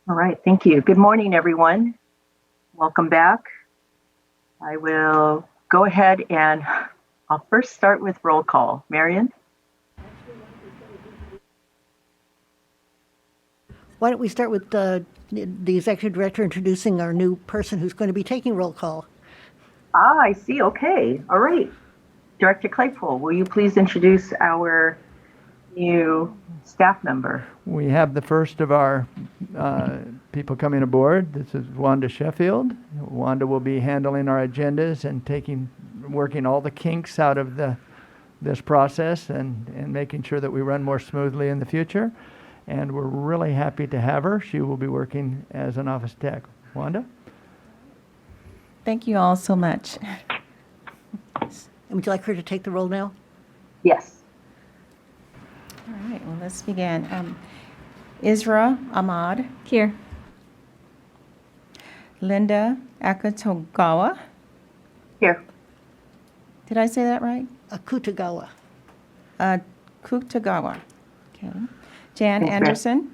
All right, thank you. Good morning, everyone. Welcome back. I will go ahead and I'll first start with roll call. Marion? Why don't we start with the executive director introducing our new person who's going to be taking roll call? I see. Okay. All right. Director Claypool, will you please introduce our new staff member? We have the first of our people coming aboard. This is Wanda Sheffield. Wanda will be handling our agendas and working all the kinks out of this process and making sure that we run more smoothly in the future. And we're really happy to have her. She will be working as an office tech. Wanda? Thank you all so much. And would you like her to take the role now? Yes. All right, well, let's begin. Isra Ahmad. Here. Linda Akatogawa. Here. Did I say that right? Akutagawa. Kutagawa. Okay. Jan Thanks, Anderson.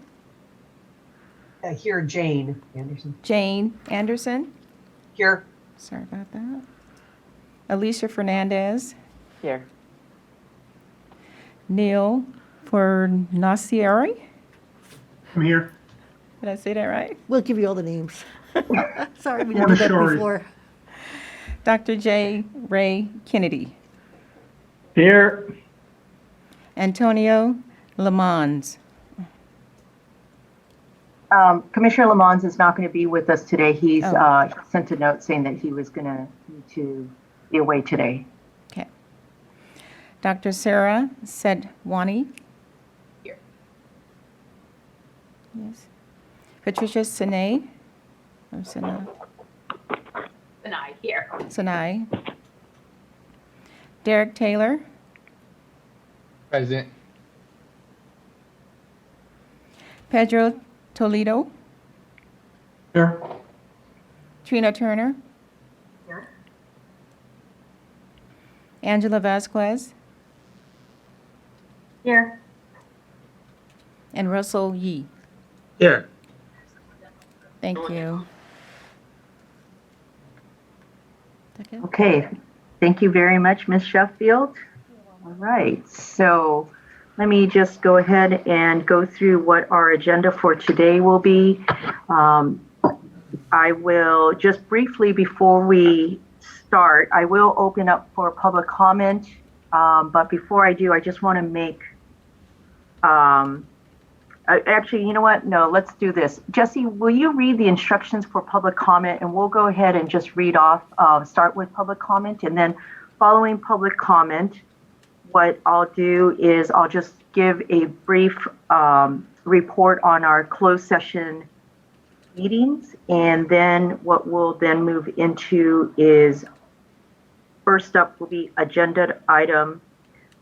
Here, Jane Anderson. Jane Anderson. Here. Sorry about that. Alicia Fernandez. Here. Neil Fornaciari. I'm here. Did I say that right? We'll give you all the names. Sorry, we didn't do that Sorry. before. Dr. J. Ray Kennedy. Here. Antonio Lamons. Commissioner Lamons is not going to be with us today. He's Oh. sent a note saying that he was going to need to be away today. Okay. Dr. Sarah Sedwani. Here. Yes. Patricia Sinay. Or Sinai. Sinai, here. Sinai. Derek Taylor. Present. Pedro Toledo. Here. Trina Turner. Here. Angela Vasquez. Here. And Russell Yee. Here. Thank you. Okay. Okay. Thank you very much, Ms. Sheffield. All right. So let me just go ahead and go through what our agenda for today will be. I will just briefly, before we start, I will open up for public comment. But before I do, I just want to make, actually, you know what? No, let's do this. Jesse, will you read the instructions for public comment, and we'll go ahead and just read off, start with public comment, and then following public comment, what I'll do is I'll just give a brief report on our closed session meetings, and then what we'll then move into is, first up will be agenda item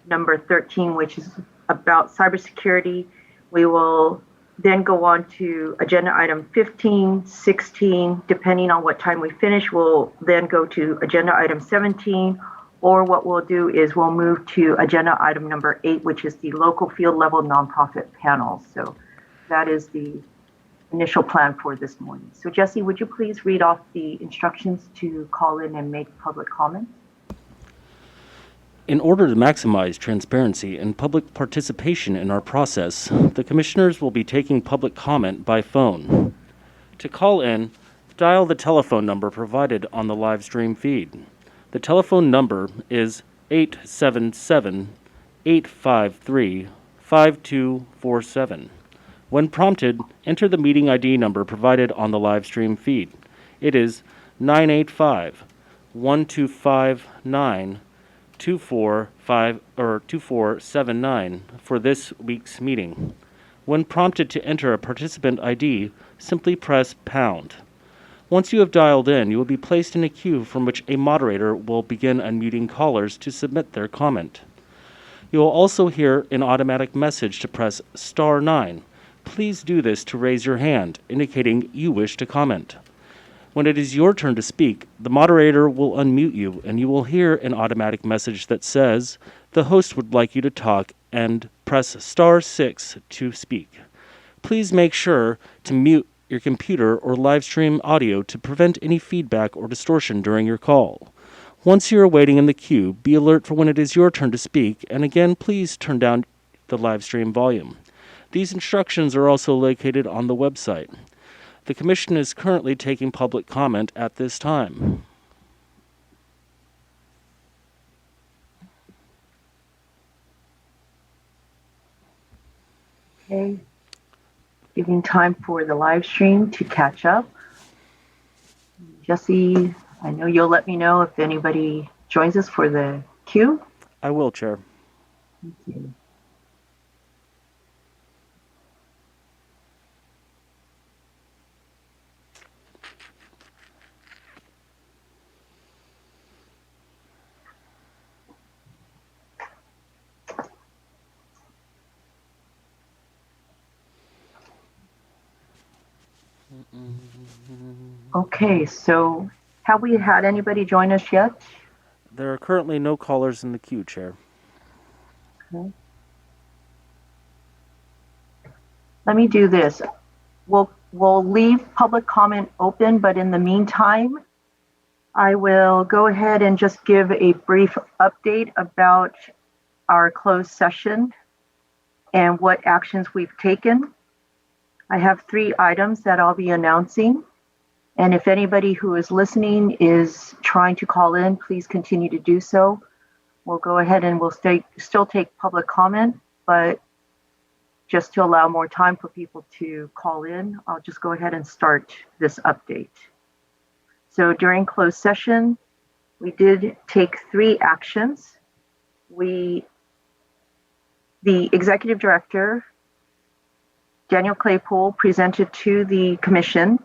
number 13, which is about cybersecurity. We will then go on to agenda item 15, 16, depending on what time we finish. We'll then go to agenda item 17, or what we'll do is we'll move to agenda item number 8, which is the local field level nonprofit panel. So that is the initial plan for this morning. So Jesse, would you please read off the instructions to call in and make public comment? In order to maximize transparency and public participation in our process, the commissioners will be taking public comment by phone. To call in, dial the telephone number provided on the live stream feed. The telephone number is 877-853-5247. When prompted, enter the meeting ID number provided on the live stream feed. It is 985-1259-2479 for this week's meeting. When prompted to enter a participant ID, simply press pound. Once you have dialed in, you will be placed in a queue from which a moderator will begin unmuting callers to submit their comment. You will also hear an automatic message to press star 9. Please do this to raise your hand, indicating you wish to comment. When it is your turn to speak, the moderator will unmute you and you will hear an automatic message that says, "The host would like you to talk," and press star 6 to speak. Please make sure to mute your computer or live stream audio to prevent any feedback or distortion during your call. Once you are waiting in the queue, be alert for when it is your turn to speak, and again, please turn down the live stream volume. These instructions are also located on the website. The Commission is currently taking public comment at this time. Okay. Giving time for the live stream to catch up. Jesse, I know you'll let me know if anybody joins us for the queue. I will, Chair. Thank you. Okay, so have we had anybody join us yet? There are currently no callers in the queue, Chair. Okay. Let me do this. We'll leave public comment open, but in the meantime, I will go ahead and just give a brief update about our closed session and what actions we've taken. I have 3 items that I'll be announcing. And if anybody who is listening is trying to call in, please continue to do so. We'll go ahead and we'll still take public comment, but just to allow more time for people to call in, I'll just go ahead and start this update. So during closed session, we did take 3 actions. The executive director, Daniel Claypool, presented to the commission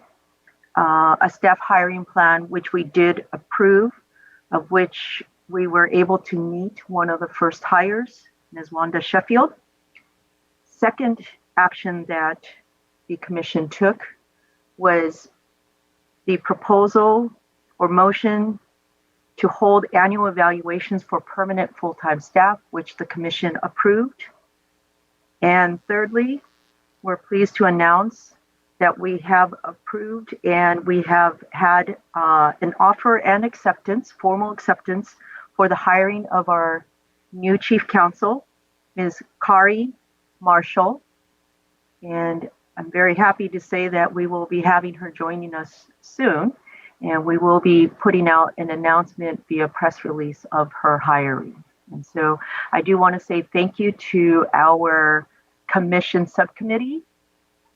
a staff hiring plan, which we did approve, of which we were able to meet one of the first hires, Ms. Wanda Sheffield. Second action that the commission took was the proposal or motion to hold annual evaluations for permanent full-time staff, which the commission approved. And thirdly, we're pleased to announce that we have approved and we have had an offer and acceptance, formal acceptance, for the hiring of our new chief counsel, Ms. Kari Marshall. And I'm very happy to say that we will be having her joining us soon, and we will be putting out an announcement via press release of her hiring. And so I do want to say thank you to our commission subcommittee,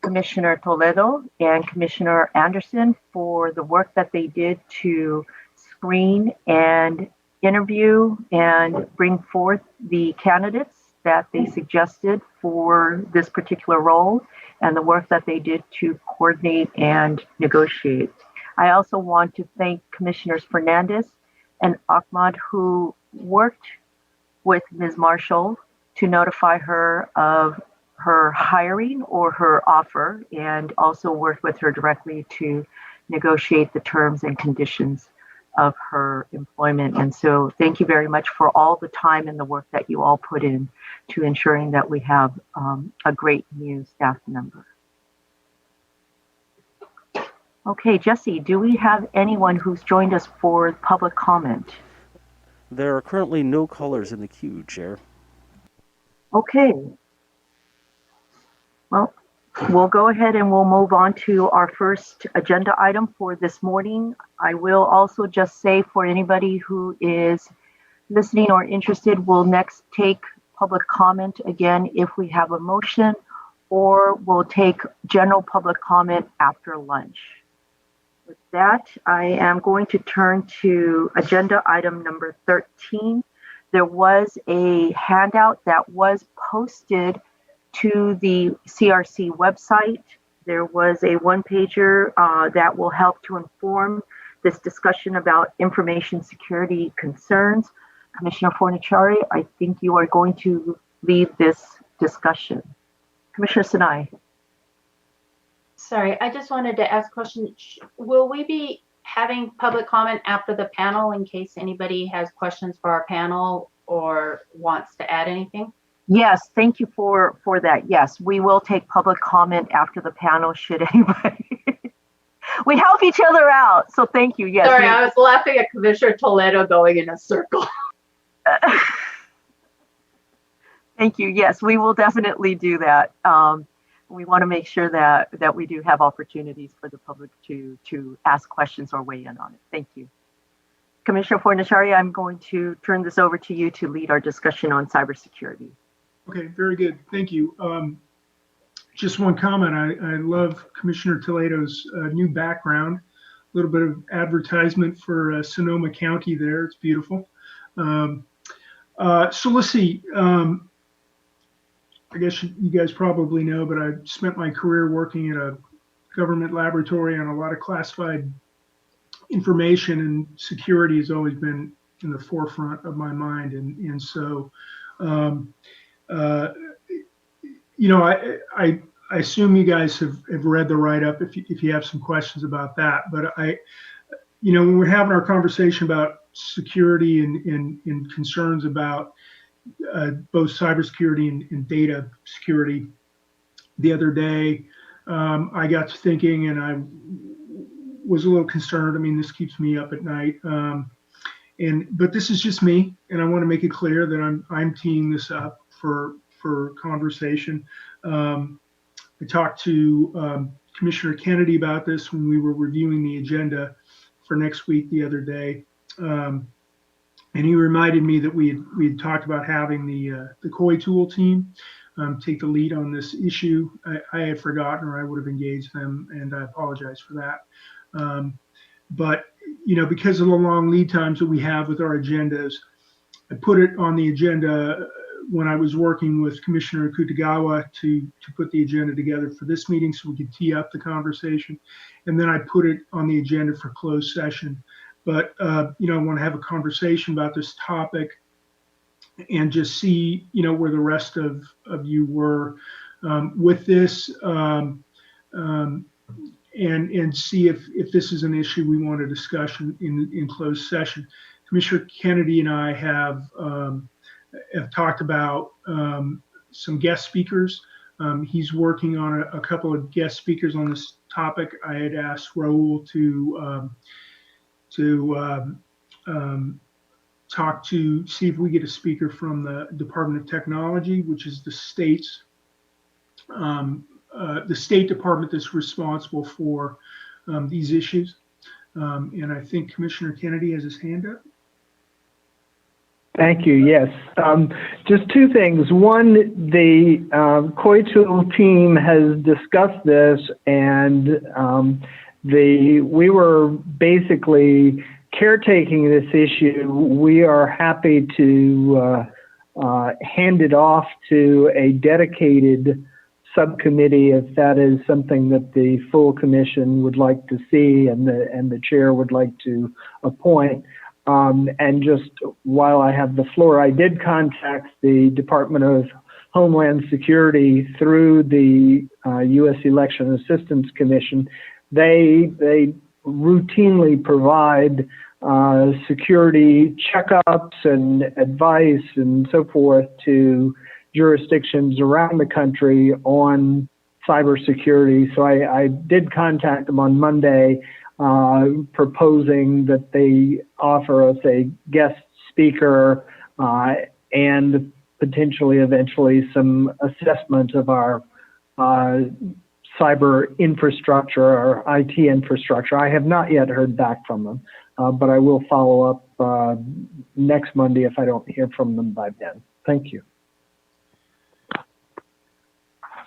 Commissioner Toledo and Commissioner Anderson, for the work that they did to screen and interview and bring forth the candidates that they suggested for this particular role, and the work that they did to coordinate and negotiate. I also want to thank Commissioners Fernandez and Ahmad, who worked with Ms. Marshall to notify her of her hiring or her offer, and also worked with her directly to negotiate the terms and conditions of her employment. And so thank you very much for all the time and the work that you all put in to ensuring that we have a great new staff member. Okay, Jesse, do we have anyone who's joined us for public comment? There are currently no callers in the queue, Chair. Okay. Well, we'll go ahead and we'll move on to our first agenda item for this morning. I will also just say, for anybody who is listening or interested, we'll next take public comment again if we have a motion, or we'll take general public comment after lunch. With that, I am going to turn to agenda item number 13. There was a handout that was posted to the CRC website. There was a one-pager that will help to inform this discussion about information security concerns. Commissioner Fornaciari, I think you are going to lead this discussion. Commissioner Sinai. Sorry, I just wanted to ask a question. Will we be having public comment after the panel in case anybody has questions for our panel or wants to add anything? Yes, thank you for that. Yes, we will take public comment after the panel should anybody we help each other out. So thank you. Yes. Sorry, we- I was laughing at Commissioner Toledo going in a circle. Thank you. Yes, we will definitely do that. We want to make sure that we do have opportunities for the public to ask questions or weigh in on it. Thank you. Commissioner Fornashari, I'm going to turn this over to you to lead our discussion on cybersecurity. Okay, very good. Thank you. Just one comment. I love Commissioner Toledo's new background. A little bit of advertisement for Sonoma County there. It's beautiful. So let's see. I guess you guys probably know, but I spent my career working at a government laboratory on a lot of classified information, and security has always been in the forefront of my mind. And so, you know, I assume you guys have read the write-up if you have some questions about that. But you know, when we're having our conversation about security and concerns about both cybersecurity and data security, the other day, I got to thinking, and I was a little concerned. I mean, this keeps me up at night. But this is just me, and I want to make it clear that I'm teeing this up for conversation. I talked to Commissioner Kennedy about this when we were reviewing the agenda for next week the other day. And he reminded me that we had talked about having the COI tool team take the lead on this issue. I had forgotten, or I would have engaged them, and I apologize for that. But you know, because of the long lead times that we have with our agendas, I put it on the agenda when I was working with Commissioner Kutagawa to put the agenda together for this meeting so we could tee up the conversation. And then I put it on the agenda for closed session. But, you know, I want to have a conversation about this topic and just see, you know, where the rest of you were with this and see if this is an issue we want to discuss in closed session. Commissioner Kennedy and I have talked about some guest speakers. He's working on a couple of guest speakers on this topic. I had asked Raul to talk to see if we get a speaker from the Department of Technology, which is the state department that's responsible for these issues. And I think Commissioner Kennedy has his hand up. Thank you. Yes. Just two things. One, the COI tool team has discussed this, and we were basically caretaking this issue. We are happy to hand it off to a dedicated subcommittee if that is something that the full commission would like to see and the chair would like to appoint. And just while I have the floor, I did contact the Department of Homeland Security through the U.S. Election Assistance Commission. They routinely provide security checkups and advice and so forth to jurisdictions around the country on cybersecurity. So I did contact them on Monday, proposing that they offer us a guest speaker and potentially eventually some assessment of our cyber infrastructure or IT infrastructure. I have not yet heard back from them, but I will follow up next Monday if I don't hear from them by then. Thank you.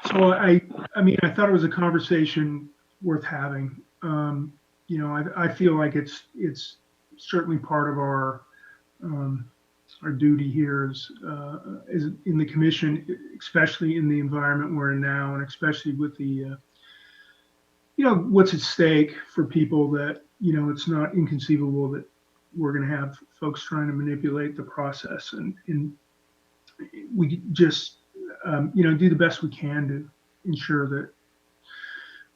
So I mean, I thought it was a conversation worth having. You know, I feel like it's certainly part of our duty here is in the commission, especially in the environment we're in now, and especially with the you know, what's at stake for people, that, you know, it's not inconceivable that we're going to have folks trying to manipulate the process, and we just you know, do the best we can to ensure that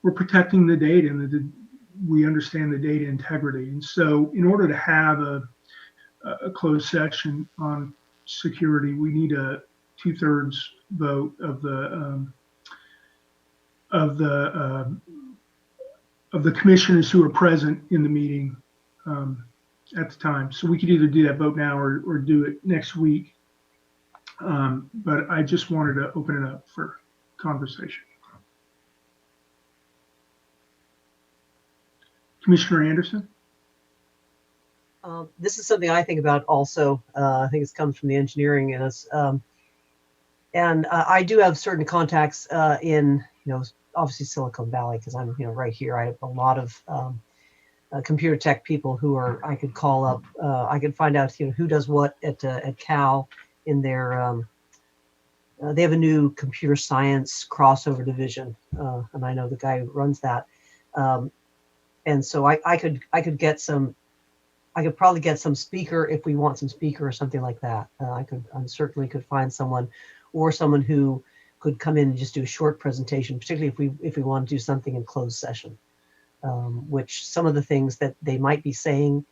we're protecting the data and that we understand the data integrity. And so in order to have a closed session on security, we need a 2/3 vote of the of the commissioners who are present in the meeting at the time. So we could either do that vote now or do it next week. But I just wanted to open it up for conversation. Commissioner Anderson? This is something I think about also. I think it comes from the engineering in us. And I do have certain contacts in, obviously Silicon Valley, because I'm, right here. I have a lot of computer tech people who I could call up. I could find out, who does what at Cal in their, they have a new computer science crossover division. And I know the guy who runs that. And so I could get some, I could probably get some speaker if we want some speaker or something like that. I certainly could find someone, or someone who could come in and just do a short presentation, particularly if we want to do something in closed session, which some of the things that they might be saying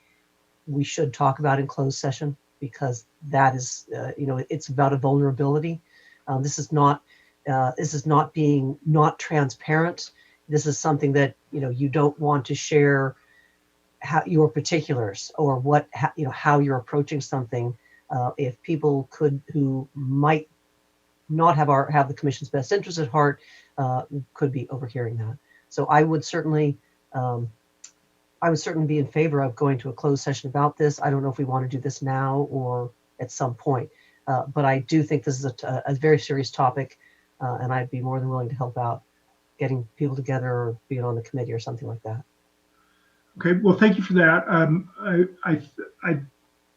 we should talk about in closed session, because that is, it's about a vulnerability. This is not being not transparent. This is something that, you don't want to share your particulars or how you're approaching something. If people who might not have the commission's best interest at heart, could be overhearing that. So I would certainly be in favor of going to a closed session about this. I don't know if we want to do this now or at some point, but I do think this is a very serious topic, and I'd be more than willing to help out getting people together or being on the committee or something like that. Okay, well, thank you for that.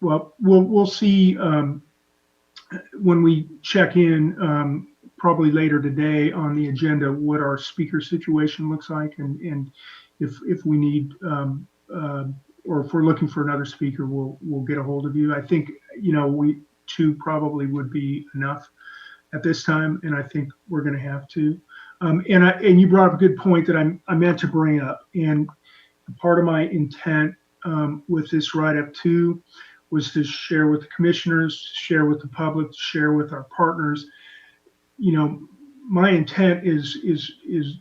We'll see when we check in probably later today on the agenda what our speaker situation looks like, and if we need or if we're looking for another speaker, we'll get a hold of you. I think we two probably would be enough at this time, and I think we're going to have to. And you brought up a good point that I meant to bring up, and part of my intent with this write-up too was to share with the commissioners, share with the public, share with our partners. My intent is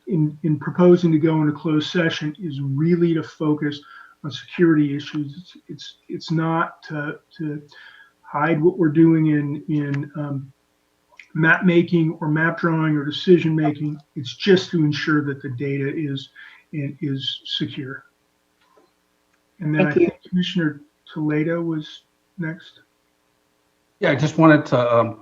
in proposing to go into closed session is really to focus on security issues. It's not to hide what we're doing in map making or map drawing or decision making. It's just to ensure that the data is secure. And then I think Commissioner Toledo was next. Yeah, I just wanted to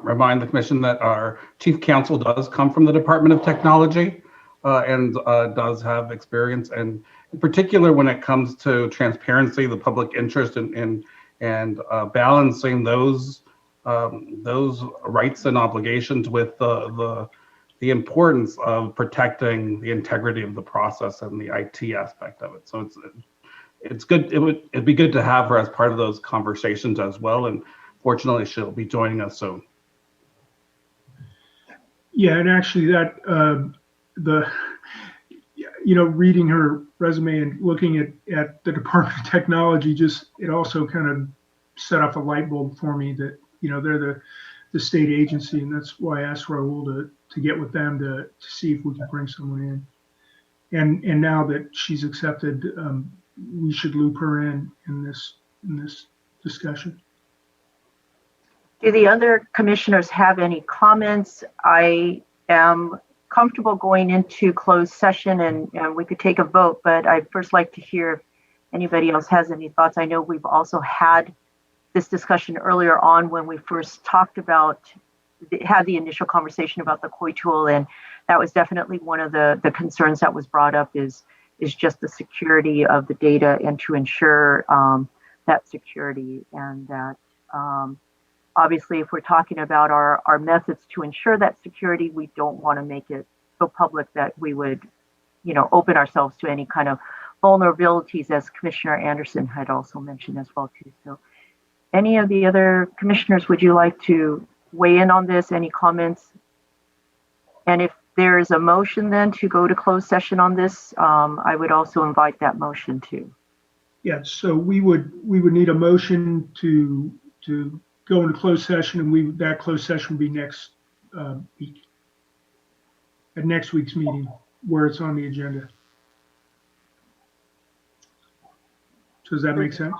remind the commission that our chief counsel does come from the Department of Technology and does have experience, and in particular when it comes to transparency, the public interest, and balancing those rights and obligations with the importance of protecting the integrity of the process and the IT aspect of it. So it's good. It'd be good to have her as part of those conversations as well. And fortunately, she'll be joining us soon. Yeah, and actually that reading her resume and looking at the Department of Technology, it also kind of set off a light bulb for me that they're the state agency, and that's why I asked Raul to get with them to see if we could bring someone in. And now that she's accepted, we should loop her in this discussion. Do the other commissioners have any comments? I am comfortable going into closed session and we could take a vote, but I'd first like to hear if anybody else has any thoughts. I know we've also had this discussion earlier on when we first had the initial conversation about the COI tool, and that was definitely one of the concerns that was brought up is just the security of the data and to ensure that security, and that obviously if we're talking about our methods to ensure that security, we don't want to make it so public that we would open ourselves to any kind of vulnerabilities, as Commissioner Anderson had also mentioned as well too. So any of the other commissioners, would you like to weigh in on this? Any comments? And if there is a motion then to go to closed session on this, I would also invite that motion too. Yeah, so we would need a motion to go into closed session, and that closed session would be next week, at next week's meeting, where it's on the agenda. Does that make sense?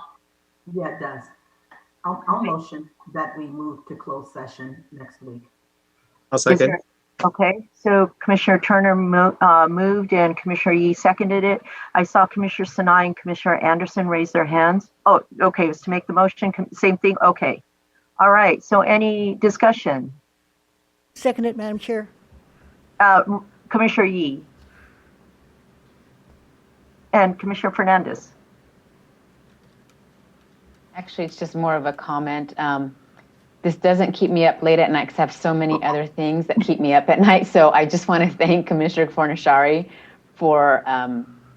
Yeah, it does. I'll motion that we move to closed session next week. I'll Is second. there- Okay, so Commissioner Turner moved and Commissioner Yee seconded it. I saw Commissioner Sinai and Commissioner Anderson raise their hands. Oh, okay, it was to make the motion, same thing, okay. All right, so any discussion? Second it, Madam Chair. Commissioner Yee? And Commissioner Fernandez? Actually, it's just more of a comment. This doesn't keep me up late at night because I have so many other things that keep me up at night. So I just want to thank Commissioner Fornashari for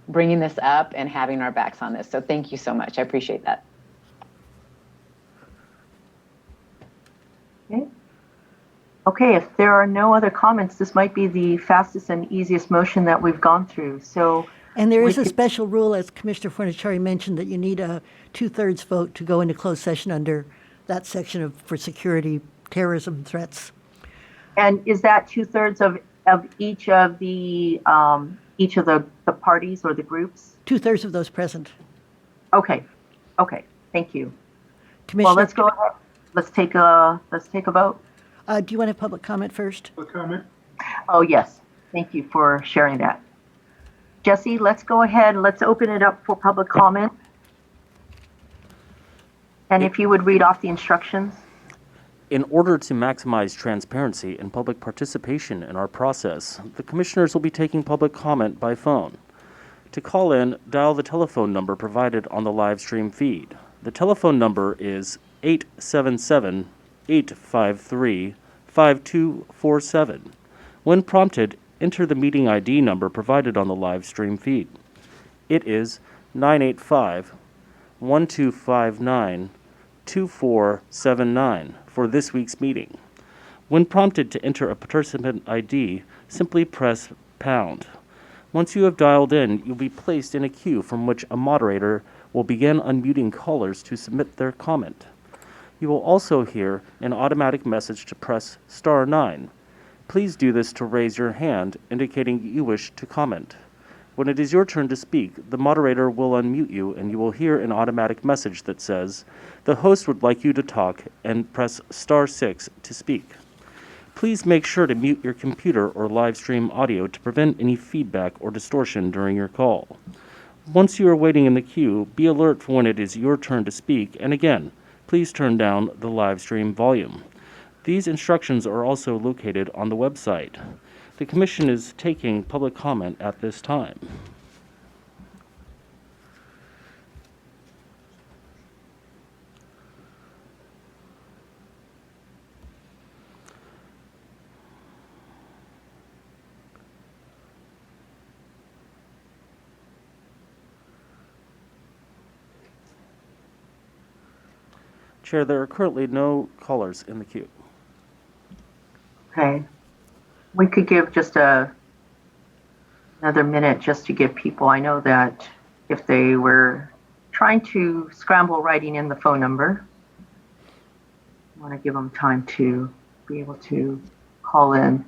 bringing this up and having our backs on this. So thank you so much. I appreciate that. Okay, if there are no other comments, this might be the fastest and easiest motion that we've gone through. So, And there is We a could- special rule, as Commissioner Fornachari mentioned, that you need a 2/3 vote to go into closed session under that section for security, terrorism threats. and is that 2/3 of each of the parties or the groups? 2/3 of those present. Okay, thank you. Well, Commissioner, let's go ahead. Let's take a vote. do you want to have public comment first? A comment? Oh, yes. Thank you for sharing that. Jesse, let's go ahead. Let's open it up for public comment. And if you would read off the instructions. In order to maximize transparency and public participation in our process, the commissioners will be taking public comment by phone. To call in, dial the telephone number provided on the live stream feed. The telephone number is 877-853-5247. When prompted, enter the meeting ID number provided on the live stream feed. It is 985-1259-2479 for this week's meeting. When prompted to enter a participant ID, simply press pound. Once you have dialed in, you'll be placed in a queue from which a moderator will begin unmuting callers to submit their comment. You will also hear an automatic message to press *9. Please do this to raise your hand, indicating you wish to comment. When it is your turn to speak, the moderator will unmute you and you will hear an automatic message that says, "The host would like you to talk," and press *6 to speak. Please make sure to mute your computer or live stream audio to prevent any feedback or distortion during your call. Once you are waiting in the queue, be alert for when it is your turn to speak, and again, please turn down the live stream volume. These instructions are also located on the website. The Commission is taking public comment at this time. Chair, there are currently no callers in the queue. Okay. We could give just another minute just to give people, I know that if they were trying to scramble writing in the phone number, I want to give them time to be able to call in.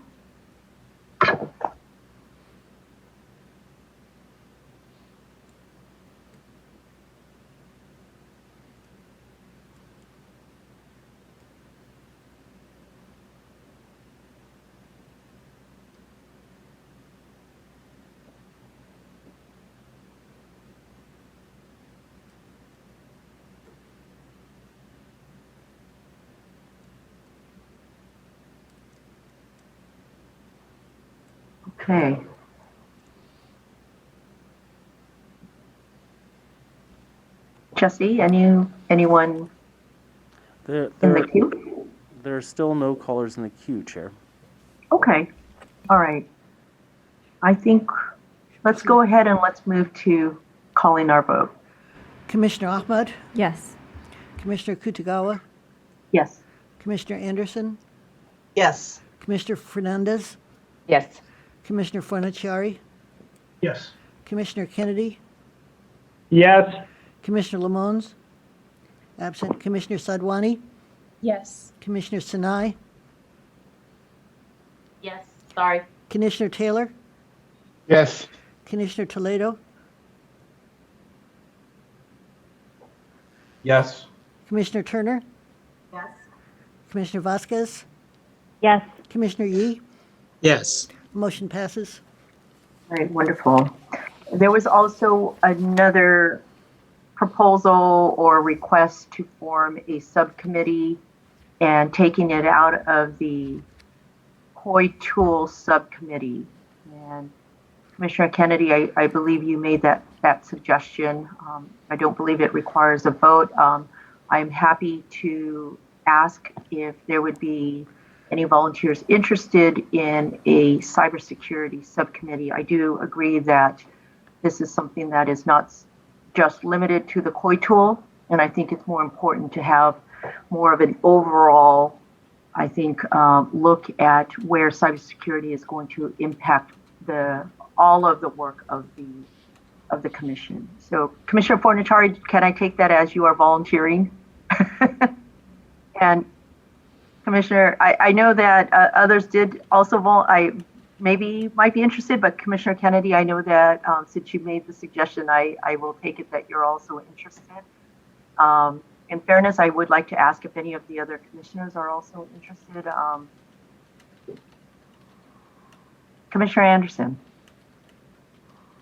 Okay. Jesse, anyone There, in the there, queue? there are still no callers in the queue, Chair. Okay. All right. I think let's go ahead and let's move to calling our vote. Commissioner Ahmad, Yes. Commissioner Kutagawa, Yes. Commissioner Anderson, Yes. Commissioner Fernandez, Yes. Commissioner Fornachari, Yes. Commissioner Kennedy, Yes. Commissioner Lamons, absent Commissioner Sadwani, Yes. Commissioner Sinai, Yes, sorry. Commissioner Taylor, Yes. Commissioner Toledo, Yes. Commissioner Turner, Yes. Commissioner Vasquez, Yes. Commissioner Yee. Yes. Motion passes. All right, wonderful. There was also another proposal or request to form a subcommittee and taking it out of the COI tool subcommittee. And Commissioner Kennedy, I believe you made that suggestion. I don't believe it requires a vote. I'm happy to ask if there would be any volunteers interested in a cybersecurity subcommittee. I do agree that this is something that is not just limited to the COI tool, and I think it's more important to have more of an overall, I think, look at where cybersecurity is going to impact all of the work of the commission. So, Commissioner Fornachari, can I take that as you are volunteering? And Commissioner, I know that others did also maybe might be interested, but Commissioner Kennedy, I know that since you made the suggestion, I will take it that you're also interested. In fairness, I would like to ask if any of the other commissioners are also interested. Commissioner Anderson,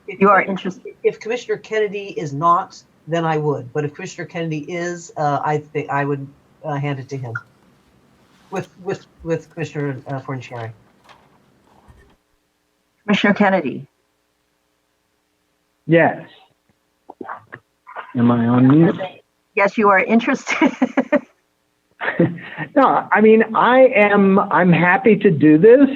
you are interested. If Commissioner Kennedy is not, then I would. But if Commissioner Kennedy is, I think I would hand it to him with Commissioner Fornachari. Commissioner Kennedy. Yes. Am I on mute? Yes, you are interested. No, I mean, I'm happy to do this.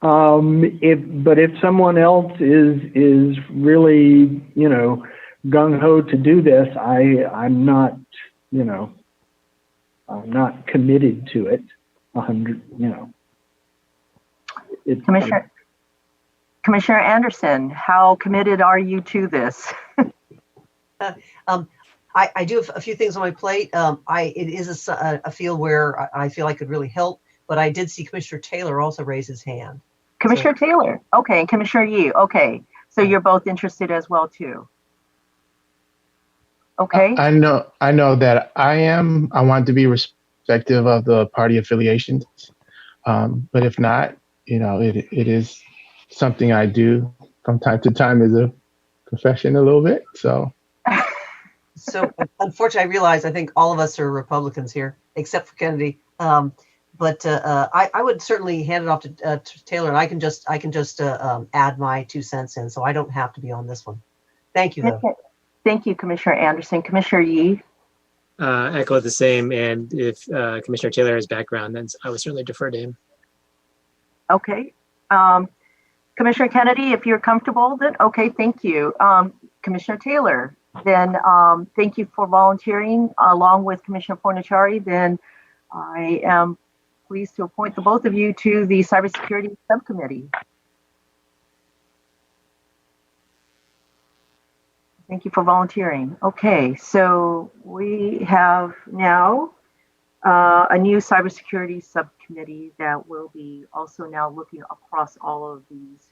But if someone else is really, gung ho to do this, I'm not, I'm not committed to it 100, Commissioner Anderson, how committed are you to this? I do have a few things on my plate. It is a field where I feel I could really help, but I did see Commissioner Taylor also raise his hand. Commissioner Taylor, okay, and Commissioner Yee, okay. So you're both interested as well too. Okay. I know that I want to be respective of the party affiliations. But if not, it is something I do from time to time as a profession a little bit. So Unfortunately, I realize I think all of us are Republicans here, except for Kennedy. But I would certainly hand it off to Taylor, and I can just add my 2 cents in, so I don't have to be on this one. Thank you, though. Thank you, Commissioner Anderson. Commissioner Yee. echo the same. And if Commissioner Taylor has background, then I would certainly defer to him. Okay. Commissioner Kennedy, if you're comfortable, then okay, thank you. Commissioner Taylor, then thank you for volunteering along with Commissioner Fornachari. Then I am pleased to appoint the both of you to the Cybersecurity Subcommittee. Thank you for volunteering. Okay, so we have now a new cybersecurity subcommittee that will be also now looking across all of these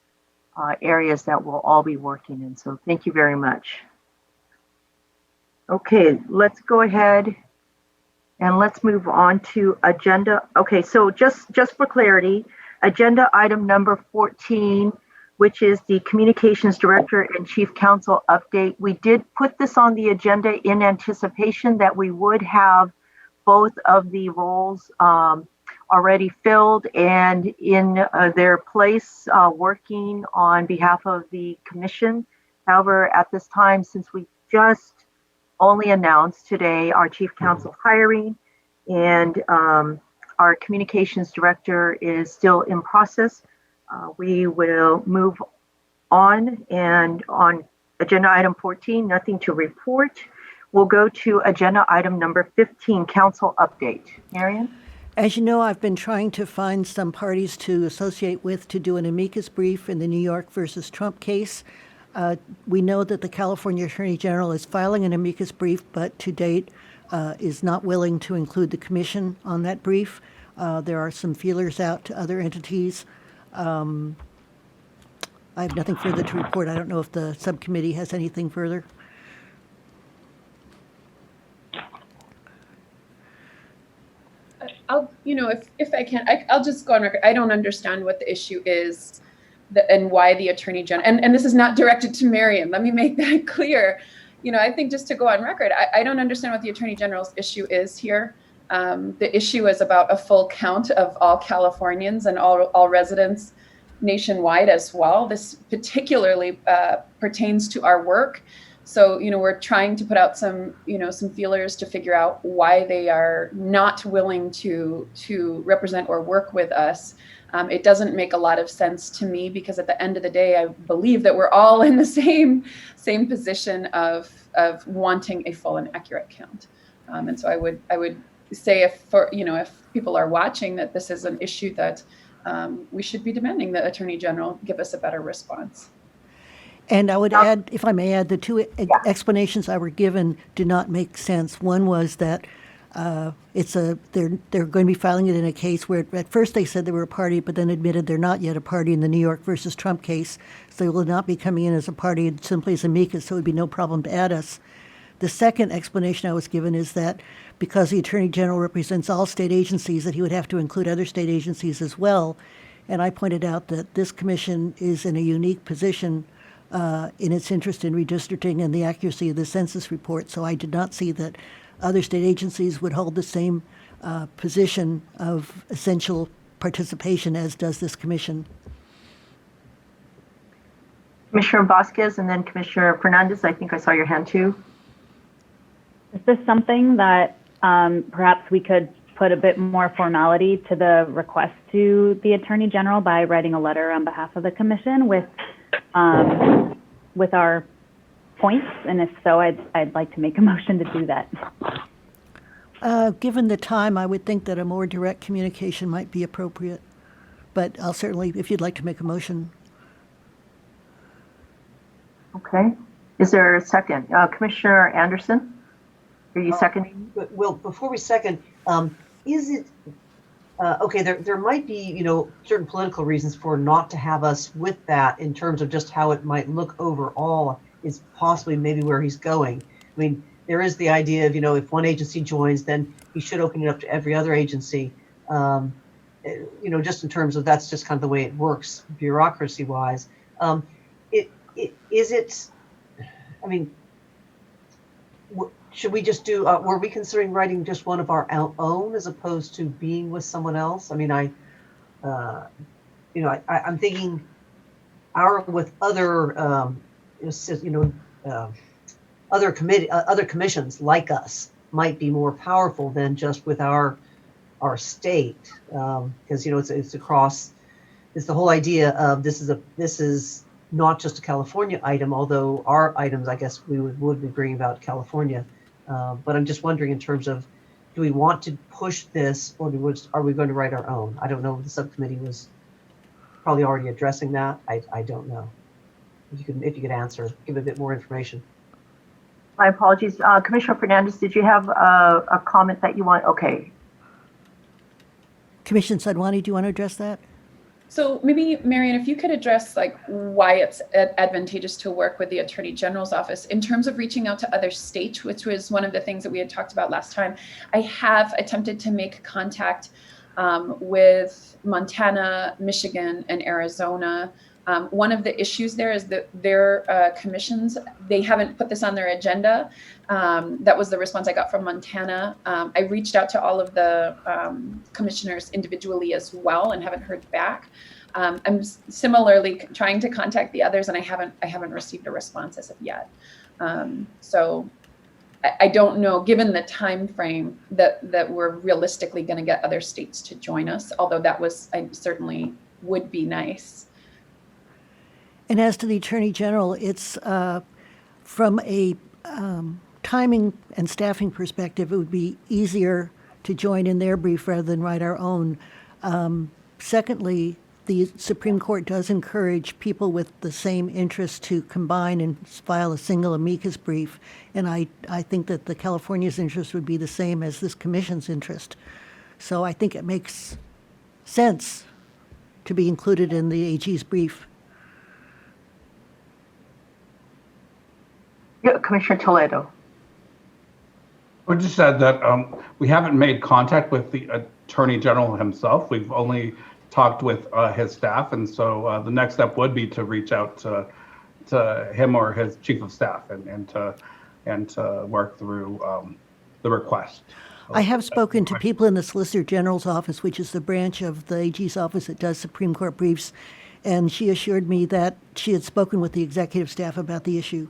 areas that we'll all be working in. So thank you very much. Okay, let's go ahead and let's move on to agenda. Okay, so just for clarity, agenda item number 14, which is the Communications Director and Chief Counsel update. We did put this on the agenda in anticipation that we would have both of the roles already filled and in their place working on behalf of the commission. However, at this time, since we just only announced today our Chief Counsel hiring and our Communications Director is still in process, we will move on, and on agenda item 14, nothing to report. We'll go to agenda item number 15, council update. Marion? As you know, I've been trying to find some parties to associate with to do an amicus brief in the New York versus Trump case. We know that the California Attorney General is filing an amicus brief, but to date is not willing to include the commission on that brief. There are some feelers out to other entities. I have nothing further to report. I don't know if the subcommittee has anything further. if I can, I'll just go on record. I don't understand what the issue is and why the Attorney General, and this is not directed to Marion. Let me make that clear. I think just to go on record, I don't understand what the Attorney General's issue is here. The issue is about a full count of all Californians and all residents nationwide as well. This particularly pertains to our work. So, we're trying to put out some feelers to figure out why they are not willing to represent or work with us. It doesn't make a lot of sense to me, because at the end of the day, I believe that we're all in the same position of wanting a full and accurate count. And so I would say if people are watching, that this is an issue that we should be demanding the Attorney General give us a better response. And I would add, if I may add, the two explanations I were given do not make sense. One was that they're going to be filing it in a case where at first they said they were a party, but then admitted they're not yet a party in the New York versus Trump case. So they will not be coming in as a party, simply as amicus, so it would be no problem to add us. The second explanation I was given is that because the Attorney General represents all state agencies, that he would have to include other state agencies as well. And I pointed out that this commission is in a unique position in its interest in redistricting and the accuracy of the census report. So I did not see that other state agencies would hold the same position of essential participation as does this commission. Commissioner Vasquez and then Commissioner Fernandez, I think I saw your hand too. Is this something that perhaps we could put a bit more formality to the request to the Attorney General by writing a letter on behalf of the commission with our points? And if so, I'd like to make a motion to do that. Given the time, I would think that a more direct communication might be appropriate. But I'll certainly, if you'd like to make a motion. Okay. Is there a second? Commissioner Anderson, are you seconding? Well, before we second, is it, okay, there might be, certain political reasons for not to have us with that in terms of just how it might look overall is possibly maybe where he's going. I mean, there is the idea of, if one agency joins, then he should open it up to every other agency. Just in terms of that's just kind of the way it works bureaucracy wise. Should we just do, were we considering writing just one of our own as opposed to being with someone else? I mean, I'm thinking with other, other commissions like us might be more powerful than just with our state, because it's across. It's the whole idea of this is not just a California item, although our items, I guess, we would be bringing about California. But I'm just wondering in terms of, do we want to push this, or are we going to write our own? I don't know. The subcommittee was probably already addressing that. I don't know. If you could answer, give a bit more information. My apologies. Commissioner Fernandez, did you have a comment that you want? Okay. Commissioner Sadwani, do you want to address that? So maybe, Marion, if you could address why it's advantageous to work with the Attorney General's office in terms of reaching out to other states, which was one of the things that we had talked about last time. I have attempted to make contact with Montana, Michigan, and Arizona. One of the issues there is that their commissions, they haven't put this on their agenda. That was the response I got from Montana. I reached out to all of the commissioners individually as well and haven't heard back. I'm similarly trying to contact the others, and I haven't received a response as of yet. So I don't know, given the time frame, that we're realistically going to get other states to join us, although I certainly would be nice. And as to the Attorney General, it's from a timing and staffing perspective, it would be easier to join in their brief rather than write our own. Secondly, the Supreme Court does encourage people with the same interest to combine and file a single amicus brief. And I think that the California's interest would be the same as this commission's interest. So I think it makes sense to be included in the AG's brief. Yeah, Commissioner Toledo. I just said that we haven't made contact with the Attorney General himself. We've only talked with his staff, and so the next step would be to reach out to him or his chief of staff and to work through the request. I have spoken to people in the Solicitor General's office, which is the branch of the AG's office that does Supreme Court briefs, and she assured me that she had spoken with the executive staff about the issue.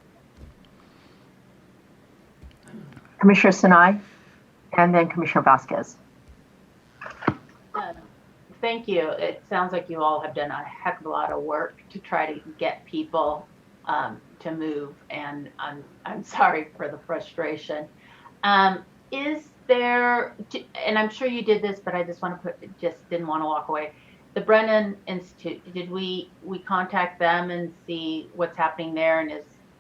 Commissioner Sinai, and then Commissioner Vasquez. Thank you. It sounds like you all have done a heck of a lot of work to try to get people to move, and I'm sorry for the frustration. Is there, and I'm sure you did this, but I just didn't want to walk away. The Brennan Institute, did we contact them and see what's happening there, and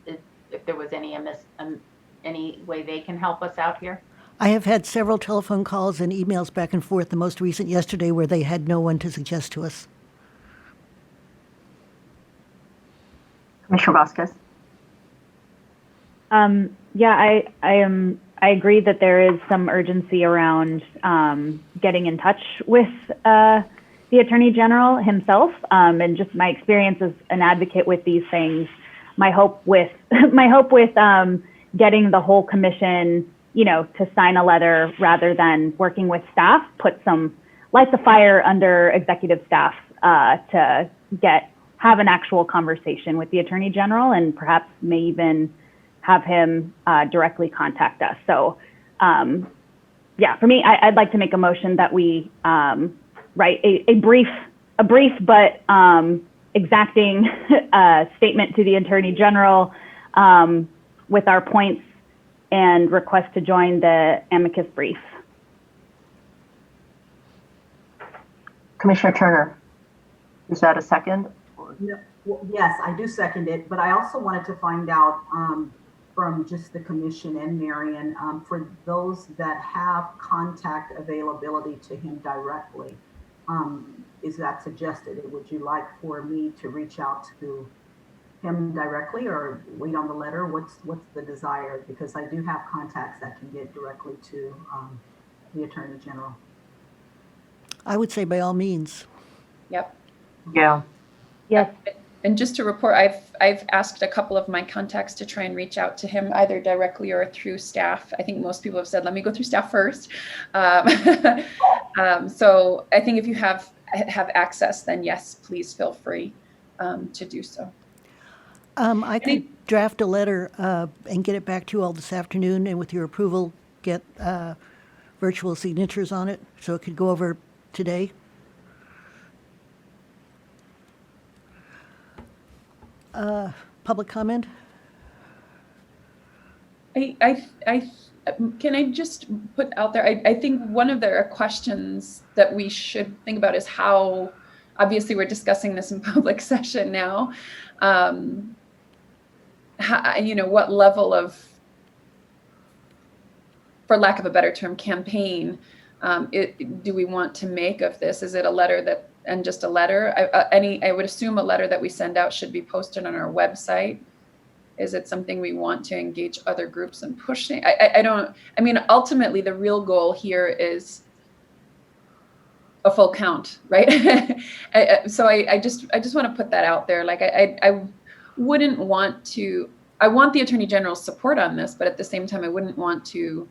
if there was any way they can help us out here? I have had several telephone calls and emails back and forth, the most recent yesterday where they had no one to suggest to us. Commissioner Vasquez. Yeah, I agree that there is some urgency around getting in touch with the Attorney General himself, and just my experience as an advocate with these things. My hope with getting the whole commission, to sign a letter rather than working with staff, light the fire under executive staff to have an actual conversation with the Attorney General, and perhaps may even have him directly contact us. So, yeah, for me, I'd like to make a motion that we write a brief but exacting statement to the Attorney General with our points and request to join the amicus brief. Commissioner Turner, is that a second? Yeah, well, yes, I do second it, but I also wanted to find out from just the commission and Marion, for those that have contact availability to him directly, is that suggested? Would you like for me to reach out to him directly or wait on the letter? What's the desire? Because I do have contacts that can get directly to the Attorney General. I would say by all means. Yep. Yeah. Yes. And just to report, I've asked a couple of my contacts to try and reach out to him either directly or through staff. I think most people have said, let me go through staff first. So I think if you have access, then yes, please feel free to do so. I could draft a letter and get it back to you all this afternoon, and with your approval, get virtual signatures on it, so it could go over today. Public comment? Can I just put out there, I think one of the questions that we should think about is how, obviously we're discussing this in public session now, what level of, for lack of a better term, campaign do we want to make of this? Is it a letter and just a letter? I would assume a letter that we send out should be posted on our website. Is it something we want to engage other groups in pushing? Ultimately the real goal here is a full count, right? So I just want to put that out there. Like I wouldn't want to, I want the Attorney General's support on this, but at the same time, I wouldn't want to,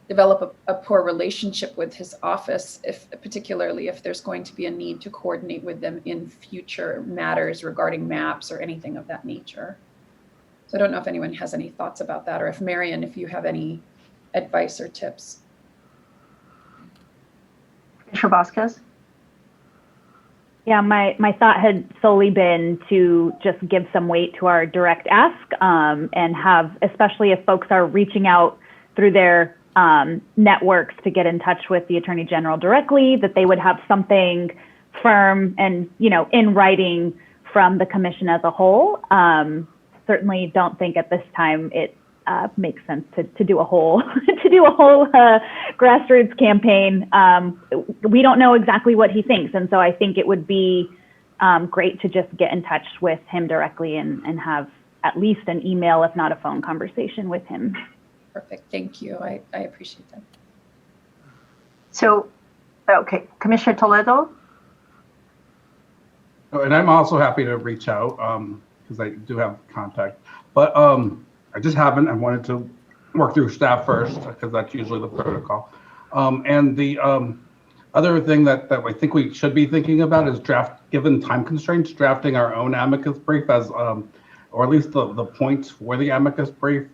develop a poor relationship with his office, particularly if there's going to be a need to coordinate with them in future matters regarding maps or anything of that nature. So I don't know if anyone has any thoughts about that, or if Marion, if you have any advice or tips. Commissioner Vasquez? Yeah, my thought had solely been to just give some weight to our direct ask, and have, especially if folks are reaching out through their networks to get in touch with the Attorney General directly, that they would have something firm and, in writing from the commission as a whole. Certainly don't think at this time it makes sense to do a whole grassroots campaign. We don't know exactly what he thinks, and so I think it would be great to just get in touch with him directly and have at least an email, if not a phone conversation with him. Perfect. Thank you. I appreciate that. So, okay, Commissioner Toledo? Oh, and I'm also happy to reach out because I do have contact, but I just haven't. I wanted to work through staff first because that's usually the protocol. And the other thing that I think we should be thinking about is given time constraints, drafting our own amicus brief as, or at least the points for the amicus brief,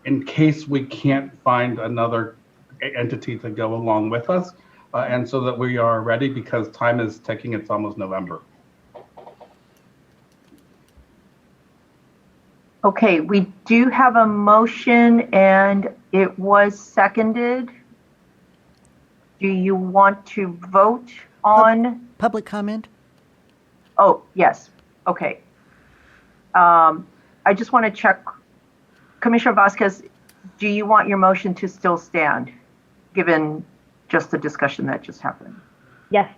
in case we can't find another entity to go along with us, and so that we are ready because time is ticking. It's almost November. Okay, we do have a motion and it was seconded. Do you want to vote on? Public comment? Oh, yes. Okay. I just want to check. Commissioner Vasquez, do you want your motion to still stand, given just the discussion that just happened? Yes.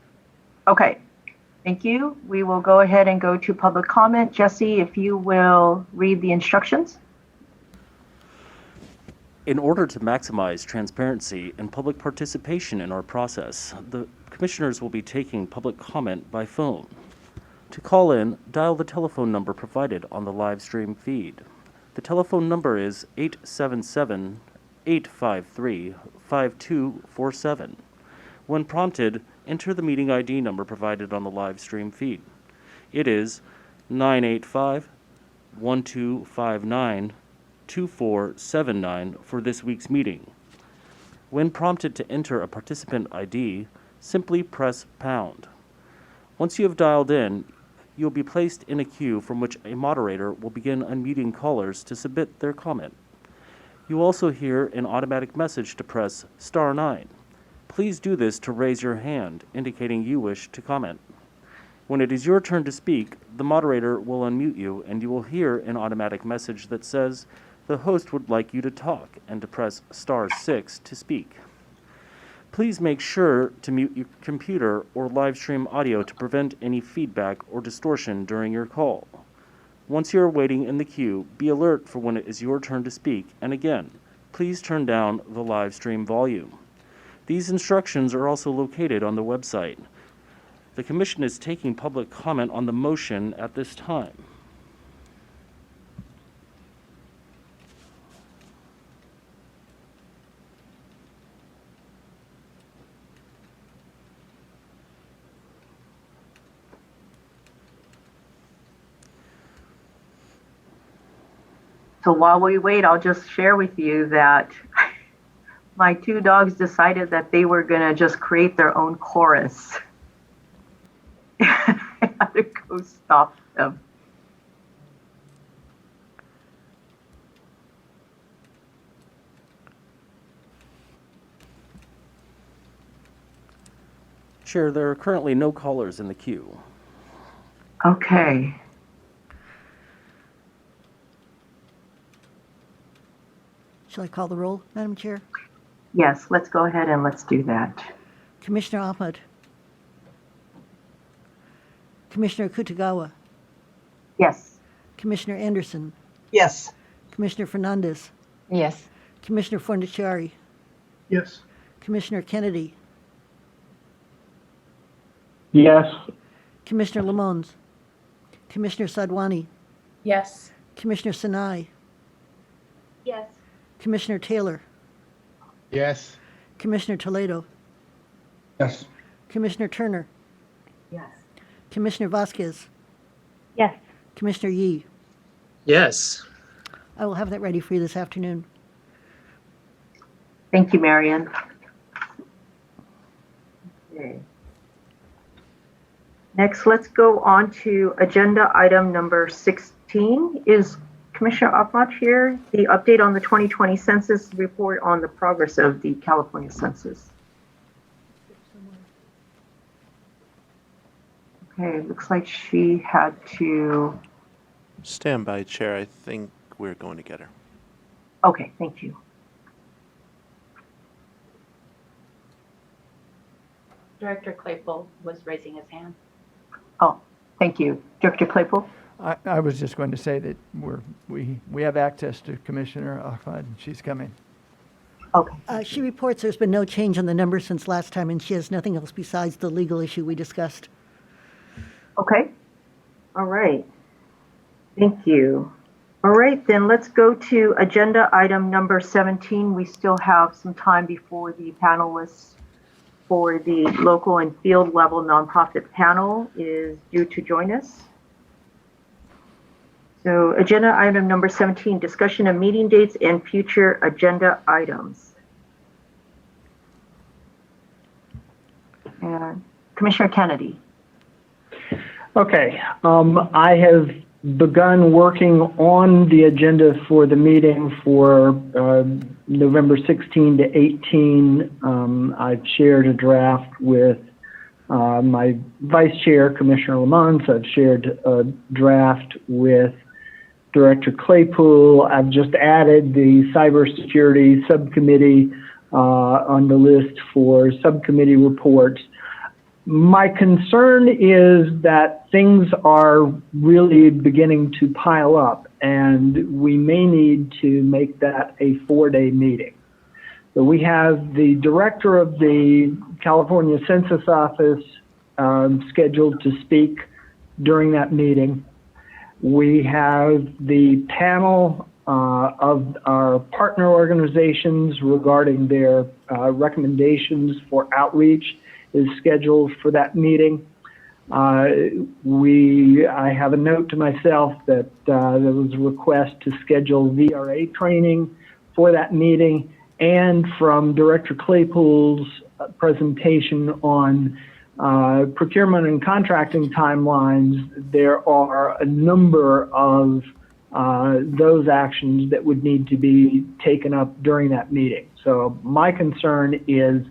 Okay. Thank you. We will go ahead and go to public comment. Jesse, if you will read the instructions. In order to maximize transparency and public participation in our process, the commissioners will be taking public comment by phone. To call in, dial the telephone number provided on the live stream feed. The telephone number is 877-853-5247. When prompted, enter the meeting ID number provided on the live stream feed. It is 985-1259-2479 for this week's meeting. When prompted to enter a participant ID, simply press pound. Once you have dialed in, you'll be placed in a queue from which a moderator will begin unmuting callers to submit their comment. You'll also hear an automatic message to press *9. Please do this to raise your hand, indicating you wish to comment. When it is your turn to speak, the moderator will unmute you and you will hear an automatic message that says the host would like you to talk and to press *6 to speak. Please make sure to mute your computer or live stream audio to prevent any feedback or distortion during your call. Once you are waiting in the queue, be alert for when it is your turn to speak, and again, please turn down the live stream volume. These instructions are also located on the website. The Commission is taking public comment on the motion at this time. So while we wait, I'll just share with you that my two dogs decided that they were going to just create their own chorus. I had to go stop them. Chair, there are currently no callers in the queue. Okay. Shall I call the roll, Madam Chair? Yes, let's go ahead and let's do that. Commissioner Ahmad. Commissioner Kutagawa. Yes. Commissioner Anderson. Yes. Commissioner Fernandez. Yes. Commissioner Fornaciari. Yes. Commissioner Kennedy. Yes. Commissioner Lamons. Commissioner Sadwani. Yes. Commissioner Sinai. Yes. Commissioner Taylor. Yes. Commissioner Toledo. Yes. Commissioner Turner. Yes. Commissioner Vasquez. Yes. Commissioner Yee. Yes. I will have that ready for you this afternoon. Thank you, Marion. Okay. Next, let's go on to agenda item number 16. Is Commissioner Ahmad here? The update on the 2020 census report on the progress of the California census. Okay, looks like she had to. Stand by, Chair. I think we're going to get her. Okay, thank you. Director Claypool was raising his hand. Oh, thank you. Director Claypool? I was just going to say that we have access to Commissioner Ahmad, and she's coming. Okay. She reports there's been no change on the number since last time, and she has nothing else besides the legal issue we discussed. Okay. All right. Thank you. All right, then let's go to agenda item number 17. We still have some time before the panelists for the local and field level nonprofit panel is due to join us. So agenda item number 17, discussion of meeting dates and future agenda items. And Commissioner Kennedy. Okay, I have begun working on the agenda for the meeting for November 16 to 18. I've shared a draft with my vice chair, Commissioner Lamont. I've shared a draft with Director Claypool. I've just added the cybersecurity subcommittee on the list for subcommittee reports. My concern is that things are really beginning to pile up, and we may need to make that a 4-day meeting. So we have the director of the California Census Office scheduled to speak during that meeting. We have the panel of our partner organizations regarding their recommendations for outreach is scheduled for that meeting. I have a note to myself that there was a request to schedule VRA training for that meeting, and from Director Claypool's presentation on procurement and contracting timelines, there are a number of those actions that would need to be taken up during that meeting. So my concern is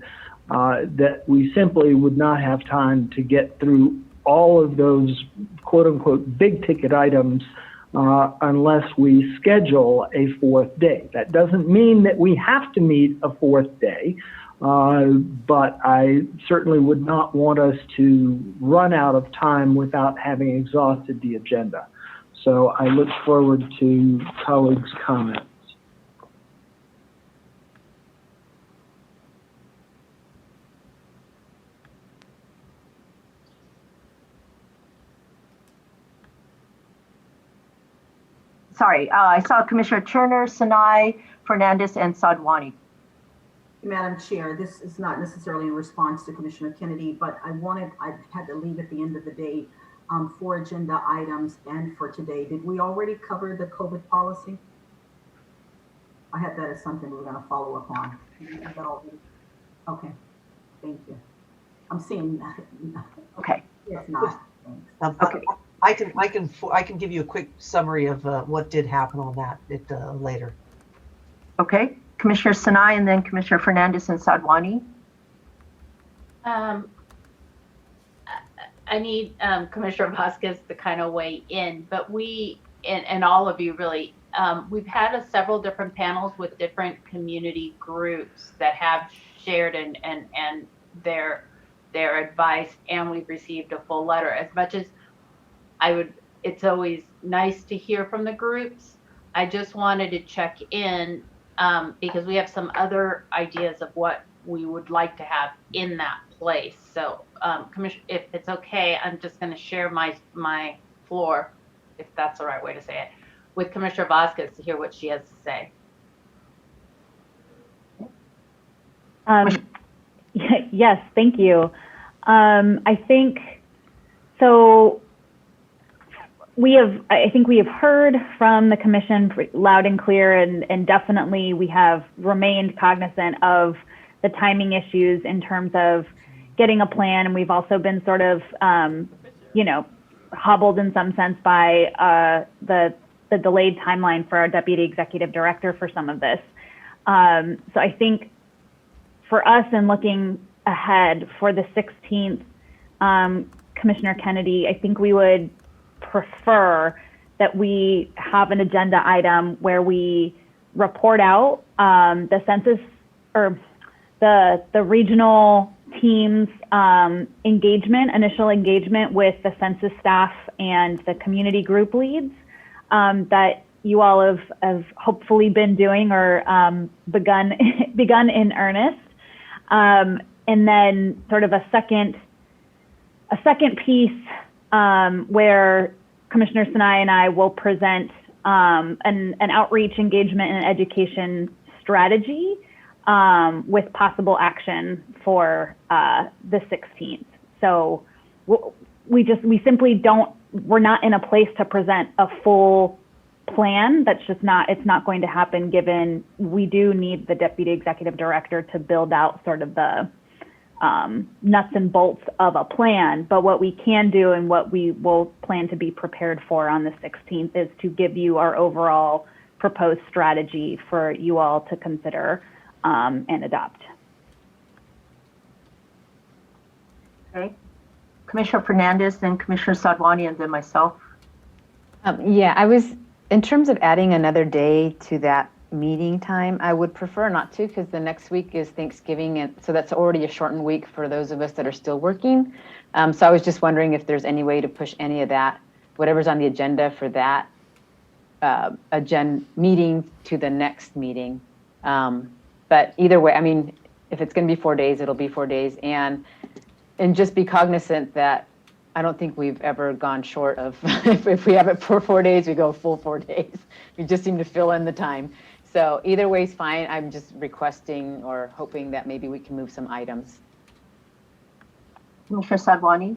that we simply would not have time to get through all of those quote unquote big ticket items unless we schedule a 4th day. That doesn't mean that we have to meet a 4th day, but I certainly would not want us to run out of time without having exhausted the agenda. So I look forward to colleagues' comments. Sorry, I saw Commissioner Turner, Sinai, Fernandez, and Sadwani. Madam Chair, this is not necessarily in response to Commissioner Kennedy, but I had to leave at the end of the day for agenda items and for today. Did we already cover the COVID policy? I had that as something we were going to follow up on. Did we have that already? Okay, thank you. I'm seeing that. Okay. It's not. Okay. I can give you a quick summary of what did happen on that later. Okay, Commissioner Sinai and then Commissioner Fernandez and Sadwani. I need Commissioner Vasquez to kind of weigh in, but we, and all of you really, we've had several different panels with different community groups that have shared and their advice, and we've received a full letter. As much as it's always nice to hear from the groups, I just wanted to check in because we have some other ideas of what we would like to have in that place. So, Commissioner, if it's okay, I'm just going to share my floor, if that's the right way to say it, with Commissioner Vasquez to hear what she has to say. Yes, thank you. I think so. I think we have heard from the commission loud and clear, and definitely we have remained cognizant of the timing issues in terms of getting a plan. And we've also been sort of, hobbled in some sense by the delayed timeline for our deputy executive director for some of this. So I think for us, in looking ahead for the 16th, Commissioner Kennedy, I think we would prefer that we have an agenda item where we report out the census or the regional team's initial engagement with the census staff and the community group leads that you all have hopefully been doing or begun in earnest. And then sort of a second piece where Commissioner Sinai and I will present an outreach, engagement, and education strategy with possible action for the 16th. So we simply we're not in a place to present a full plan. That's just it's not going to happen, given we do need the Deputy Executive Director to build out sort of the nuts and bolts of a plan. But what we can do and what we will plan to be prepared for on the 16th is to give you our overall proposed strategy for you all to consider and adopt. Okay. Commissioner Fernandez, then Commissioner Sadwani, and then myself. Yeah, in terms of adding another day to that meeting time, I would prefer not to, because the next week is Thanksgiving, and so that's already a shortened week for those of us that are still working. So I was just wondering if there's any way to push any of that, whatever's on the agenda for that meeting to the next meeting. But either way, I mean, if it's going to be 4 days, it'll be 4 days, and just be cognizant that I don't think we've ever gone short of, if we have it for 4 days, we go full 4 days. We just seem to fill in the time. So either way is fine. I'm just requesting or hoping that maybe we can move some items. Commissioner Sadwani.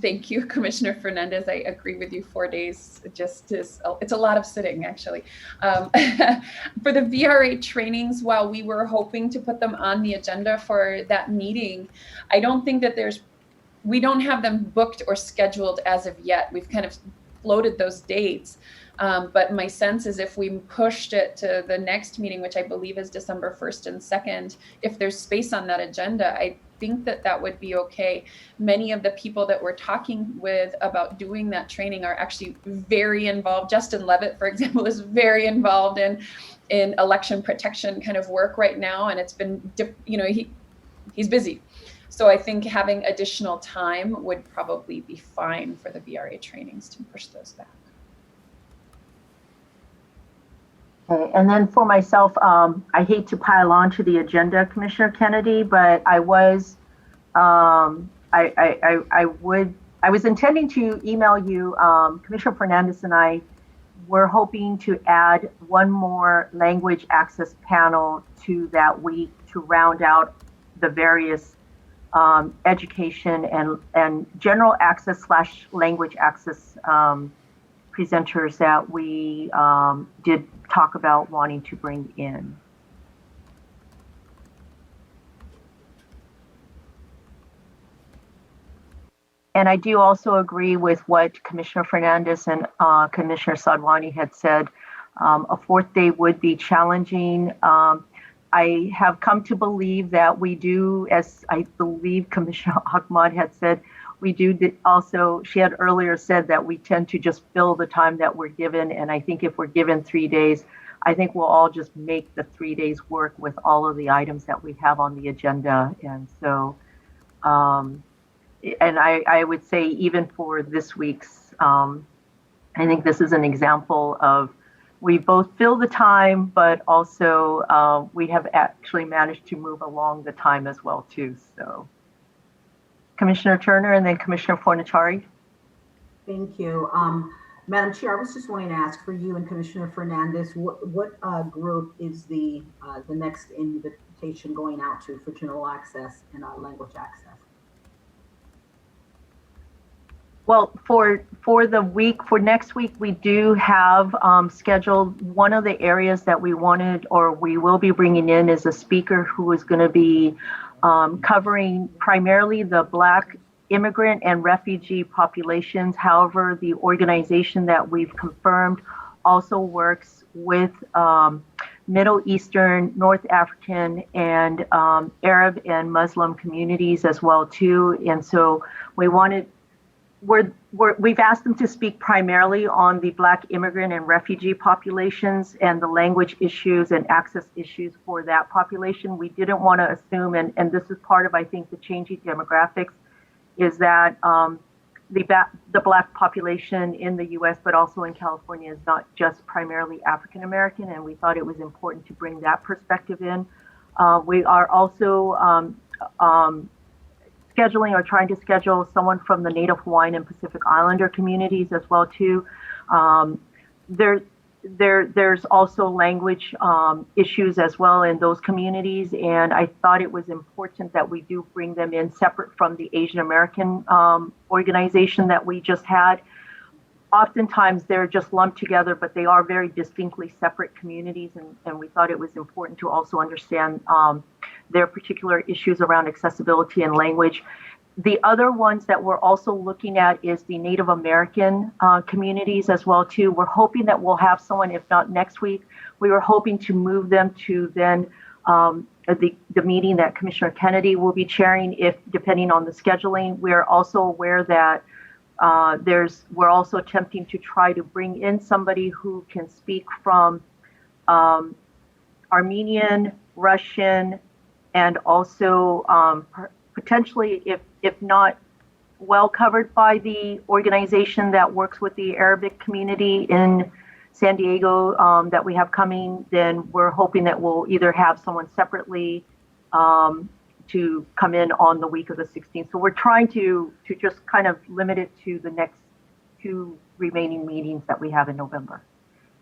Thank you, Commissioner Fernandez. I agree with you. 4 days it's a lot of sitting, actually. For the VRA trainings, while we were hoping to put them on the agenda for that meeting, I don't think that we don't have them booked or scheduled as of yet. We've kind of floated those dates. But my sense is if we pushed it to the next meeting, which I believe is December 1st and 2nd, if there's space on that agenda, I think that would be okay. Many of the people that we're talking with about doing that training are actually very involved. Justin Levitt, for example, is very involved in election protection kind of work right now. And it's been, he's busy. So I think having additional time would probably be fine for the VRA trainings to push those back. Okay, and then for myself, I hate to pile on to the agenda, Commissioner Kennedy, but I was intending to email you. Commissioner Fernandez and I were hoping to add one more language access panel to that week to round out the various education and general access / language access presenters that we did talk about wanting to bring in. And I do also agree with what Commissioner Fernandez and Commissioner Sadwani had said. A 4th day would be challenging. I have come to believe that we do, as I believe Commissioner Ahmad had said, we do also, she had earlier said that we tend to just fill the time that we're given. And I think if we're given 3 days, I think we'll all just make the 3 days work with all of the items that we have on the agenda. And so, and I would say even for this week's, I think this is an example of we both fill the time, but also we have actually managed to move along the time as well too. So Commissioner Turner and then Commissioner Fornaciari. Thank you. Madam Chair, I was just wanting to ask for you and Commissioner Fernandez, what group is the next invitation going out to for general access and language access? Well, for next week, we do have scheduled one of the areas that we wanted or we will be bringing in is a speaker who is going to be covering primarily the Black immigrant and refugee populations. However, the organization that we've confirmed also works with Middle Eastern, North African, and Arab and Muslim communities as well too. And so we wanted we've asked them to speak primarily on the Black immigrant and refugee populations and the language issues and access issues for that population. We didn't want to assume, and this is part of, I think, the changing demographics, is that the Black population in the U.S., but also in California, is not just primarily African American, and we thought it was important to bring that perspective in. We are also scheduling or trying to schedule someone from the Native Hawaiian and Pacific Islander communities as well too. There's also language issues as well in those communities, and I thought it was important that we do bring them in separate from the Asian American organization that we just had. Oftentimes they're just lumped together, but they are very distinctly separate communities, and we thought it was important to also understand their particular issues around accessibility and language. The other ones that we're also looking at is the Native American communities as well too. We're hoping that we'll have someone, if not next week, we were hoping to move them to then the meeting that Commissioner Kennedy will be chairing, if depending on the scheduling. We're also aware that we're also attempting to try to bring in somebody who can speak from Armenian, Russian, and also potentially, if not well covered by the organization that works with the Arabic community in San Diego that we have coming, then we're hoping that we'll either have someone separately to come in on the week of the 16th. So we're trying to just kind of limit it to the next 2 remaining meetings that we have in November.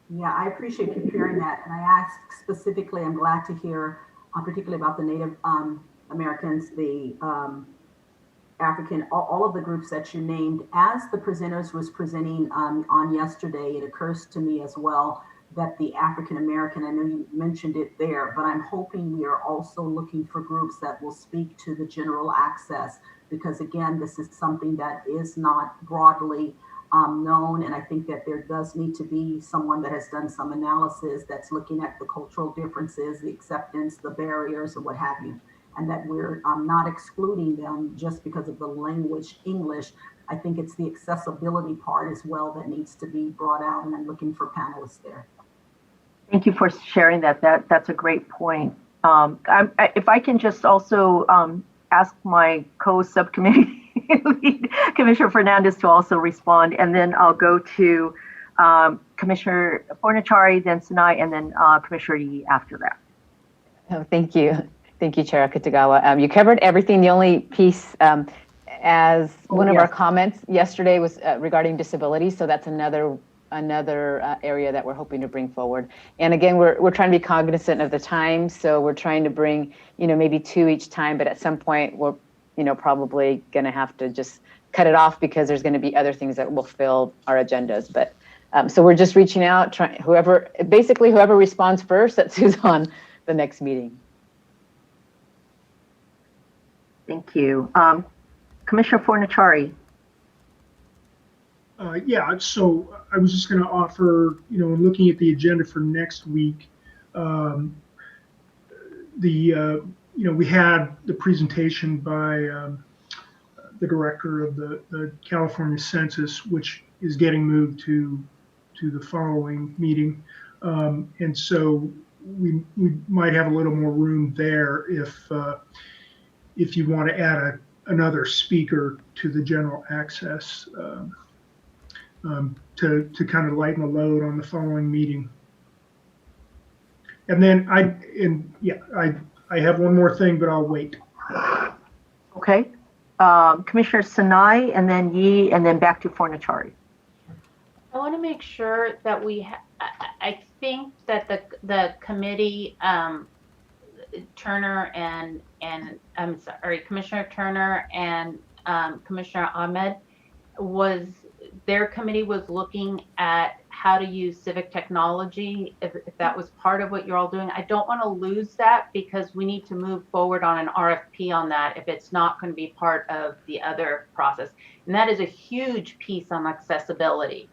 Yeah, I appreciate you hearing that. And I asked specifically, I'm glad to hear, particularly about the Native Americans, the African, all of the groups that you named. As the presenters was presenting on yesterday, it occurs to me as well that the African American, I know you mentioned it there, but I'm hoping we are also looking for groups that will speak to the general access, because again, this is something that is not broadly known, and I think that there does need to be someone that has done some analysis that's looking at the cultural differences, the acceptance, the barriers, and what have you, and that we're not excluding them just because of the language English. I think it's the accessibility part as well that needs to be brought out, and I'm looking for panelists there. Thank you for sharing that. That's a great point. If I can just also ask my co-subcommittee lead, Commissioner Fernandez, to also respond, and then I'll go to Commissioner Fornachari, then Sinai, and then Commissioner Yee after that. Oh, thank you. Thank you, Chair Akutagawa. You covered everything. The only piece, as one of our comments yesterday was regarding disability, so that's another area that we're hoping to bring forward. And again, we're trying to be cognizant of the time, so we're trying to bring, maybe 2 each time, but at some point we're, probably going to have to just cut it off because there's going to be other things that will fill our agendas. But so we're just reaching out, whoever responds first, that's who's on the next meeting. Thank you. Commissioner Fornachari. Yeah, so I was just going to offer, in looking at the agenda for next week, we had the presentation by the director of the California Census, which is getting moved to the following meeting, and so we might have a little more room there if you want to add another speaker to the general access. To kind of lighten the load on the following meeting. And then I have one more thing, but I'll wait. Okay. Commissioner Sinai, and then Yee, and then back to Fornachari. I want to make sure that I think that the committee, Turner and I'm sorry, Commissioner Turner and Commissioner Ahmed, their committee was looking at how to use civic technology, if that was part of what you're all doing. I don't want to lose that because we need to move forward on an RFP on that if it's not going to be part of the other process. And that is a huge piece on accessibility.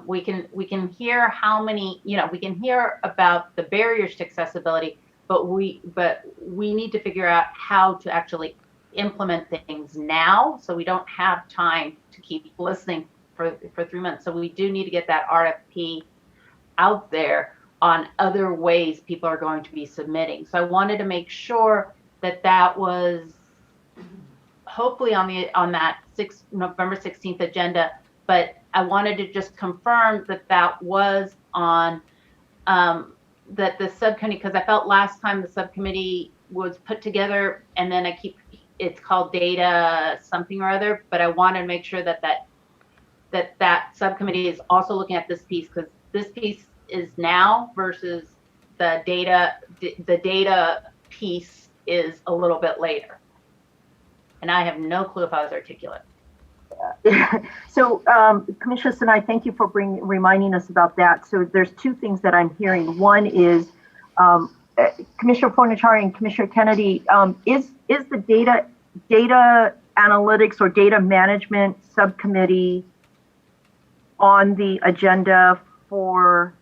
We can hear how many, we can hear about the barriers to accessibility, but we need to figure out how to actually implement things now, so we don't have time to keep listening for 3 months. So we do need to get that RFP out there on other ways people are going to be submitting. So I wanted to make sure that that was hopefully on that November 16th agenda, but I wanted to just confirm that that was on that the subcommittee, because I felt last time the subcommittee was put together and then it's called data something or other, but I wanted to make sure that that subcommittee is also looking at this piece, because this piece is now versus the data piece is a little bit later. And I have no clue if I was articulate. So, Commissioner Sinai, thank you for reminding us about that. So there's two things that I'm hearing. One is Commissioner Fornachari and Commissioner Kennedy, is the data analytics or data management subcommittee on the agenda for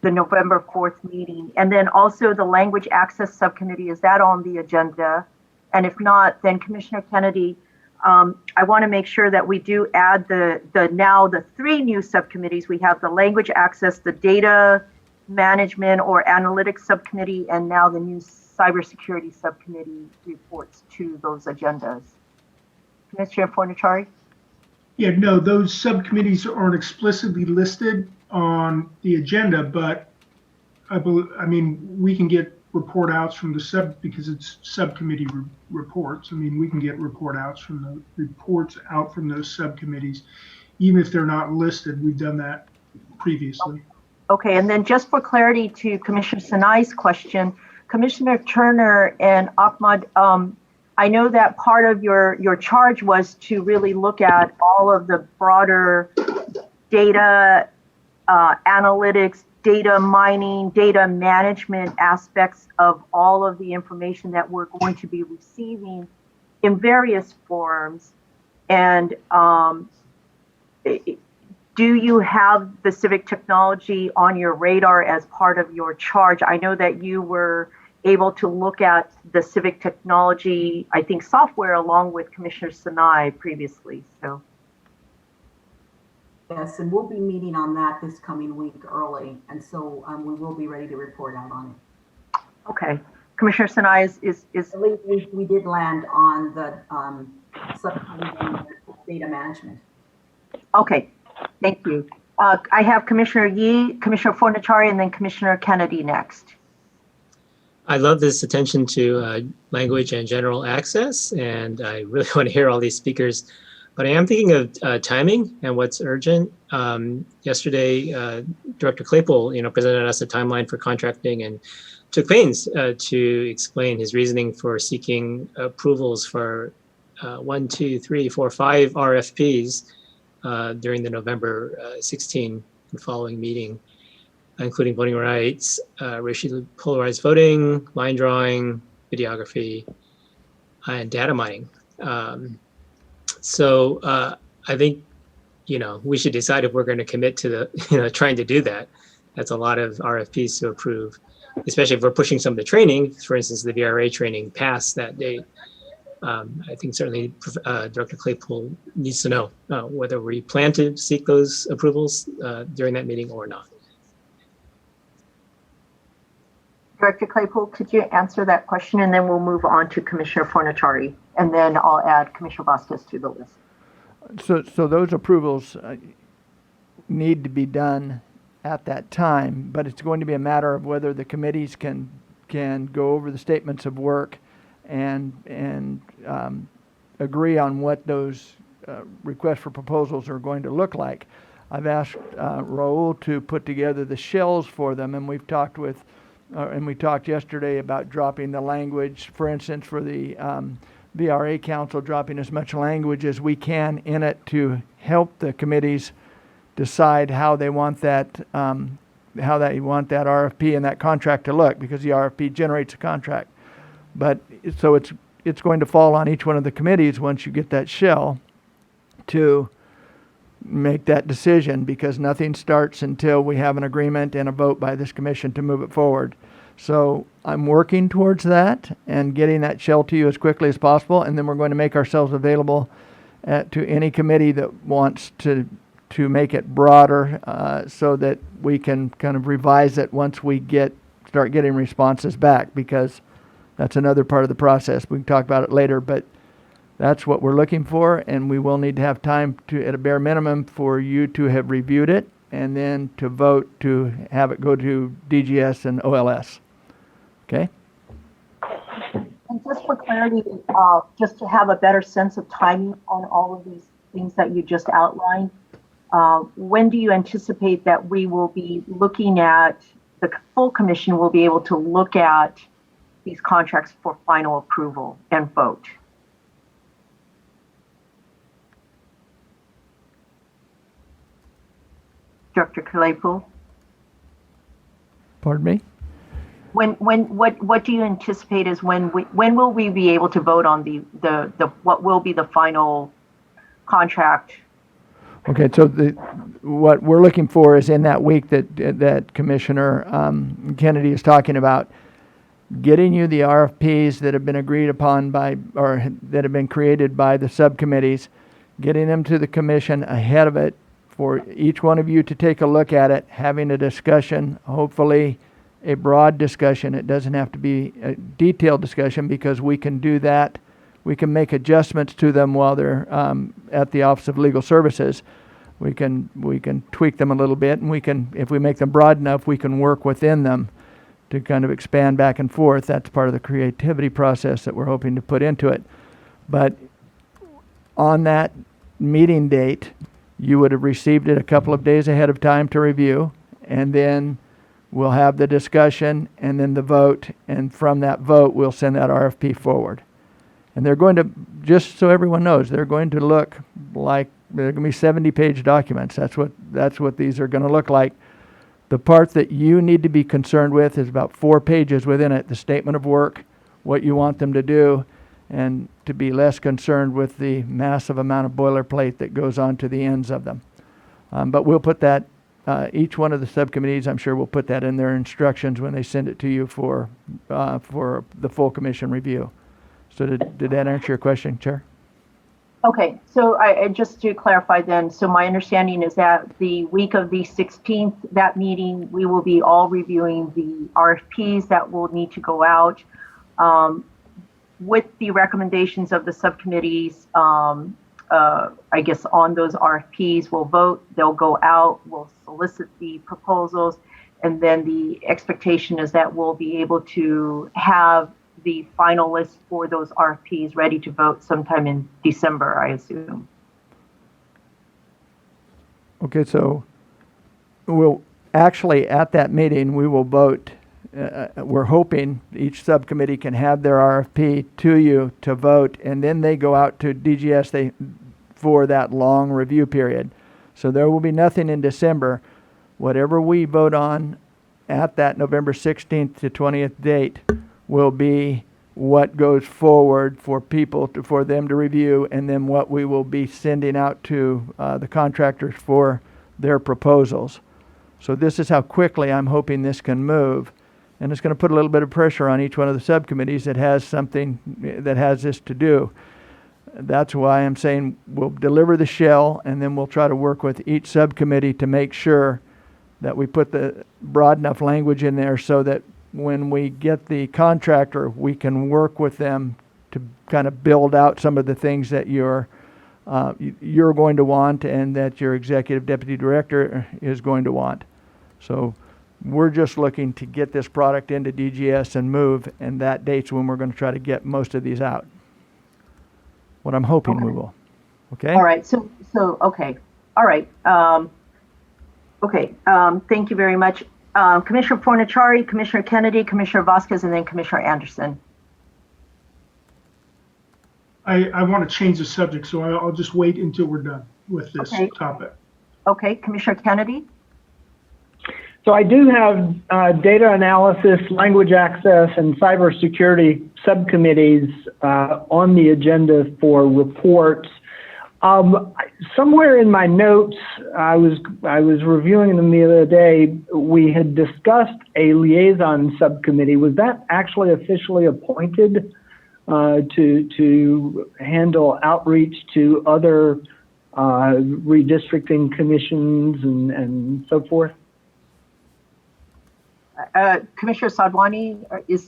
the November 4th meeting? And then also the language access subcommittee, is that on the agenda? And if not, then Commissioner Kennedy, I want to make sure that we do add the three new subcommittees. We have the language access, the data management or analytics subcommittee, and now the new cybersecurity subcommittee reports to those agendas. Commissioner Fornachari? Yeah, no, those subcommittees aren't explicitly listed on the agenda, but I mean, we can get report outs from the because it's subcommittee reports. I mean, we can get reports out from those subcommittees, even if they're not listed. We've done that previously. Okay, and then just for clarity to Commissioner Sinai's question, Commissioner Turner and Ahmad, I know that part of your charge was to really look at all of the broader data analytics, data mining, data management aspects of all of the information that we're going to be receiving in various forms. And do you have the civic technology on your radar as part of your charge? I know that you were able to look at the civic technology, I think, software along with Commissioner Sinai previously. So. Yes, and we'll be meeting on that this coming week early, and so we will be ready to report out on it. Okay, Commissioner Sinai is. I believe we did land on the subcommittee data management. Okay, thank you. I have Commissioner Yee, Commissioner Fornachari, and then Commissioner Kennedy next. I love this attention to language and general access, and I really want to hear all these speakers. But I am thinking of timing and what's urgent. Yesterday, Director Claypool, presented us a timeline for contracting and took pains to explain his reasoning for seeking approvals for 1, 2, 3, 4, 5 RFPs during the November 16 and following meeting, including voting rights, racially polarized voting, line drawing, videography, and data mining. So I think, we should decide if we're going to commit to the, trying to do that. That's a lot of RFPs to approve, especially if we're pushing some of the training, for instance, the VRA training past that date. I think certainly Director Claypool needs to know whether we plan to seek those approvals during that meeting or not. Director Claypool, could you answer that question, and then we'll move on to Commissioner Fornachari, and then I'll add Commissioner Vasquez to the list. So those approvals need to be done at that time, but it's going to be a matter of whether the committees can go over the statements of work and agree on what those requests for proposals are going to look like. I've asked Raul to put together the shells for them, and we've talked with and we talked yesterday about dropping the language, for instance, for the VRA Council, dropping as much language as we can in it to help the committees decide how they want that RFP and that contract to look, because the RFP generates a contract. But so it's going to fall on each one of the committees once you get that shell to make that decision, because nothing starts until we have an agreement and a vote by this commission to move it forward. So I'm working towards that and getting that shell to you as quickly as possible, and then we're going to make ourselves available to any committee that wants to make it broader, so that we can kind of revise it once we start getting responses back, because that's another part of the process. We can talk about it later, but that's what we're looking for, and we will need to have time to, at a bare minimum, for you to have reviewed it and then to vote to have it go to DGS and OLS. Okay? And just for clarity, just to have a better sense of timing on all of these things that you just outlined, when do you anticipate that we will be looking at, the full commission will be able to look at these contracts for final approval and vote? Director Claypool? Pardon me? What do you anticipate is when will we be able to vote on the what will be the final contract? Okay, so what we're looking for is in that week that Commissioner Kennedy is talking about, getting you the RFPs that have been agreed upon by, or that have been created by the subcommittees, getting them to the commission ahead of it for each one of you to take a look at it, having a discussion, hopefully a broad discussion. It doesn't have to be a detailed discussion, because we can do that. We can make adjustments to them while they're at the Office of Legal Services. We can tweak them a little bit, and we can, if we make them broad enough, we can work within them to kind of expand back and forth. That's part of the creativity process that we're hoping to put into it. But on that meeting date, you would have received it a couple of days ahead of time to review, and then we'll have the discussion and then the vote, and from that vote, we'll send that RFP forward. And they're going to, just so everyone knows, they're going to look like, they're going to be 70-page documents. That's what these are going to look like. The part that you need to be concerned with is about 4 pages within it, the statement of work, what you want them to do, and to be less concerned with the massive amount of boilerplate that goes on to the ends of them. But we'll put that, each one of the subcommittees, I'm sure, will put that in their instructions when they send it to you for the full commission review. So did that answer your question, Chair? Okay, so I just to clarify then, so my understanding is that the week of the 16th, that meeting, we will be all reviewing the RFPs that will need to go out. With the recommendations of the subcommittees, I guess on those RFPs, we'll vote, they'll go out, we'll solicit the proposals, and then the expectation is that we'll be able to have the final list for those RFPs ready to vote sometime in December, I assume. Okay, so we'll actually, at that meeting, we will vote. We're hoping each subcommittee can have their RFP to you to vote, and then they go out to DGS for that long review period. So there will be nothing in December. Whatever we vote on at that November 16th to 20th date will be what goes forward for people for them to review, and then what we will be sending out to the contractors for their proposals. So this is how quickly I'm hoping this can move. And it's going to put a little bit of pressure on each one of the subcommittees that has something that has this to do. That's why I'm saying we'll deliver the shell, and then we'll try to work with each subcommittee to make sure that we put the broad enough language in there so that when we get the contractor, we can work with them to kind of build out some of the things that you're going to want, and that your executive deputy director is going to want. So we're just looking to get this product into DGS and move, and that date's when we're going to try to get most of these out. What I'm hoping we will. Okay? All right, so okay. All right. Okay, thank you very much. Commissioner Fornachari, Commissioner Kennedy, Commissioner Vasquez, and then Commissioner Anderson. I want to change the subject, so I'll just wait until we're done with this topic. Okay, Commissioner Kennedy. So I do have data analysis, language access, and cybersecurity subcommittees on the agenda for reports. Somewhere in my notes, I was reviewing them the other day. We had discussed a liaison subcommittee. Was that actually officially appointed to handle outreach to other redistricting commissions and so forth? Commissioner Sadwani, do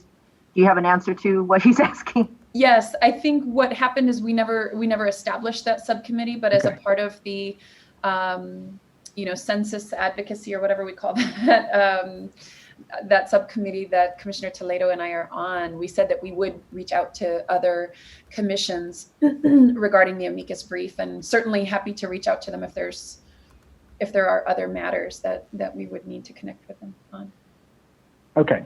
you have an answer to what he's asking? Yes, I think what happened is we never established that subcommittee, but as a part of the census advocacy or whatever we call that, that subcommittee that Commissioner Toledo and I are on, we said that we would reach out to other commissions regarding the amicus brief, and certainly happy to reach out to them if there are other matters that we would need to connect with them on. Okay.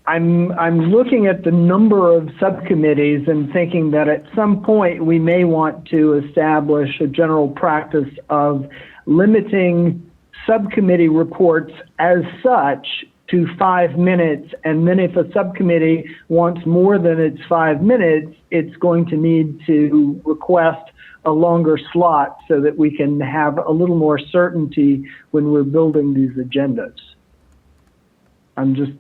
I'm looking at the number of subcommittees and thinking that at some point we may want to establish a general practice of limiting subcommittee reports as such to 5 minutes. And then if a subcommittee wants more than its 5 minutes, it's going to need to request a longer slot so that we can have a little more certainty when we're building these agendas.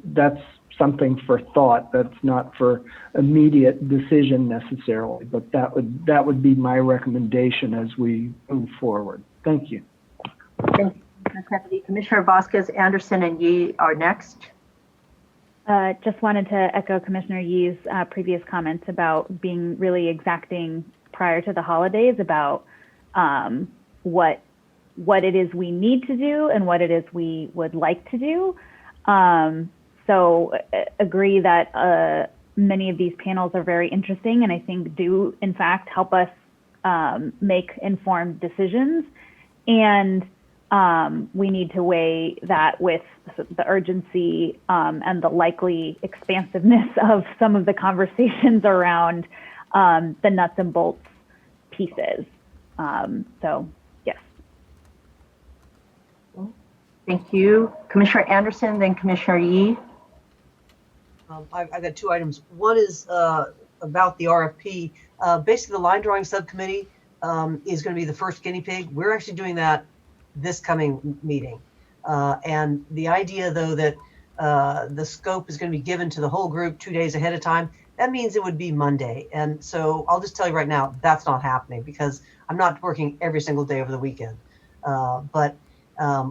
That's something for thought. That's not for immediate decision necessarily, but that would be my recommendation as we move forward. Thank you. Thank you, Commissioner Vasquez, Anderson, and Yee are next. Just wanted to echo Commissioner Yee's previous comments about being really exacting prior to the holidays about what it is we need to do and what it is we would like to do. So agree that many of these panels are very interesting and I think do in fact help us make informed decisions. And we need to weigh that with the urgency and the likely expansiveness of some of the conversations around the nuts and bolts pieces. So, yes. Thank you. Commissioner Anderson, then Commissioner Yee. I've got 2 items. One is about the RFP. Basically, the line drawing subcommittee is going to be the first guinea pig. We're actually doing that this coming meeting. And the idea, though, that the scope is going to be given to the whole group 2 days ahead of time, that means it would be Monday. And so I'll just tell you right now, that's not happening because I'm not working every single day over the weekend. But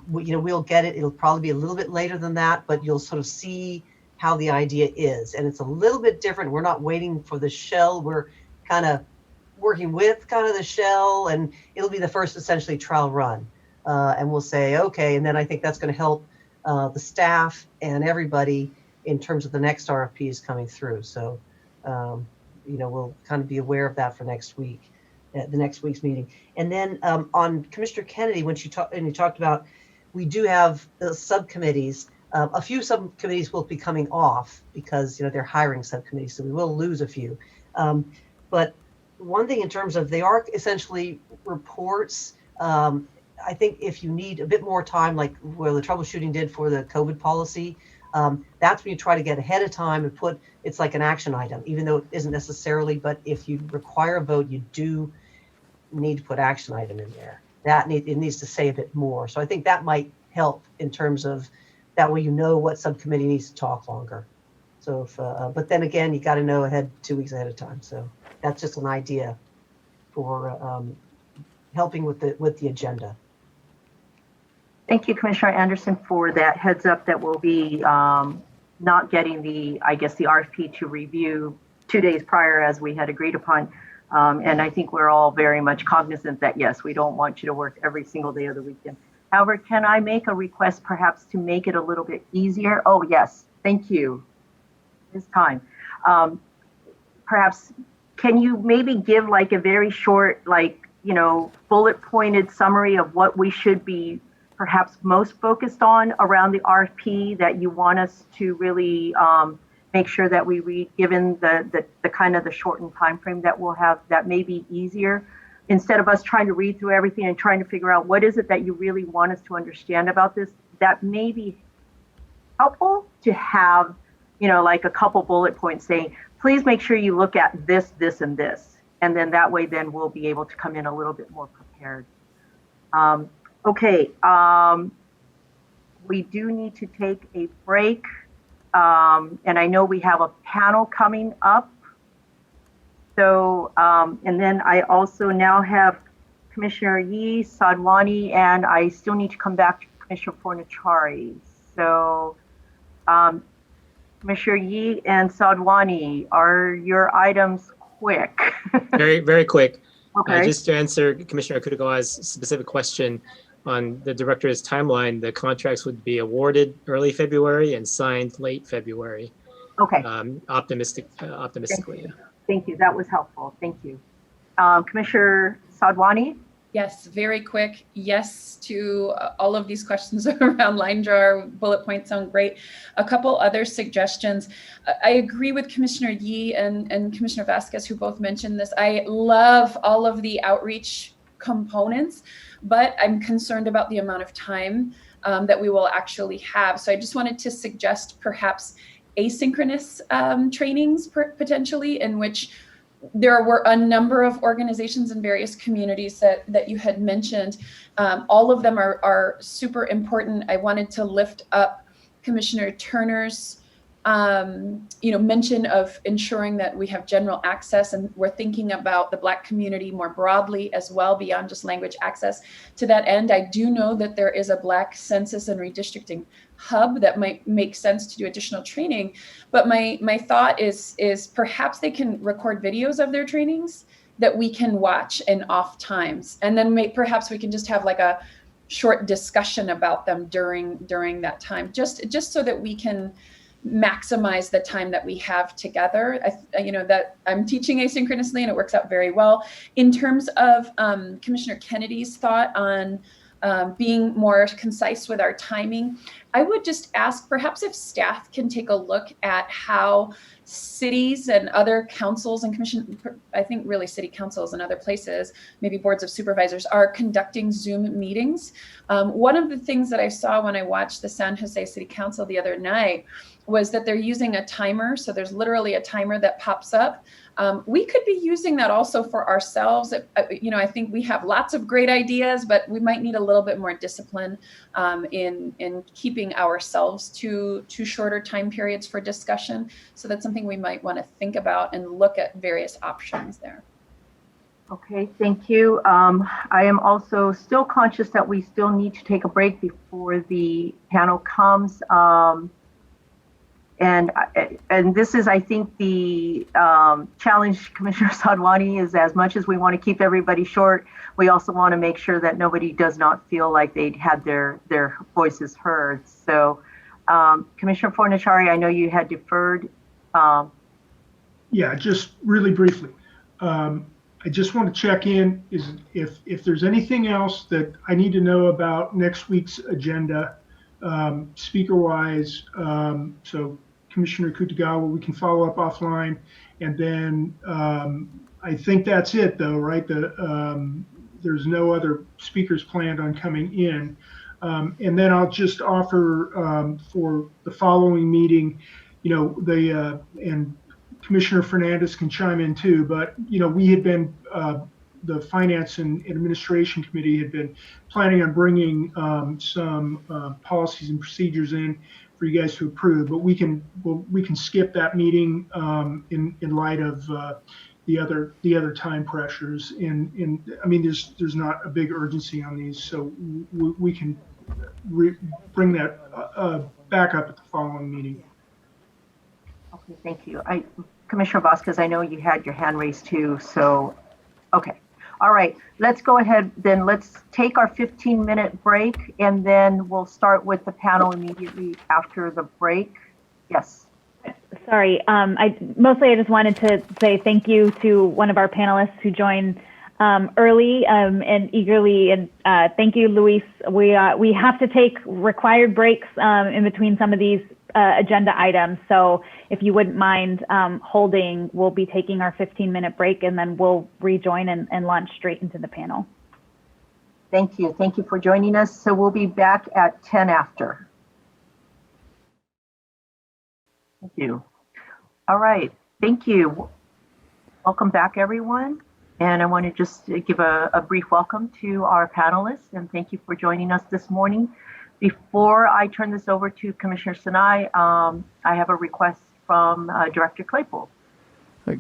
we'll get it. It'll probably be a little bit later than that, but you'll sort of see how the idea is. And it's a little bit different. We're not waiting for the shell. We're kind of working with kind of the shell, and it'll be the first essentially trial run. And we'll say, okay, and then I think that's going to help the staff and everybody in terms of the next RFPs coming through. So, we'll kind of be aware of that for next week, the next week's meeting. And then on Commissioner Kennedy, when you talked about, we do have subcommittees. A few subcommittees will be coming off because they're hiring subcommittees, so we will lose a few. But one thing in terms of they are essentially reports. I think if you need a bit more time, like where the troubleshooting did for the COVID policy, that's when you try to get ahead of time and it's like an action item, even though it isn't necessarily. But if you require a vote, you do need to put action item in there. It needs to say a bit more. So I think that might help in terms of that way what subcommittee needs to talk longer. So, but then again, you got to know 2 weeks ahead of time. So that's just an idea for helping with the agenda. Thank you, Commissioner Anderson, for that heads up that we'll be not getting the RFP to review 2 days prior as we had agreed upon. And I think we're all very much cognizant that, yes, we don't want you to work every single day of the weekend. However, can I make a request perhaps to make it a little bit easier? Oh, yes. Thank you. This time. Perhaps, can you maybe give like a very short, bullet pointed summary of what we should be perhaps most focused on around the RFP that you want us to really make sure that we read, given the kind of the shortened time frame that we'll have, that may be easier, instead of us trying to read through everything and trying to figure out what is it that you really want us to understand about this. That may be helpful to have, like a couple bullet points saying, please make sure you look at this, this, and this. And then that way, then we'll be able to come in a little bit more prepared. Okay, we do need to take a break. And I know we have a panel coming up. So, and then I also now have Commissioner Yee, Sadwani, and I still need to come back to Commissioner Fornachari. So, Commissioner Yee and Sadwani, are your items quick? Very, very quick. Okay. Just to answer Commissioner Akutagawa's specific question on the director's timeline, the contracts would be awarded early February and signed late February. Okay. Optimistically. Yeah. Thank you. That was helpful. Thank you. Commissioner Sadwani? Yes, very quick. Yes to all of these questions around line draw, bullet points sound great. A couple other suggestions. I agree with Commissioner Yee and Commissioner Vasquez, who both mentioned this. I love all of the outreach components, but I'm concerned about the amount of time that we will actually have. So I just wanted to suggest perhaps asynchronous trainings potentially, in which there were a number of organizations in various communities that you had mentioned. All of them are super important. I wanted to lift up Commissioner Turner's mention of ensuring that we have general access, and we're thinking about the Black community more broadly as well, beyond just language access. To that end, I do know that there is a Black census and redistricting hub that might make sense to do additional training. But my thought is perhaps they can record videos of their trainings that we can watch in off times, and then perhaps we can just have like a short discussion about them during that time, just so that we can maximize the time that we have together. That I'm teaching asynchronously and it works out very well. In terms of Commissioner Kennedy's thought on being more concise with our timing, I would just ask perhaps if staff can take a look at how cities and other councils and commission, I think really city councils and other places, maybe boards of supervisors, are conducting Zoom meetings. One of the things that I saw when I watched the San Jose City Council the other night was that they're using a timer. So there's literally a timer that pops up. We could be using that also for ourselves. I think we have lots of great ideas, but we might need a little bit more discipline in keeping ourselves to shorter time periods for discussion. So that's something we might want to think about and look at various options there. Okay, thank you. I am also still conscious that we still need to take a break before the panel comes. And this is, I think, the challenge, Commissioner Sadwani, is as much as we want to keep everybody short, we also want to make sure that nobody does not feel like they'd had their voices heard. So, Commissioner Fornachari, I know you had deferred. Yeah, just really briefly. I just want to check in if there's anything else that I need to know about next week's agenda, speaker-wise. So Commissioner Akutagawa, we can follow up offline, and then I think that's it, though, right? There's no other speakers planned on coming in, and then I'll just offer for the following meeting, and Commissioner Fernandez can chime in too, but we had been, the Finance and Administration Committee had been planning on bringing some policies and procedures in for you guys to approve, but we can skip that meeting in light of the other time pressures. And I mean, there's not a big urgency on these, so we can bring that back up at the following meeting. Okay, thank you. Commissioner Vasquez, I know you had your hand raised too, so, okay. All right, let's go ahead then. Let's take our 15-minute break, and then we'll start with the panel immediately after the break. Yes. Sorry, I just wanted to say thank you to one of our panelists who joined early and eagerly, and thank you, Luis. We have to take required breaks in between some of these agenda items. So if you wouldn't mind holding, we'll be taking our 15-minute break, and then we'll rejoin and launch straight into the panel. Thank you. Thank you for joining us. So we'll be back at 10 after. Thank you. All right. Thank you. Welcome back, everyone. And I want to just give a brief welcome to our panelists and thank you for joining us this morning. Before I turn this over to Commissioner Sinai, I have a request from Director Claypool.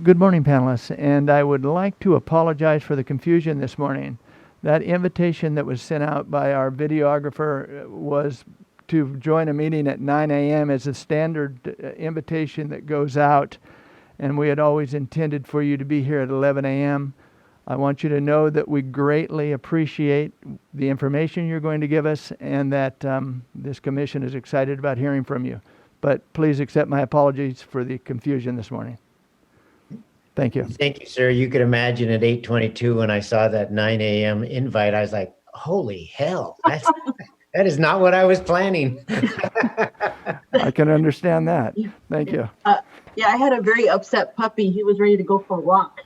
Good morning, panelists, and I would like to apologize for the confusion this morning. That invitation that was sent out by our videographer was to join a meeting at 9 a.m. as a standard invitation that goes out, and we had always intended for you to be here at 11 a.m. I want you to know that we greatly appreciate the information you're going to give us and that this commission is excited about hearing from you. But please accept my apologies for the confusion this morning. Thank you. Thank you, sir. You could imagine at 8:22 when I saw that 9 a.m. invite, I was like, holy hell, that is not what I was planning. I can understand that. Thank you. Yeah, I had a very upset puppy. He was ready to go for a walk.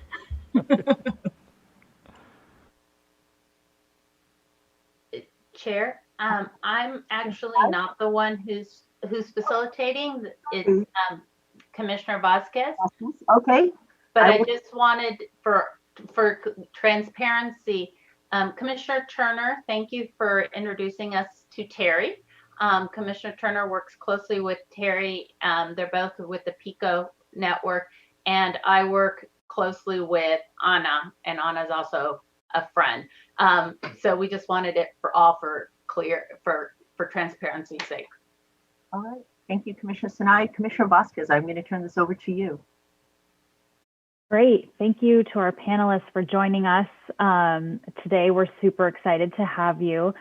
Chair, I'm actually not the one who's facilitating. It's Commissioner Vasquez. Okay. But I just wanted for transparency, Commissioner Turner, thank you for introducing us to Terry. Commissioner Turner works closely with Terry. They're both with the PICO network, and I work closely with Anna, and Anna's also a friend. So we just wanted it for transparency's sake. All right. Thank you, Commissioner Sinai. Commissioner Vasquez, I'm going to turn this over to you. Great. Thank you to our panelists for joining us today. We're super excited to have you.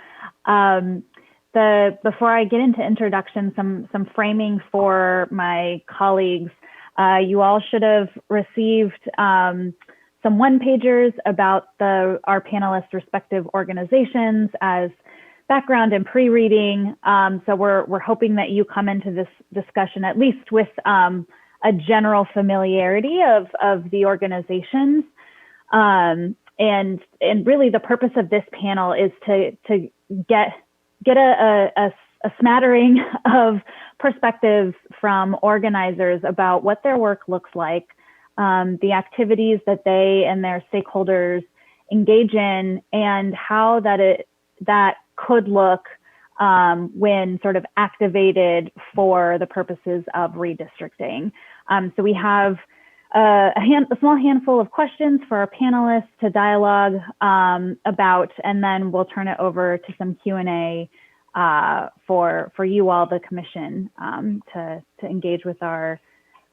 Before I get into introduction, some framing for my colleagues. You all should have received some one-pagers about our panelists' respective organizations as background and pre-reading. So we're hoping that you come into this discussion at least with a general familiarity of the organizations. And really the purpose of this panel is to get a smattering of perspectives from organizers about what their work looks like, the activities that they and their stakeholders engage in, and how that could look when sort of activated for the purposes of redistricting. So we have a small handful of questions for our panelists to dialogue about, and then we'll turn it over to some Q&A for you all, the commission, to engage with our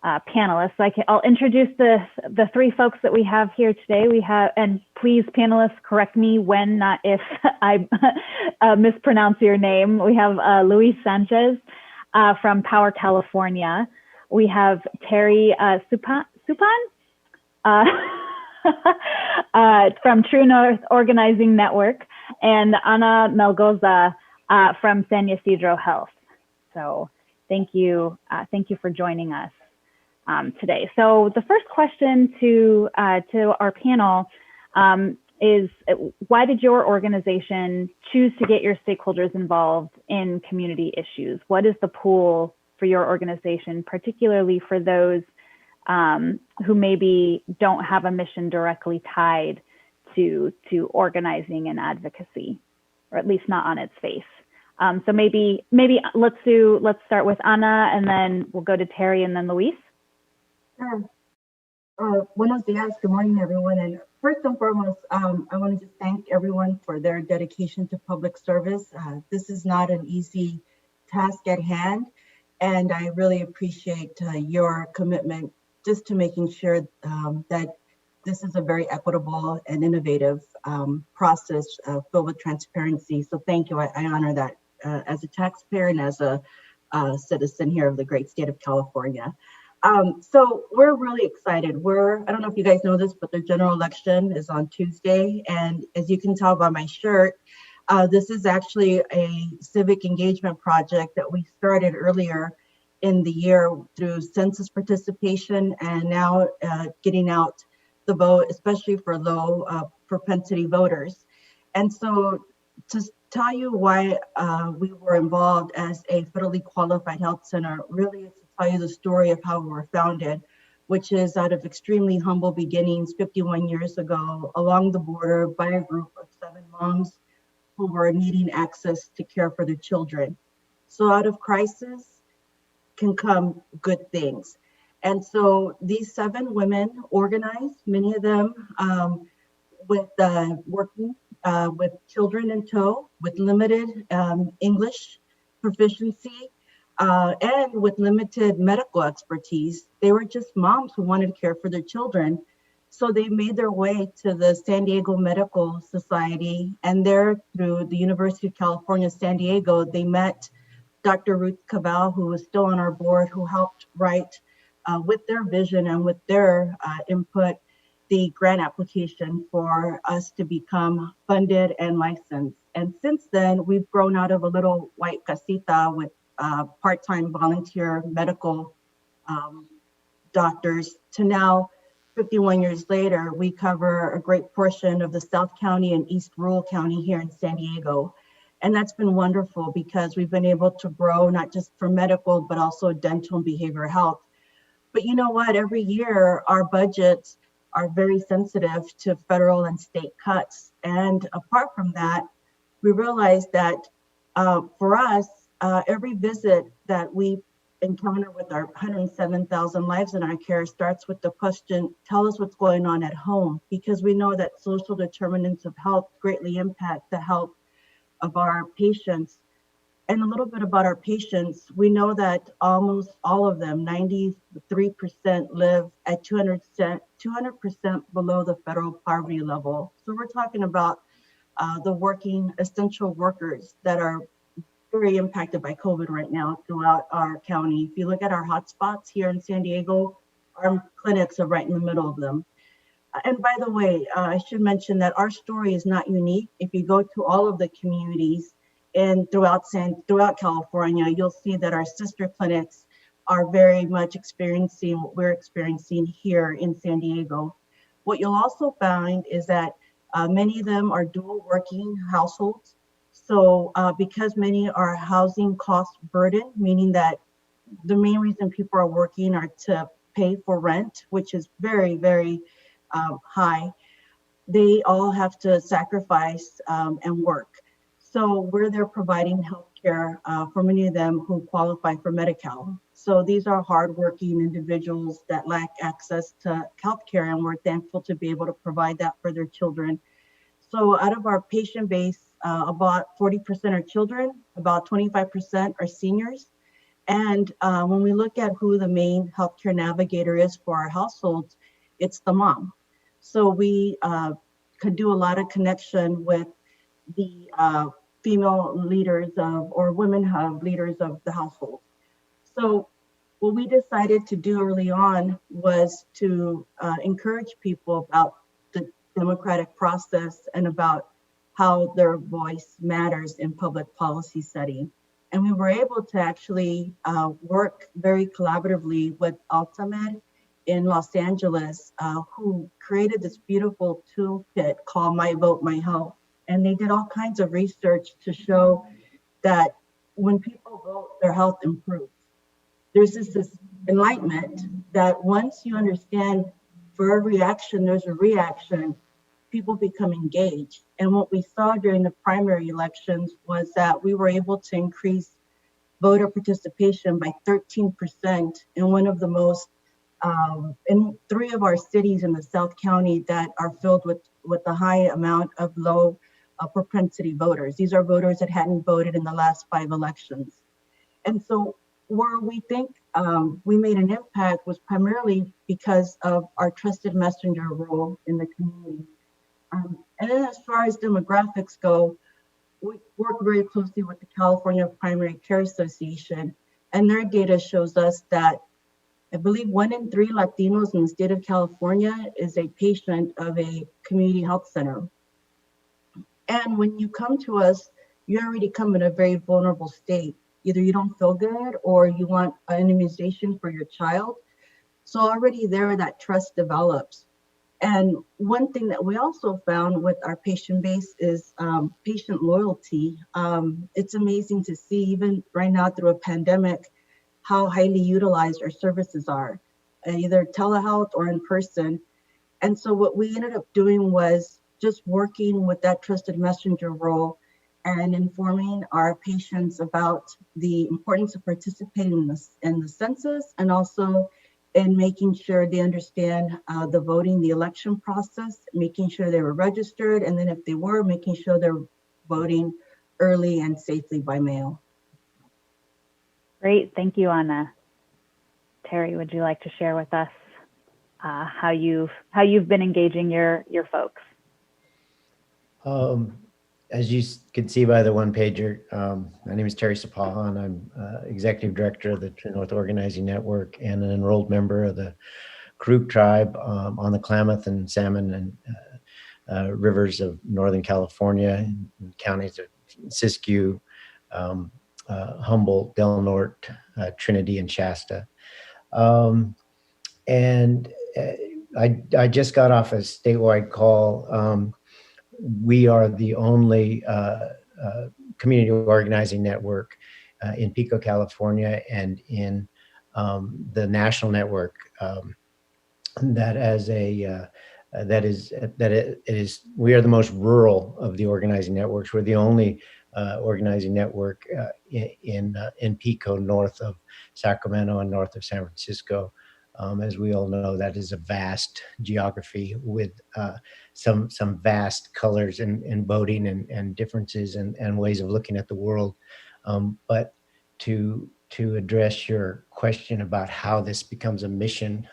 panelists. I'll introduce the three folks that we have here today. We have, and please panelists correct me when, not if I mispronounce your name. We have Luis Sanchez from Power California. We have Terry Supan from True North Organizing Network, and Ana Melgoza from San Ysidro Health. So thank you for joining us today. So the first question to our panel is, why did your organization choose to get your stakeholders involved in community issues? What is the pool for your organization, particularly for those who maybe don't have a mission directly tied to organizing and advocacy, or at least not on its face? So maybe let's start with Ana, and then we'll go to Terry, and then Luis. Sure. Buenos dias. Good morning, everyone. And first and foremost, I want to just thank everyone for their dedication to public service. This is not an easy task at hand, and I really appreciate your commitment just to making sure that this is a very equitable and innovative process filled with transparency. So thank you. I honor that as a taxpayer and as a citizen here of the great state of California. So we're really excited. I don't know if you guys know this, but the general election is on Tuesday. And as you can tell by my shirt, this is actually a civic engagement project that we started earlier in the year through census participation, and now getting out the vote, especially for low propensity voters. And so to tell you why we were involved as a federally qualified health center really is to tell you the story of how we were founded. which is out of extremely humble beginnings 51 years ago along the border by a group of 7 moms who were needing access to care for their children. So out of crisis can come good things. And so these 7 women organized, many of them with working with children in tow, with limited English proficiency, and with limited medical expertise. They were just moms who wanted to care for their children. So they made their way to the San Diego Medical Society, and there, through the University of California, San Diego, they met Dr. Ruth Cabal, who is still on our board, who helped write with their vision and with their input the grant application for us to become funded and licensed. And since then, we've grown out of a little white casita with part-time volunteer medical doctors to now, 51 years later, we cover a great portion of the South County and East Rural County here in San Diego. And that's been wonderful because we've been able to grow not just for medical, but also dental and behavioral health. But you know what? Every year, our budgets are very sensitive to federal and state cuts. And apart from that, we realize that for us, every visit that we encounter with our 107,000 lives in our care starts with the question, tell us what's going on at home, because we know that social determinants of health greatly impact the health of our patients. And a little bit about our patients, we know that almost all of them, 93%, live at 200% below the federal poverty level. So we're talking about the working essential workers that are very impacted by COVID right now throughout our county. If you look at our hotspots here in San Diego, our clinics are right in the middle of them. And by the way, I should mention that our story is not unique. If you go to all of the communities and throughout California, you'll see that our sister clinics are very much experiencing what we're experiencing here in San Diego. What you'll also find is that many of them are dual working households. So because many are housing cost burden, meaning that the main reason people are working are to pay for rent, which is very, very high, they all have to sacrifice and work. So we're there providing healthcare for many of them who qualify for Medi-Cal. So these are hardworking individuals that lack access to healthcare, and we're thankful to be able to provide that for their children. So out of our patient base, about 40% are children, about 25% are seniors. And when we look at who the main healthcare navigator is for our households, it's the mom. So we could do a lot of connection with the female leaders or women leaders of the household. So what we decided to do early on was to encourage people about the democratic process and about how their voice matters in public policy setting. And we were able to actually work very collaboratively with Altamed in Los Angeles, who created this beautiful toolkit called My Vote, My Health. And they did all kinds of research to show that when people vote, their health improves. There's this enlightenment that once you understand for every action, there's a reaction, people become engaged. And what we saw during the primary elections was that we were able to increase voter participation by 13% in one of the most, in 3 of our cities in the South County that are filled with a high amount of low propensity voters. These are voters that hadn't voted in the last 5 elections. And so where we think we made an impact was primarily because of our trusted messenger role in the community. And then as far as demographics go, we work very closely with the California Primary Care Association, and their data shows us that I believe 1 in 3 Latinos in the state of California is a patient of a community health center. And when you come to us, you already come in a very vulnerable state. Either you don't feel good or you want an immunization for your child. So already there, that trust develops. And one thing that we also found with our patient base is patient loyalty. It's amazing to see, even right now through a pandemic, how highly utilized our services are. either telehealth or in person. And so what we ended up doing was just working with that trusted messenger role and informing our patients about the importance of participating in the census, and also in making sure they understand the voting, the election process, making sure they were registered, and then if they were, making sure they're voting early and safely by mail. Great, thank you, Anna. Terry, would you like to share with us how you've been engaging your folks? As you can see by the one pager, my name is Terry Sapahan. I'm Executive Director of the True North Organizing Network and an enrolled member of the Karuk tribe on the Klamath and Salmon and rivers of Northern California, in counties of Siskiyou, Humboldt, Del Norte, Trinity, and Shasta. And I just got off a statewide call. We are the only community organizing network in Pico, California, and in the national network that we are the most rural of the organizing networks. We're the only organizing network in Pico, north of Sacramento and north of San Francisco. As we all know, that is a vast geography with some vast colors and voting and differences and ways of looking at the world. But to address your question about how this becomes a mission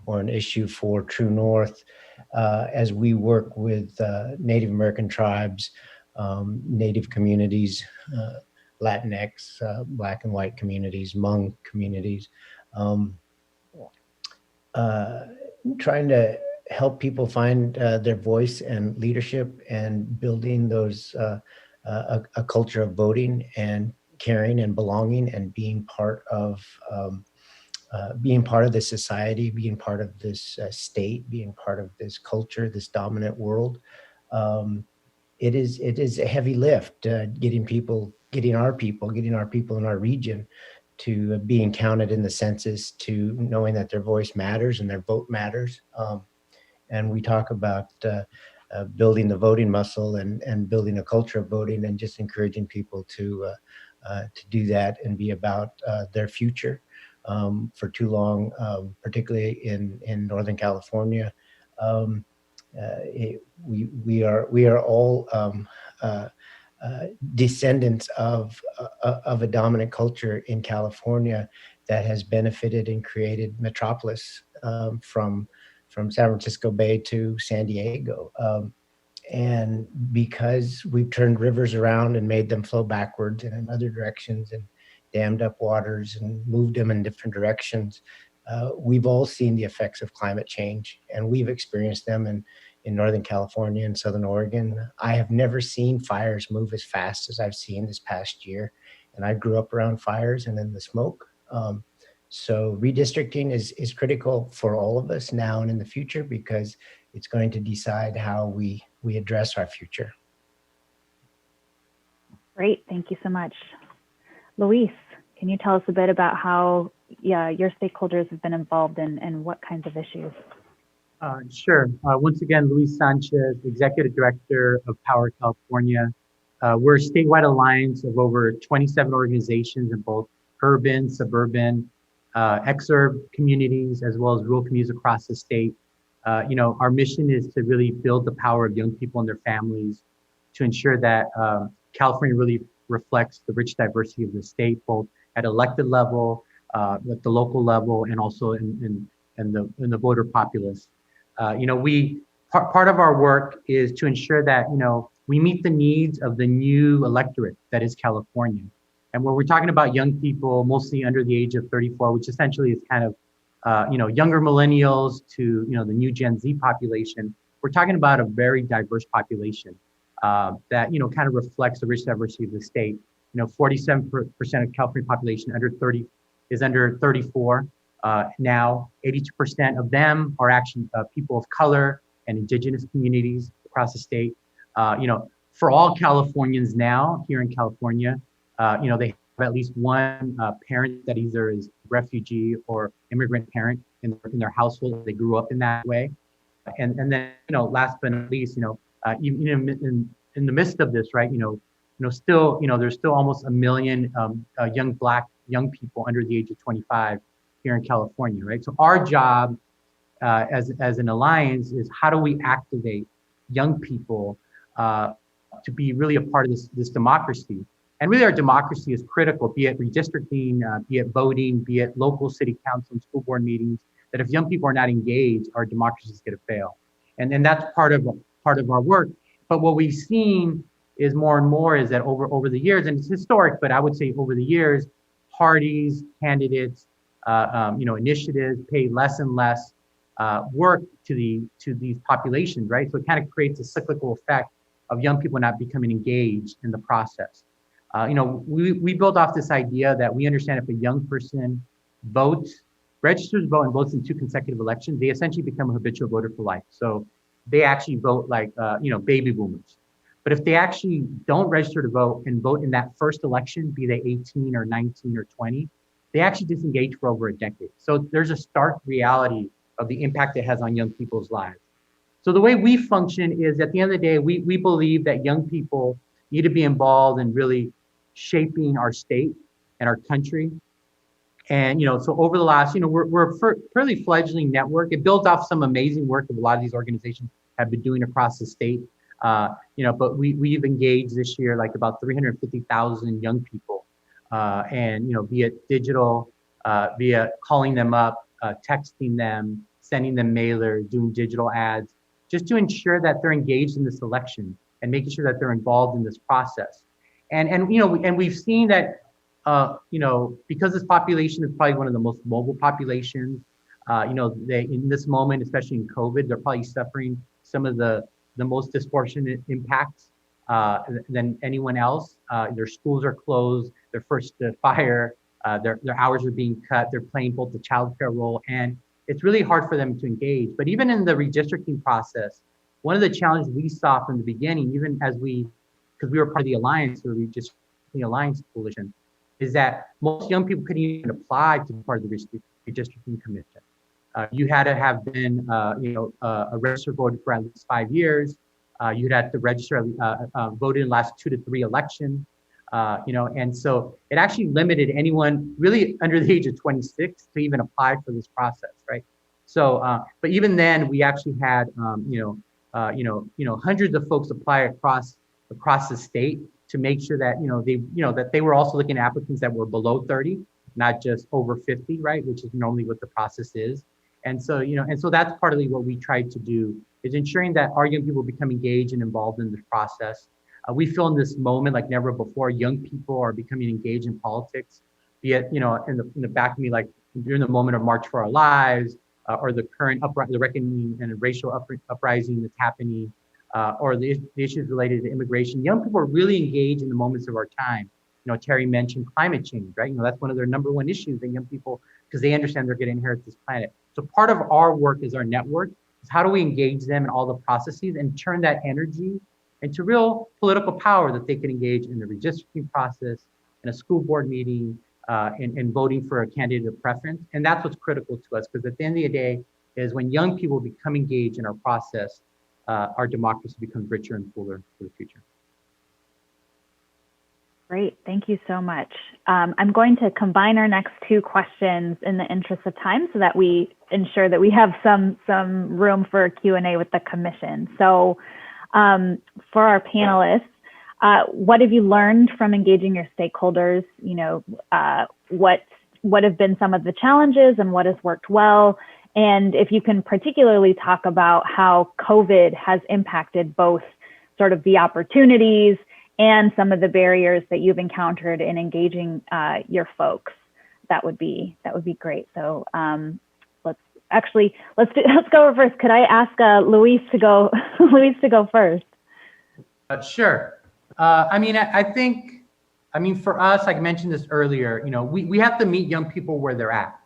or an issue for True North, as we work with Native American tribes, Native communities, Latinx, Black and white communities, Hmong communities, trying to help people find their voice and leadership and building those a culture of voting and caring and belonging and being part of this society, being part of this state, being part of this culture, this dominant world. It is a heavy lift getting our people in our region to being counted in the census, to knowing that their voice matters and their vote matters. And we talk about building the voting muscle and building a culture of voting and just encouraging people to do that and be about their future. For too long, particularly in Northern California, we are all descendants of a dominant culture in California that has benefited and created metropolis from San Francisco Bay to San Diego. And because we've turned rivers around and made them flow backwards and in other directions and dammed up waters and moved them in different directions, we've all seen the effects of climate change, and we've experienced them in Northern California and Southern Oregon. I have never seen fires move as fast as I've seen this past year. And I grew up around fires and in the smoke. So redistricting is critical for all of us now and in the future, because it's going to decide how we address our future. Great, thank you so much. Luis, can you tell us a bit about how your stakeholders have been involved in what kinds of issues? Sure. Once again, Luis Sanchez, Executive Director of Power California. We're a statewide alliance of over 27 organizations in both urban, suburban, exurb communities, as well as rural communities across the state. Our mission is to really build the power of young people and their families to ensure that California really reflects the rich diversity of the state, both at elected level, at the local level, and also in the voter populace. Part of our work is to ensure that, we meet the needs of the new electorate that is California. And when we're talking about young people, mostly under the age of 34, which essentially is kind of, younger millennials to, the new Gen Z population, we're talking about a very diverse population that, kind of reflects the rich diversity of the state. 47% of California population under 30 is under 34. Now, 82% of them are actually people of color and indigenous communities across the state. For all Californians now here in California, they have at least one parent that either is refugee or immigrant parent. in their household. They grew up in that way. And then, last but not least, in the midst of this, right, still, there's still almost 1 million young people under the age of 25 here in California, right? So our job as an alliance is how do we activate young people to be really a part of this democracy? And really our democracy is critical, be it redistricting, be it voting, be it local city council and school board meetings, that if young people are not engaged, our democracy is going to fail. And that's part of our work. But what we've seen is more and more is that over the years, and it's historic, but I would say over the years, parties, candidates, initiatives pay less and less work to these populations, right? So it kind of creates a cyclical effect of young people not becoming engaged in the process. We built off this idea that we understand if a young person registers to vote and votes in 2 consecutive elections, they essentially become a habitual voter for life. So they actually vote like, baby boomers. But if they actually don't register to vote and vote in that first election, be they 18 or 19 or 20, they actually disengage for over a decade. So there's a stark reality of the impact it has on young people's lives. So the way we function is at the end of the day, we believe that young people need to be involved in really shaping our state and our country. And, so over the last, we're a fairly fledgling network. It built off some amazing work that a lot of these organizations have been doing across the state. But we've engaged this year, like about 350,000 young people. Be it digital, via calling them up, texting them, sending them mailers, doing digital ads, just to ensure that they're engaged in this election and making sure that they're involved in this process. And we've seen that, because this population is probably one of the most mobile populations, they, in this moment, especially in COVID, they're probably suffering some of the most disproportionate impacts than anyone else. Their schools are closed, they're first to fire, their hours are being cut, they're playing both the childcare role, and it's really hard for them to engage. But even in the redistricting process, one of the challenges we saw from the beginning, even because we were part of the alliance, the Redistricting Alliance Coalition, is that most young people couldn't even apply to be part of the redistricting commission. You had to have been, a registered voter for at least 5 years. You'd have to register, voted in the last 2 to 3 elections. And so it actually limited anyone really under the age of 26 to even apply for this process, right? So, but even then, we actually had, hundreds of folks apply across the state to make sure that, that they were also looking at applicants that were below 30, not just over 50, right? Which is normally what the process is. And so, so that's partly what we tried to do, is ensuring that our young people become engaged and involved in this process. We feel in this moment like never before, young people are becoming engaged in politics, be it, in the back of me, like during the moment of March for Our Lives, or the current the reckoning and racial uprising that's happening, or the issues related to immigration. Young people are really engaged in the moments of our time. Terry mentioned climate change, right? That's one of their #1 issues in young people, because they understand they're going to inherit this planet. So part of our work as our network is how do we engage them in all the processes and turn that energy into real political power that they can engage in the redistricting process, in a school board meeting, and voting for a candidate of preference. And that's what's critical to us, because at the end of the day is when young people become engaged in our process, our democracy becomes richer and fuller for the future. Great, thank you so much. I'm going to combine our next 2 questions in the interest of time so that we ensure that we have some room for Q&A with the commission. So for our panelists, what have you learned from engaging your stakeholders? What have been some of the challenges and what has worked well? And if you can particularly talk about how COVID has impacted both sort of the opportunities and some of the barriers that you've encountered in engaging your folks, that would be great. So let's go over first. Could I ask Luis to go first? Sure. I think for us, like I mentioned this earlier, we have to meet young people where they're at,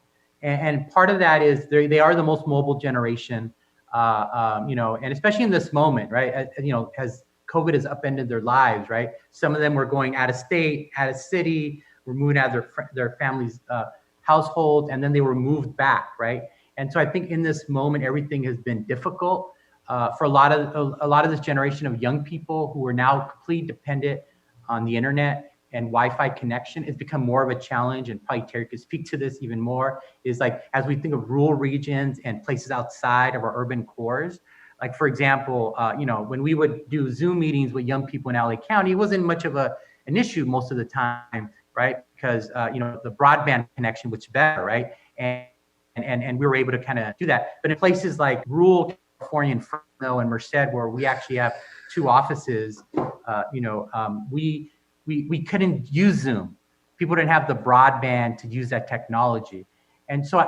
and part of that is they are the most mobile generation, and especially in this moment, right? As COVID has upended their lives, right? Some of them were going out of state, out of city, were moving out of their families' household, and then they were moved back, right? And so I think in this moment, everything has been difficult for a lot of this generation of young people who are now completely dependent on the internet and Wi-Fi connection. It's become more of a challenge, and probably Terry could speak to this even more, is like, as we think of rural regions and places outside of our urban cores, like for example, when we would do Zoom meetings with young people in LA County, it wasn't much of an issue most of the time, right? Because, the broadband connection was better, right? And we were able to kind of do that. But in places like rural California and Fresno and Merced, where we actually have 2 offices, we couldn't use Zoom. People didn't have the broadband to use that technology. And so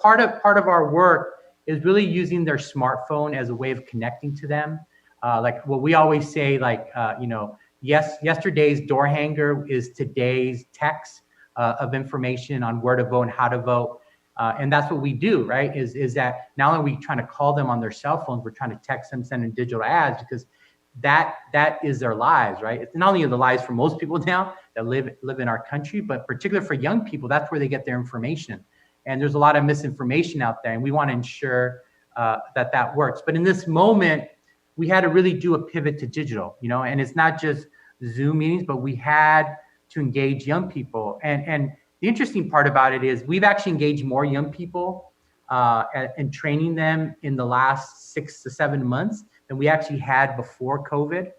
part of our work is really using their smartphone as a way of connecting to them. Like what we always say, yesterday's door hanger is today's text of information on where to vote and how to vote. And that's what we do, right? Is that not only are we trying to call them on their cell phones, we're trying to text them, send them digital ads, because that is their lives, right? It's not only the lives for most people now that live in our country, but particularly for young people, that's where they get their information. And there's a lot of misinformation out there, and we want to ensure that works. But in this moment, we had to really do a pivot to digital, and it's not just Zoom meetings, but we had to engage young people. And the interesting part about it is we've actually engaged more young people and training them in the last 6 to 7 months than we actually had before COVID.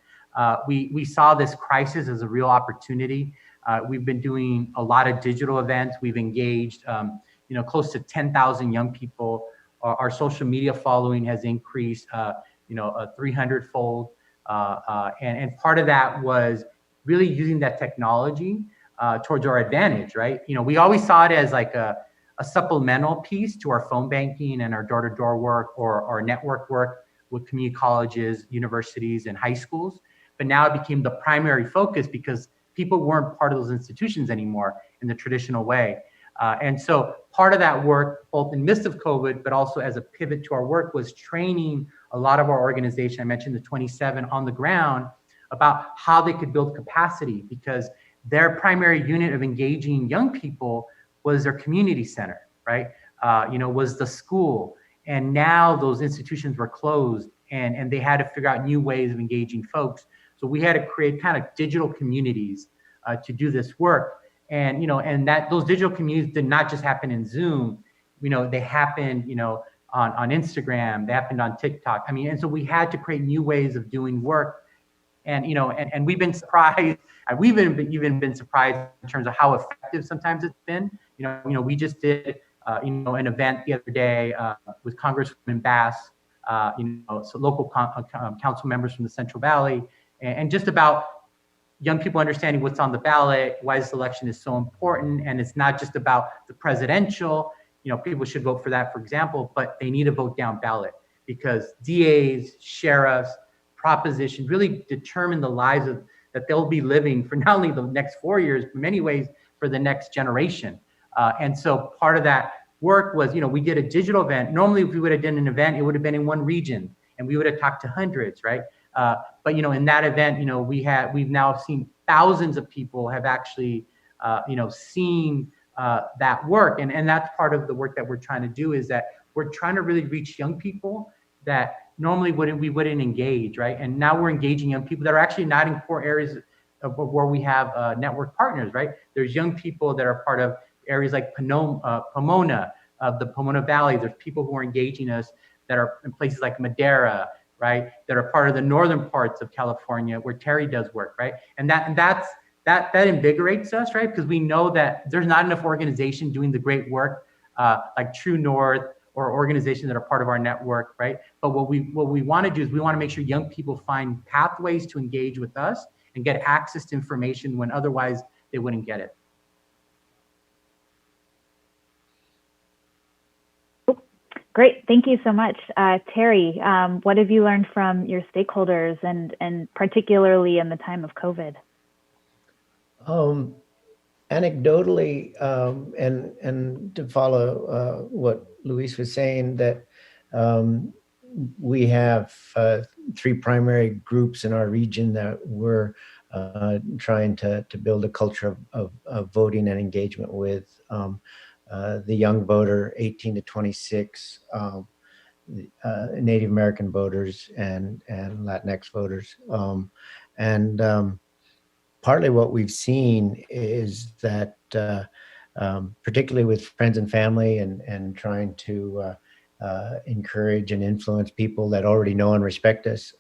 We saw this crisis as a real opportunity. We've been doing a lot of digital events. We've engaged, close to 10,000 young people. Our social media following has increased, 300-fold. And part of that was really using that technology towards our advantage, right? We always saw it as like a supplemental piece to our phone banking and our door-to-door work or our network work with community colleges, universities, and high schools. But now it became the primary focus because people weren't part of those institutions anymore in the traditional way. And so part of that work, both in the midst of COVID, but also as a pivot to our work, was training a lot of our organization, I mentioned the 27 on the ground, about how they could build capacity, because their primary unit of engaging young people was their community center, right? Was the school. And now those institutions were closed, and they had to figure out new ways of engaging folks. So we had to create kind of digital communities to do this work. And those digital communities did not just happen in Zoom. They happened, on Instagram. They happened on TikTok. And so we had to create new ways of doing work. And we've been surprised. We've even been surprised in terms of how effective sometimes it's been. We just did an event the other day with Congresswoman Bass, so local council members from the Central Valley, and just about young people understanding what's on the ballot, why this election is so important. And it's not just about the presidential, people should vote for that, for example, but they need to vote down ballot, because DAs, sheriffs, propositions really determine the lives that they'll be living for not only the next 4 years, but in many ways for the next generation. And so part of that work was, we did a digital event. Normally, if we would have done an event, it would have been in one region and we would have talked to hundreds, right? But in that event, we've now seen thousands of people have actually, seen that work. And that's part of the work that we're trying to do, is that we're trying to really reach young people that normally we wouldn't engage, right? And now we're engaging young people that are actually not in core areas of where we have network partners, right? There's young people that are part of areas like Pomona, the Pomona Valley. There's people who are engaging us that are in places like Madera, right? That are part of the northern parts of California where Terry does work, right? And that invigorates us, right? Because we know that there's not enough organization doing the great work like True North or organizations that are part of our network, right? But what we want to do is we want to make sure young people find pathways to engage with us and get access to information when otherwise they wouldn't get it. Great, thank you so much. Terry, what have you learned from your stakeholders and particularly in the time of COVID? Anecdotally, and to follow what Luis was saying, that we have 3 primary groups in our region that we're trying to build a culture of voting and engagement with. the young voter, 18 to 26, Native American voters and Latinx voters. Partly what we've seen is that, particularly with friends and family and trying to encourage and influence people that already know and respect us,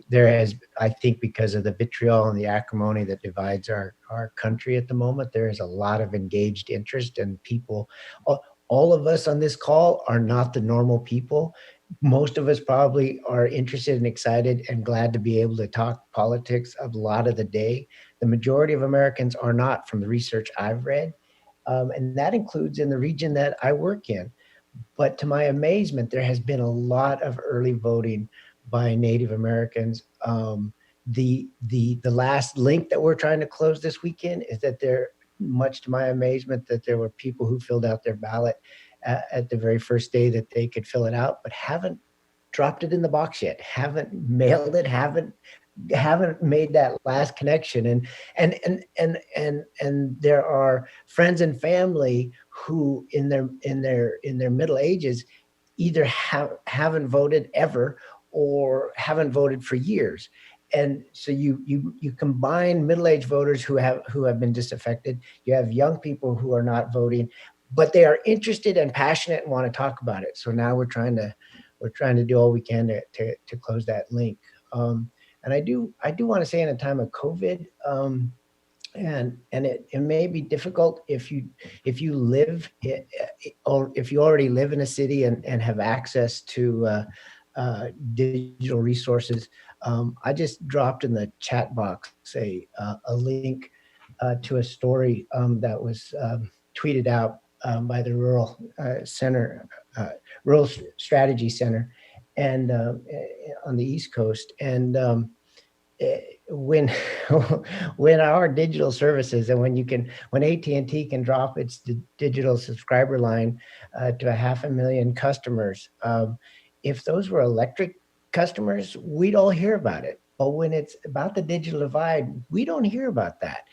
there has, I think, because of the vitriol and the acrimony that divides our country at the moment, there is a lot of engaged interest, and people, all of us on this call are not the normal people. Most of us probably are interested and excited and glad to be able to talk politics a lot of the day. The majority of Americans are not, from the research I've read. And that includes in the region that I work in. But to my amazement, there has been a lot of early voting by Native Americans. The last link that we're trying to close this weekend is that there, much to my amazement, that there were people who filled out their ballot at the very first day that they could fill it out, but haven't dropped it in the box yet, haven't mailed it, haven't made that last connection. And there are friends and family who in their middle ages either haven't voted ever or haven't voted for years. And so you combine middle-aged voters who have been disaffected. You have young people who are not voting, but they are interested and passionate and want to talk about it. So now we're trying to do all we can to close that link. And I do want to say, in a time of COVID, and it may be difficult if you live or if you already live in a city and have access to digital resources. I just dropped in the chat box a link to a story that was tweeted out by the Rural Rural Strategy Center, and on the East Coast. And when our digital services, and when AT&T can drop its digital subscriber line to 500,000 customers, if those were electric customers, we'd all hear about it. But when it's about the digital divide, we don't hear about that.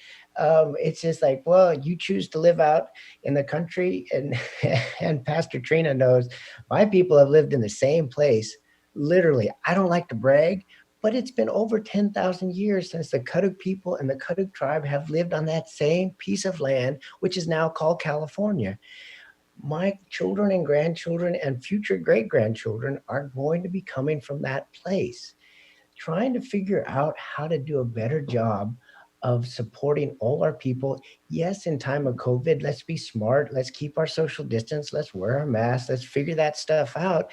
It's just like, well, you choose to live out in the country, and Pastor Trina knows my people have lived in the same place. Literally, I don't like to brag, but it's been over 10,000 years since the Kaduk people and the Kaduk tribe have lived on that same piece of land, which is now called California. My children and grandchildren and future great-grandchildren are going to be coming from that place. Trying to figure out how to do a better job of supporting all our people. Yes, in time of COVID, let's be smart. Let's keep our social distance. Let's wear our masks. Let's figure that stuff out.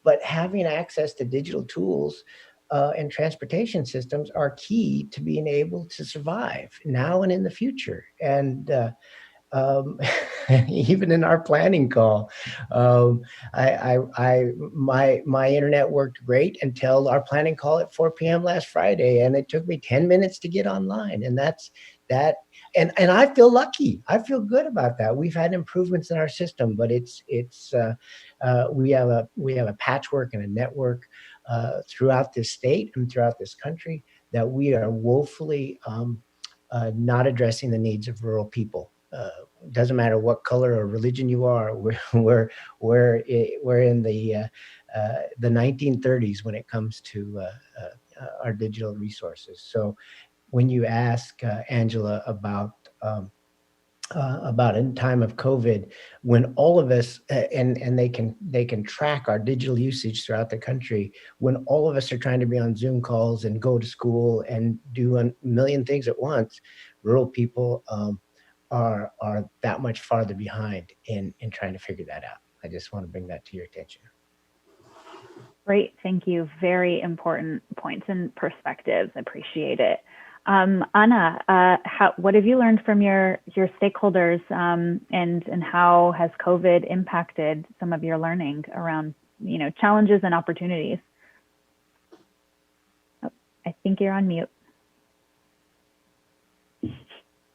But having access to digital tools and transportation systems are key to being able to survive now and in the future. And even in our planning call, my internet worked great until our planning call at 4 p.m. last Friday, and it took me 10 minutes to get online. And that's that. And I feel lucky. I feel good about that. We've had improvements in our system, but we have a patchwork and a network throughout this state and throughout this country that we are woefully not addressing the needs of rural people. Doesn't matter what color or religion you are. We're in the 1930s when it comes to our digital resources. So when you ask Angela about in time of COVID, when all of us and they can track our digital usage throughout the country, when all of us are trying to be on Zoom calls and go to school and do a million things at once, rural people are that much farther behind in trying to figure that out. I just want to bring that to your attention. Great, thank you. Very important points and perspectives. Appreciate it. Anna, what have you learned from your stakeholders, and how has COVID impacted some of your learning around, challenges and opportunities? Oh, I think you're on mute.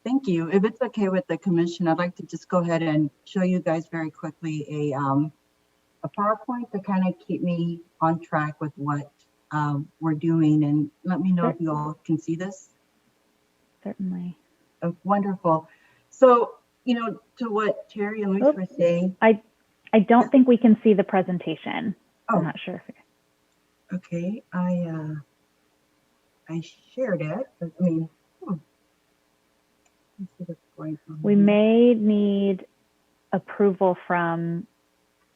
Thank you. If it's okay with the commission, I'd like to just go ahead and show you guys very quickly a PowerPoint to kind of keep me on track with what we're doing, and let me know if you all can see this. Certainly. Oh, wonderful. So you know, to what Terry and Luis were saying. I don't think we can see the presentation. Oh. I'm not sure. Okay, I shared it, but I mean, let's see what's going on. We may need approval from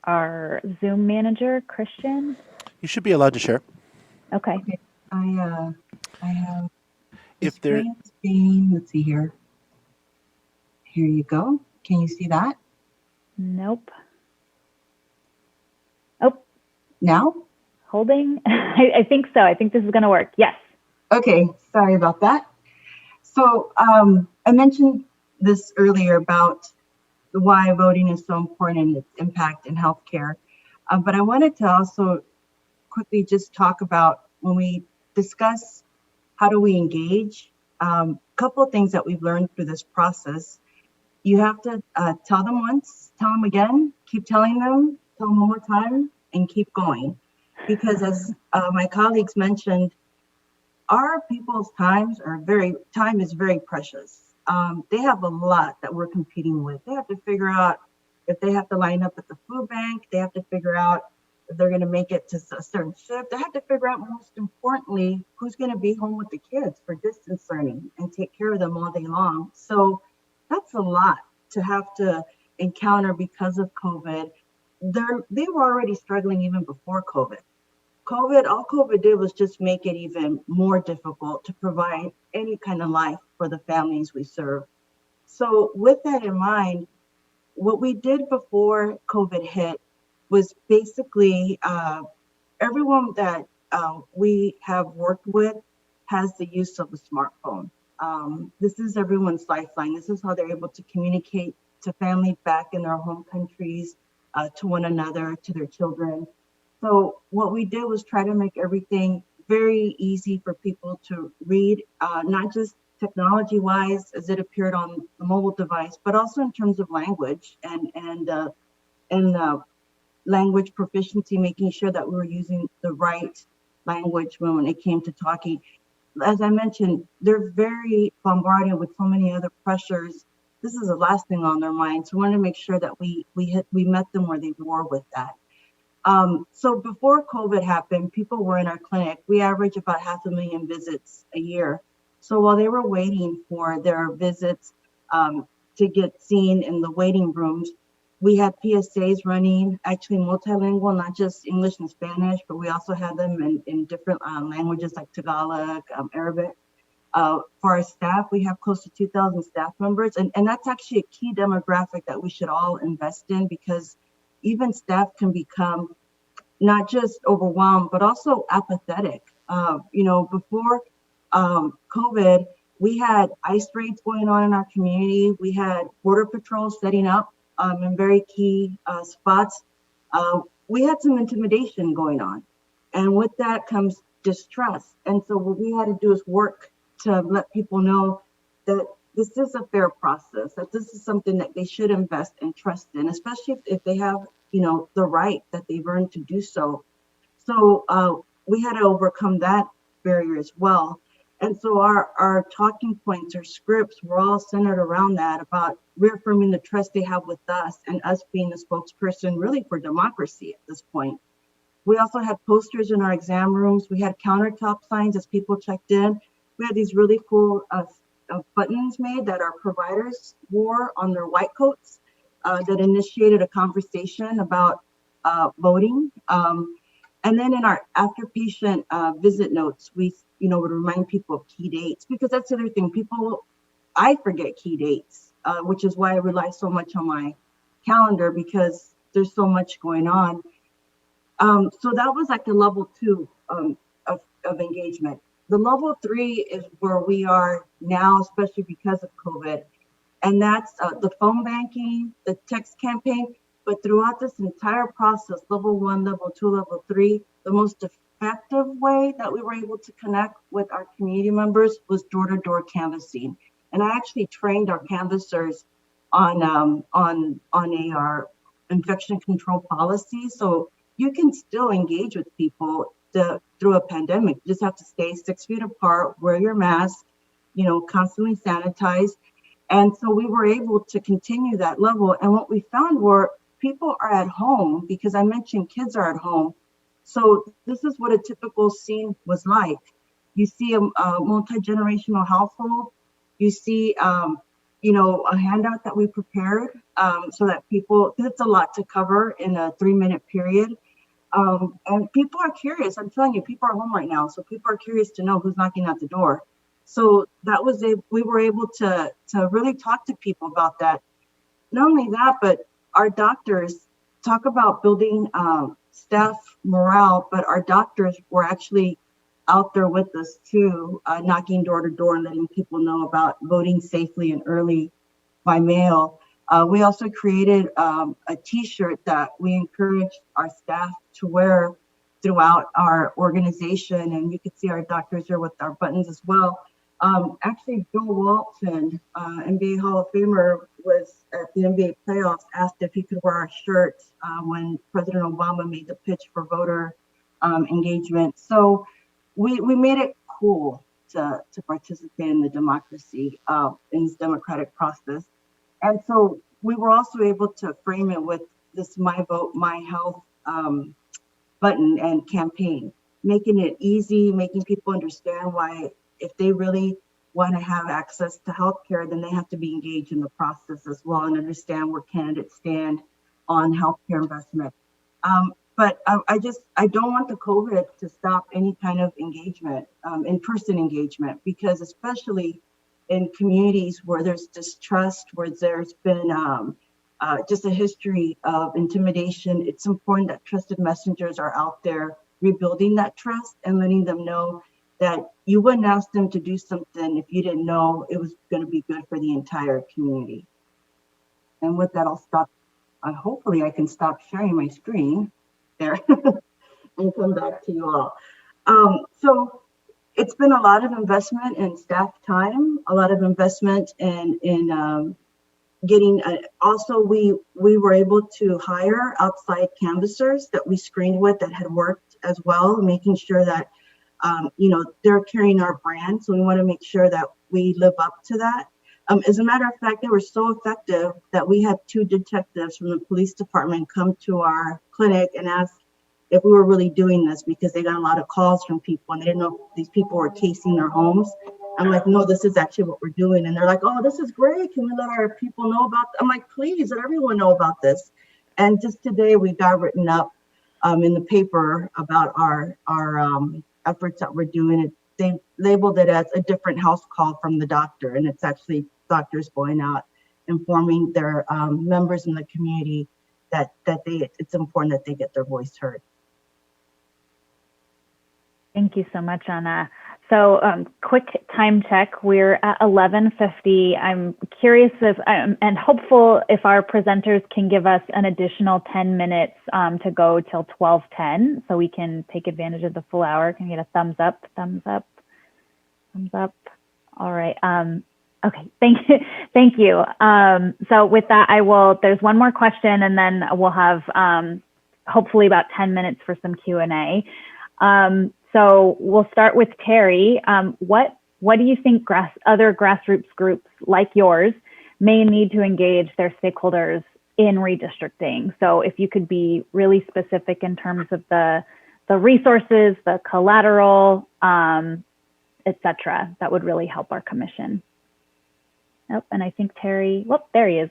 our Zoom manager, Christian. You should be allowed to share. Okay. I have If there, screen, let's see here. Here you go. Can you see that? Nope. Oh. Now? Holding? I think so. I think this is going to work. Yes. Okay, sorry about that. So I mentioned this earlier about why voting is so important and its impact in healthcare. But I wanted to also quickly just talk about when we discuss how do we engage, a couple of things that we've learned through this process. You have to tell them once, tell them again, keep telling them, tell them one more time, and keep going. Because as my colleagues mentioned, our people's time is very precious. They have a lot that we're competing with. They have to figure out if they have to line up at the food bank. They have to figure out if they're going to make it to a certain shift. They have to figure out, most importantly, who's going to be home with the kids for distance learning and take care of them all day long. So that's a lot to have to encounter because of COVID. They were already struggling even before COVID. All COVID did was just make it even more difficult to provide any kind of life for the families we serve. So with that in mind, what we did before COVID hit was basically everyone that we have worked with has the use of a smartphone. This is everyone's lifeline. This is how they're able to communicate to family back in their home countries, to one another, to their children. So what we did was try to make everything very easy for people to read, not just technology-wise as it appeared on the mobile device, but also in terms of language and language proficiency, making sure that we were using the right language when it came to talking. As I mentioned, they're very bombarded with so many other pressures. This is the last thing on their mind. So we wanted to make sure that we met them where they were with that. So before COVID happened, people were in our clinic. We average about 500,000 visits a year. So while they were waiting for their visits to get seen in the waiting rooms, we had PSAs running, actually multilingual, not just English and Spanish, but we also had them in different languages like Tagalog, Arabic. For our staff, we have close to 2,000 staff members, and that's actually a key demographic that we should all invest in, because even staff can become not just overwhelmed, but also apathetic. Before COVID, we had ICE raids going on in our community. We had Border Patrol setting up in very key spots. We had some intimidation going on. And with that comes distrust. And so what we had to do is work to let people know that this is a fair process, that this is something that they should invest and trust in, especially if they have, the right that they've earned to do so. So we had to overcome that barrier as well. And so our talking points or scripts were all centered around that, about reaffirming the trust they have with us and us being the spokesperson really for democracy at this point. We also had posters in our exam rooms. We had countertop signs as people checked in. We had these really cool buttons made that our providers wore on their white coats that initiated a conversation about voting. And then in our after patient visit notes, we would remind people of key dates, because that's the other thing. I forget key dates, which is why I rely so much on my calendar, because there's so much going on. So that was like the level 2 of engagement. The level 3 is where we are now, especially because of COVID. And that's the phone banking, the text campaign. But throughout this entire process, level 1, level 2, level 3, the most effective way that we were able to connect with our community members was door-to-door canvassing. And I actually trained our canvassers on our infection control policy. So you can still engage with people through a pandemic. You just have to stay 6 feet apart, wear your mask, constantly sanitize. And so we were able to continue that level. And what we found were people are at home, because I mentioned kids are at home. So this is what a typical scene was like. You see a multi-generational household. You see, a handout that we prepared so that people, because it's a lot to cover in a 3-minute period. And people are curious. I'm telling you, people are home right now. So people are curious to know who's knocking at the door. So that was we were able to really talk to people about that. Not only that, but our doctors talk about building staff morale, but our doctors were actually out there with us too, knocking door to door and letting people know about voting safely and early by mail. We also created a t-shirt that we encouraged our staff to wear throughout our organization. And you can see our doctors here with our buttons as well. Actually, Bill Walton, NBA Hall of Famer, was at the NBA playoffs, asked if he could wear our shirt when President Obama made the pitch for voter engagement. So we made it cool to participate in the democracy, in this democratic process. And so we were also able to frame it with this My Vote, My Health button and campaign, making it easy, making people understand why, if they really want to have access to healthcare, then they have to be engaged in the process as well and understand where candidates stand on healthcare investment. But I don't want the COVID to stop any kind of engagement, in-person engagement, because especially in communities where there's distrust, where there's been just a history of intimidation, it's important that trusted messengers are out there rebuilding that trust and letting them know that you wouldn't ask them to do something if you didn't know it was going to be good for the entire community. And with that, I'll stop. Hopefully I can stop sharing my screen there and come back to you all. So it's been a lot of investment in staff time, a lot of investment in getting, also we were able to hire outside canvassers that we screened with that had worked as well, making sure that they're carrying our brand. So we want to make sure that we live up to that. As a matter of fact, they were so effective that we had 2 detectives from the police department come to our clinic and ask if we were really doing this, because they got a lot of calls from people and they didn't know if these people were casing their homes. I'm like, no, this is actually what we're doing. And they're like, oh, this is great. Can we let our people know about I'm like, please let everyone know about this. And just today we got written up in the paper about our efforts that we're doing. They labeled it as a different house call from the doctor, and it's actually doctors going out informing their members in the community that it's important that they get their voice heard. Thank you so much, Anna. So quick time check, we're at 11:50. I'm curious if, and hopeful if our presenters can give us an additional 10 minutes to go till 12:10 so we can take advantage of the full hour. Can I get a thumbs up, thumbs up, thumbs up? All right. Okay, thank you. So with that, there's one more question and then we'll have hopefully about 10 minutes for some Q&A. So we'll start with Terry. What do you think other grassroots groups like yours may need to engage their stakeholders in redistricting? So if you could be really specific in terms of the resources, the collateral, et cetera, that would really help our commission. Oh, and I think Terry, there he is.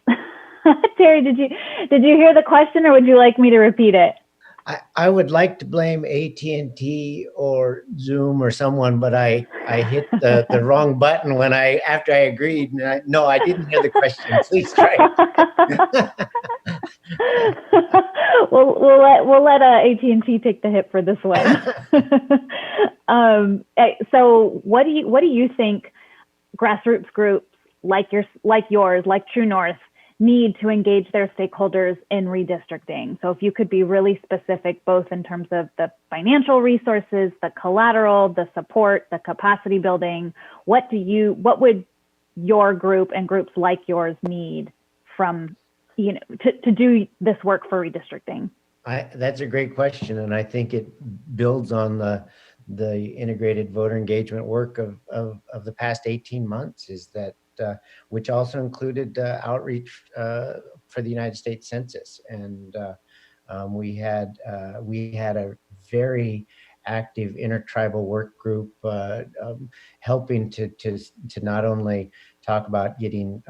Terry, did you hear the question or would you like me to repeat it? I would like to blame AT&T or Zoom or someone, but I hit the wrong button after I agreed. And no, I didn't hear the question. Please try it. We'll let AT&T take the hit for this one. So what do you think grassroots groups like yours, like True North, need to engage their stakeholders in redistricting? So if you could be really specific, both in terms of the financial resources, the collateral, the support, the capacity building, what would your group and groups like yours need from, to do this work for redistricting? That's a great question. And I think it builds on the integrated voter engagement work of the past 18 months, is that which also included outreach for the United States Census. And we had a very active intertribal work group helping to not only talk about getting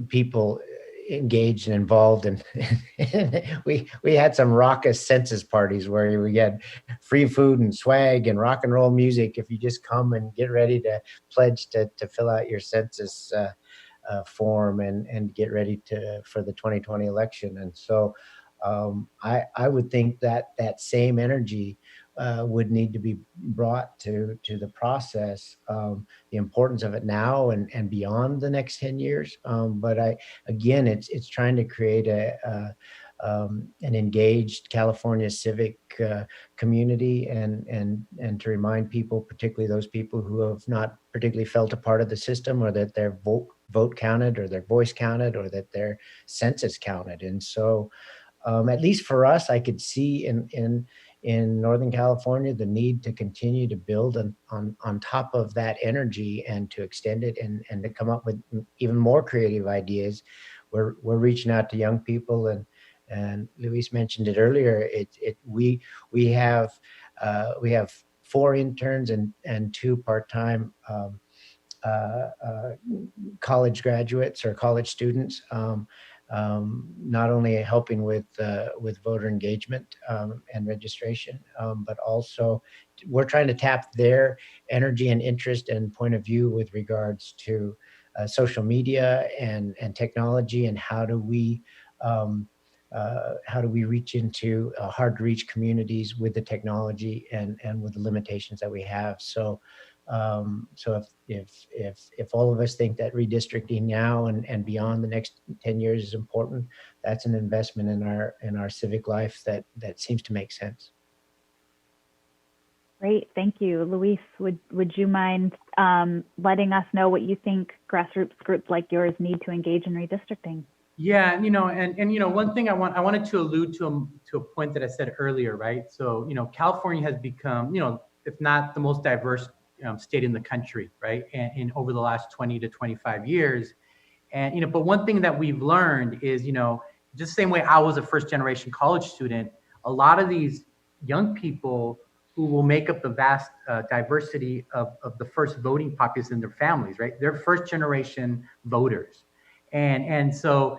people engaged and involved, and we had some raucous census parties where we had free food and swag and rock and roll music if you just come and get ready to pledge to fill out your census form and get ready for the 2020 election. And so I would think that that same energy would need to be brought to the process, the importance of it now and beyond the next 10 years. But again, it's trying to create an engaged California civic community and to remind people, particularly those people who have not particularly felt a part of the system, or that their vote counted, or their voice counted, or that their census counted. And so at least for us, I could see in Northern California the need to continue to build on top of that energy and to extend it and to come up with even more creative ideas. We're reaching out to young people, and Luis mentioned it earlier. We have 4 interns and 2 part-time college graduates or college students. Not only helping with voter engagement and registration, but also we're trying to tap their energy and interest and point of view with regards to social media and technology, and how do we reach into hard to reach communities with the technology and with the limitations that we have. So if all of us think that redistricting now and beyond the next 10 years is important, that's an investment in our civic life that seems to make sense. Great, thank you. Luis, would you mind letting us know what you think grassroots groups like yours need to engage in redistricting? Yeah, and one thing I wanted to allude to a point that I said earlier, right? So, California has become, if not the most diverse state in the country, right? And over the last 20 to 25 years. And, but one thing that we've learned is, just the same way I was a first generation college student, a lot of these young people who will make up the vast diversity of the first voting populace in their families, right? They're first generation voters. And so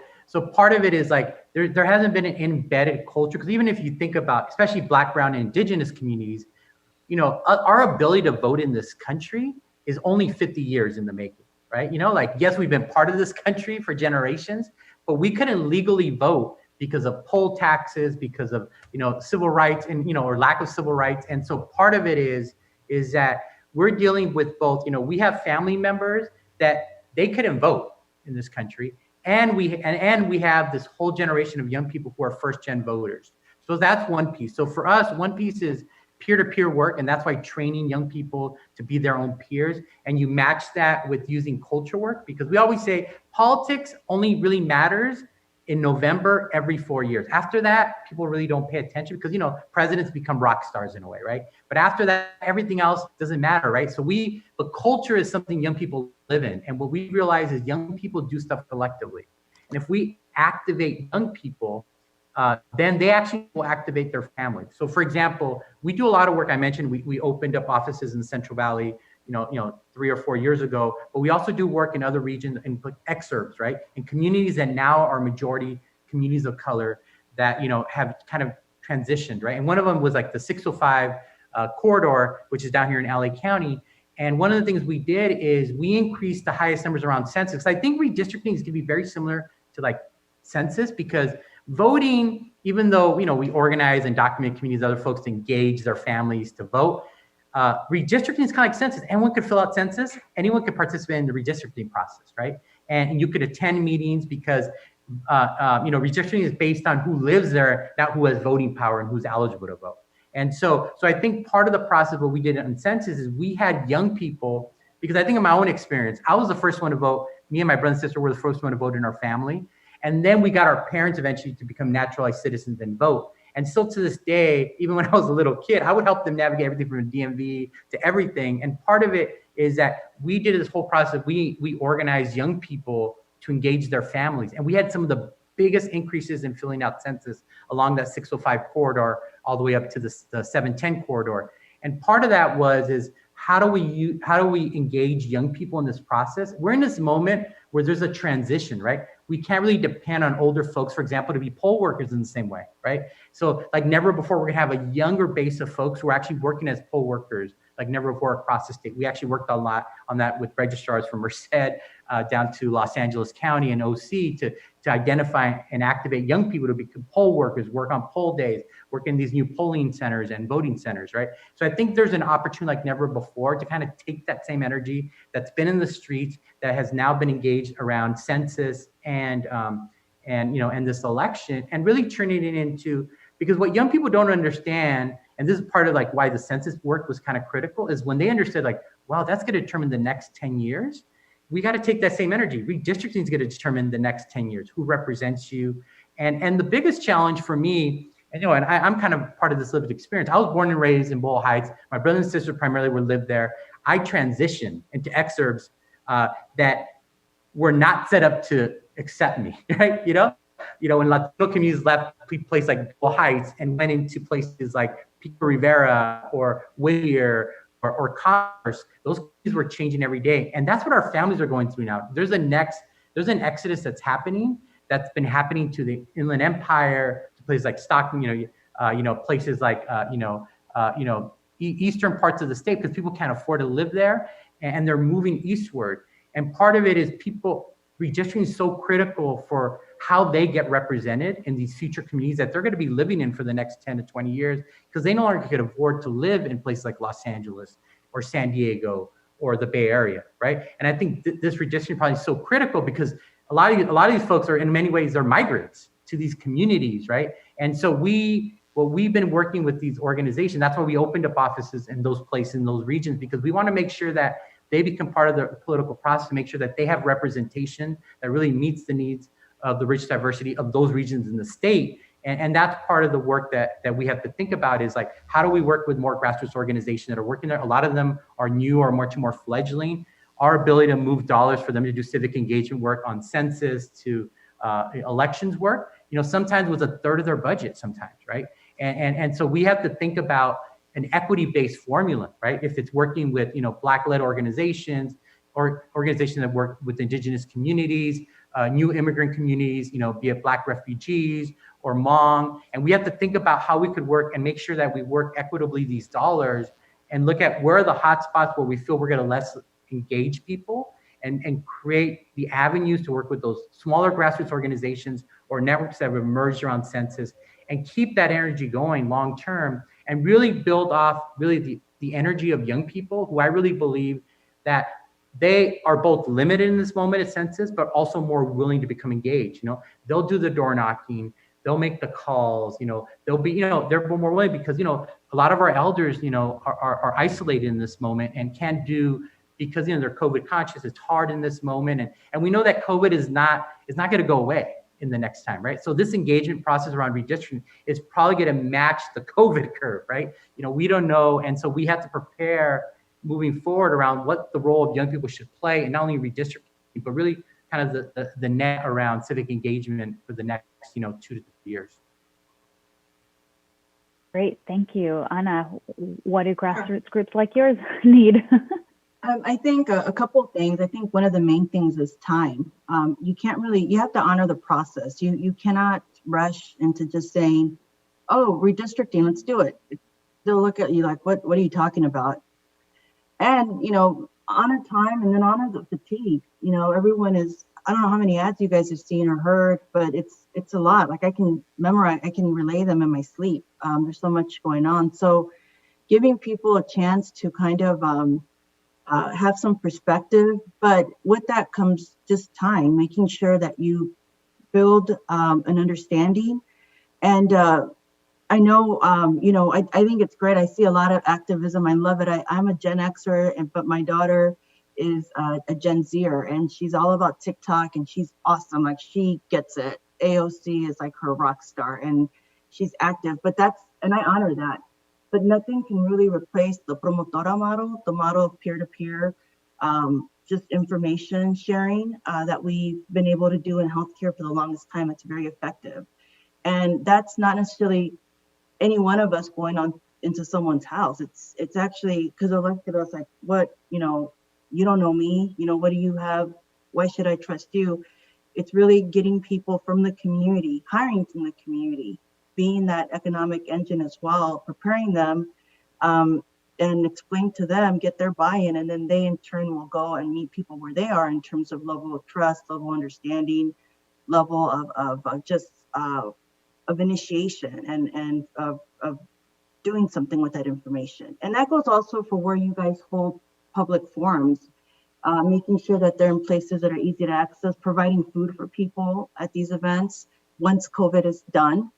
part of it is like, there hasn't been an embedded culture, because even if you think about, especially Black, Brown, and Indigenous communities, our ability to vote in this country is only 50 years in the making, right? Like, yes, we've been part of this country for generations, but we couldn't legally vote because of poll taxes, because of, civil rights and, or lack of civil rights. And so part of it is that we're dealing with both, we have family members that they couldn't vote in this country. And we have this whole generation of young people who are first gen voters. So that's one piece. So for us, one piece is peer-to-peer work, and that's why training young people to be their own peers, and you match that with using culture work, because we always say politics only really matters in November every 4 years. After that, people really don't pay attention because, presidents become rock stars in a way, right? But after that, everything else doesn't matter, right? But culture is something young people live in, and what we realize is young people do stuff collectively. And if we activate young people, then they actually will activate their families. So for example, we do a lot of work. I mentioned we opened up offices in the Central Valley, 3 or 4 years ago, but we also do work in other regions and put excerpts, right? In communities that now are majority communities of color that, have kind of transitioned, right? And one of them was like the 605 corridor, which is down here in LA County. And one of the things we did is we increased the highest numbers around census. I think redistricting is going to be very similar to like census, because voting, even though, we organize and document communities, other folks engage their families to vote, redistricting is kind of like census. Anyone could fill out census, anyone could participate in the redistricting process, right? And you could attend meetings because, redistricting is based on who lives there, not who has voting power and who's eligible to vote. And so I think part of the process, what we did on census is we had young people, because I think in my own experience, I was the first one to vote. Me and my brother and sister were the first one to vote in our family. And then we got our parents eventually to become naturalized citizens and vote. And still to this day, even when I was a little kid, I would help them navigate everything from DMV to everything. And part of it is that we did this whole process. We organized young people to engage their families. And we had some of the biggest increases in filling out census along that 605 corridor, all the way up to the 710 corridor. And part of that is how do we engage young people in this process? We're in this moment where there's a transition, right? We can't really depend on older folks, for example, to be poll workers in the same way, right? So like never before, we're gonna have a younger base of folks who are actually working as poll workers, like never before across the state. We actually worked a lot on that with registrars from Merced down to Los Angeles County and OC to identify and activate young people to become poll workers, work on poll days, work in these new polling centers and voting centers, right? So I think there's an opportunity like never before to kind of take that same energy that's been in the streets, that has now been engaged around census and this election, and really turning it into, because what young people don't understand, and this is part of like why the census work was kind of critical, is when they understood like, wow, that's going to determine the next 10 years. We got to take that same energy. Redistricting is going to determine the next 10 years, who represents you. And the biggest challenge for me, and I'm kind of part of this lived experience. I was born and raised in Boyle Heights. My brother and sister primarily lived there. I transitioned into exurbs that were not set up to accept me, right? When Latino communities left places like Boyle Heights and went into places like Pico Rivera or Whittier or Commerce, those communities were changing every day. And that's what our families are going through now. There's an exodus that's been happening to the Inland Empire, to places like Stockton, places like, eastern parts of the state, because people can't afford to live there and they're moving eastward. And part of it is redistricting is so critical for how they get represented in these future communities that they're going to be living in for the next 10 to 20 years, because they no longer can afford to live in places like Los Angeles or San Diego or the Bay Area, right? And I think this redistricting probably is so critical because a lot of these folks are, in many ways, they're migrants to these communities, right? And so we've been working with these organizations. That's why we opened up offices in those places, in those regions, because we want to make sure that they become part of the political process, to make sure that they have representation that really meets the needs of the rich diversity of those regions in the state. And that's part of the work that we have to think about, is like, how do we work with more grassroots organizations that are working there? A lot of them are new or much more fledgling. Our ability to move dollars for them to do civic engagement work on census to elections work, sometimes was a third of their budget sometimes, right? And so we have to think about an equity-based formula, right? If it's working with, Black-led organizations or organizations that work with indigenous communities, new immigrant communities, be it Black refugees or Hmong. And we have to think about how we could work and make sure that we work equitably these dollars and look at where are the hot spots where we feel we're going to less engage people and create the avenues to work with those smaller grassroots organizations or networks that have emerged around census, and keep that energy going long term, and really build off really the energy of young people, who I really believe that they are both limited in this moment at census, but also more willing to become engaged. They'll do the door knocking, they'll make the calls, they'll be, they're more willing, because, a lot of our elders, are isolated in this moment and can't do, because, they're COVID conscious. It's hard in this moment. And we know that COVID is not going to go away in the next time, right? So this engagement process around redistricting is probably going to match the COVID curve, right? We don't know. And so we have to prepare moving forward around what the role of young people should play, and not only redistricting, but really kind of the net around civic engagement for the next, 2 to 3 years. Great, thank you. Anna, what do grassroots groups like yours need? I think a couple of things. I think one of the main things is time. You have to honor the process. You cannot rush into just saying, oh, redistricting, let's do it. They'll look at you like, what are you talking about? And, honor time, and then honor the fatigue. Everyone is, I don't know how many ads you guys have seen or heard, but it's a lot. Like I can relay them in my sleep. There's so much going on. So giving people a chance to kind of, have some perspective, but with that comes just time, making sure that you build an understanding. And I know, I think it's great. I see a lot of activism. I love it. I'm a Gen Xer, but my daughter is a Gen Zer, and she's all about TikTok, and she's awesome. Like, she gets it. AOC is like her rock star. And she's active, but and I honor that. But nothing can really replace the promotora model, the model of peer-to-peer, just information sharing that we've been able to do in healthcare for the longest time. It's very effective. And that's not necessarily any one of us going on into someone's house. It's actually, because they'll look at us like, what, you don't know me, what do you have? Why should I trust you? It's really getting people from the community, hiring from the community, being that economic engine as well, preparing them and explain to them, get their buy-in, and then they in turn will go and meet people where they are in terms of level of trust, level of understanding, level of initiation and of doing something with that information. And that goes also for where you guys hold public forums, making sure that they're in places that are easy to access, providing food for people at these events once COVID is done.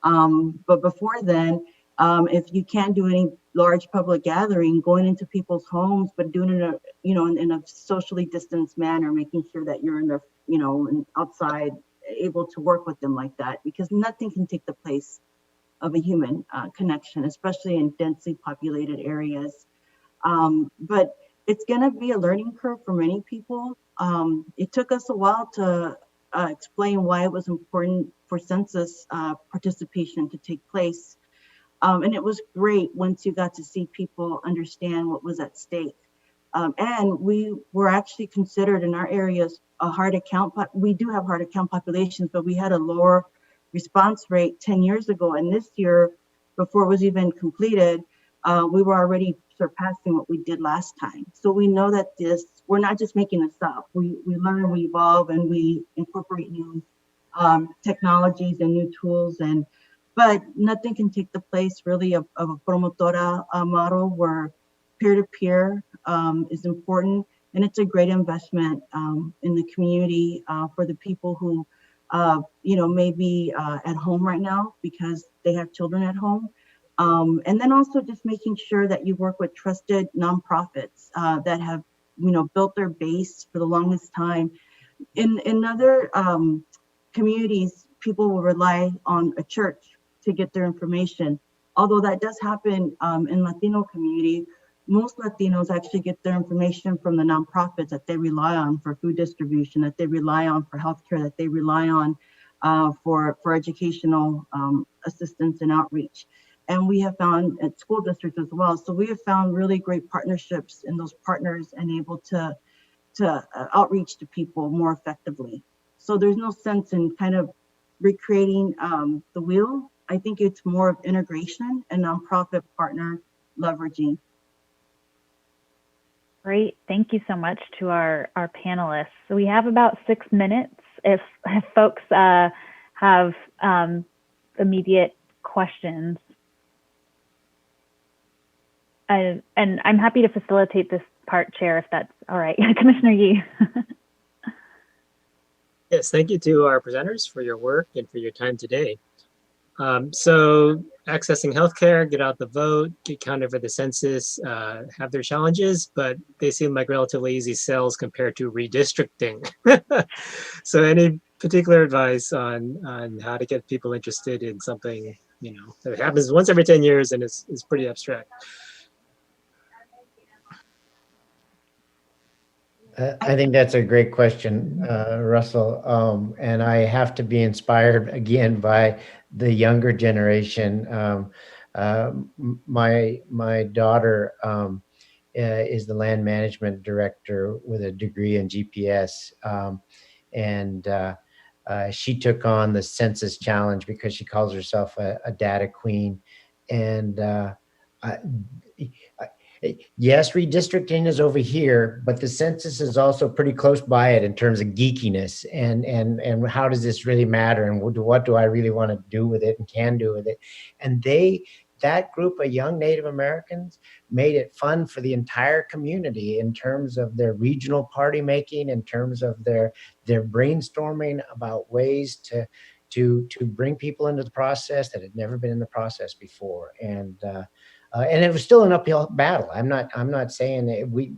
But before then, if you can't do any large public gathering, going into people's homes, but doing it in a socially distanced manner, making sure that you're in their, outside, able to work with them like that, because nothing can take the place of a human connection, especially in densely populated areas. But it's going to be a learning curve for many people. It took us a while to explain why it was important for census participation to take place. And it was great once you got to see people understand what was at stake. And we were actually considered in our areas a hard account. We do have hard account populations, but we had a lower response rate 10 years ago. And this year, before it was even completed, we were already surpassing what we did last time. So we know that we're not just making this up. We learn, we evolve, and we incorporate new technologies and new tools. But nothing can take the place really of a promotora model where peer-to-peer is important. And it's a great investment in the community for the people who, may be at home right now because they have children at home. And then also just making sure that you work with trusted nonprofits that have, built their base for the longest time. In other communities, people will rely on a church to get their information. Although that does happen in Latino community, most Latinos actually get their information from the nonprofits that they rely on for food distribution, that they rely on for healthcare, that they rely on for educational assistance and outreach. And we have found at school districts as well. So we have found really great partnerships in those partners and able to outreach to people more effectively. So there's no sense in kind of recreating the wheel. I think it's more of integration and nonprofit partner leveraging. Great. Thank you so much to our panelists. So we have about 6 minutes. If folks have immediate questions. And I'm happy to facilitate this part, Chair, if that's all right. Commissioner Yee. Yes, thank you to our presenters for your work and for your time today. So accessing healthcare, get out the vote, get counted for the census, have their challenges, but they seem like relatively easy sells compared to redistricting. So any particular advice on how to get people interested in something, that happens once every 10 years and is pretty abstract? I think that's a great question, Russell. And I have to be inspired again by the younger generation. My daughter is the land management director with a degree in GPS. And she took on the census challenge because she calls herself a data queen. And yes, redistricting is over here, but the census is also pretty close by it in terms of geekiness and how does this really matter and what do I really want to do with it and can do with it. And that group of young Native Americans made it fun for the entire community in terms of their regional party making, in terms of their brainstorming about ways to bring people into the process that had never been in the process before. And it was still an uphill battle. I'm not saying that we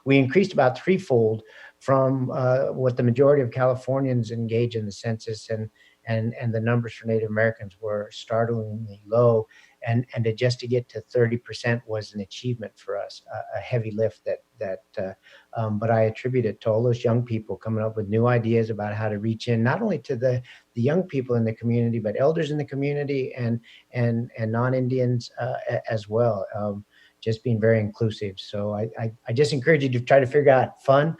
increased about threefold from what the majority of Californians engage in the census, and the numbers for Native Americans were startlingly low. And just to get to 30% was an achievement for us, a heavy lift but I attribute it to all those young people coming up with new ideas about how to reach in, not only to the young people in the community, but elders in the community and non-Indians as well. Just being very inclusive. So I just encourage you to try to figure out fun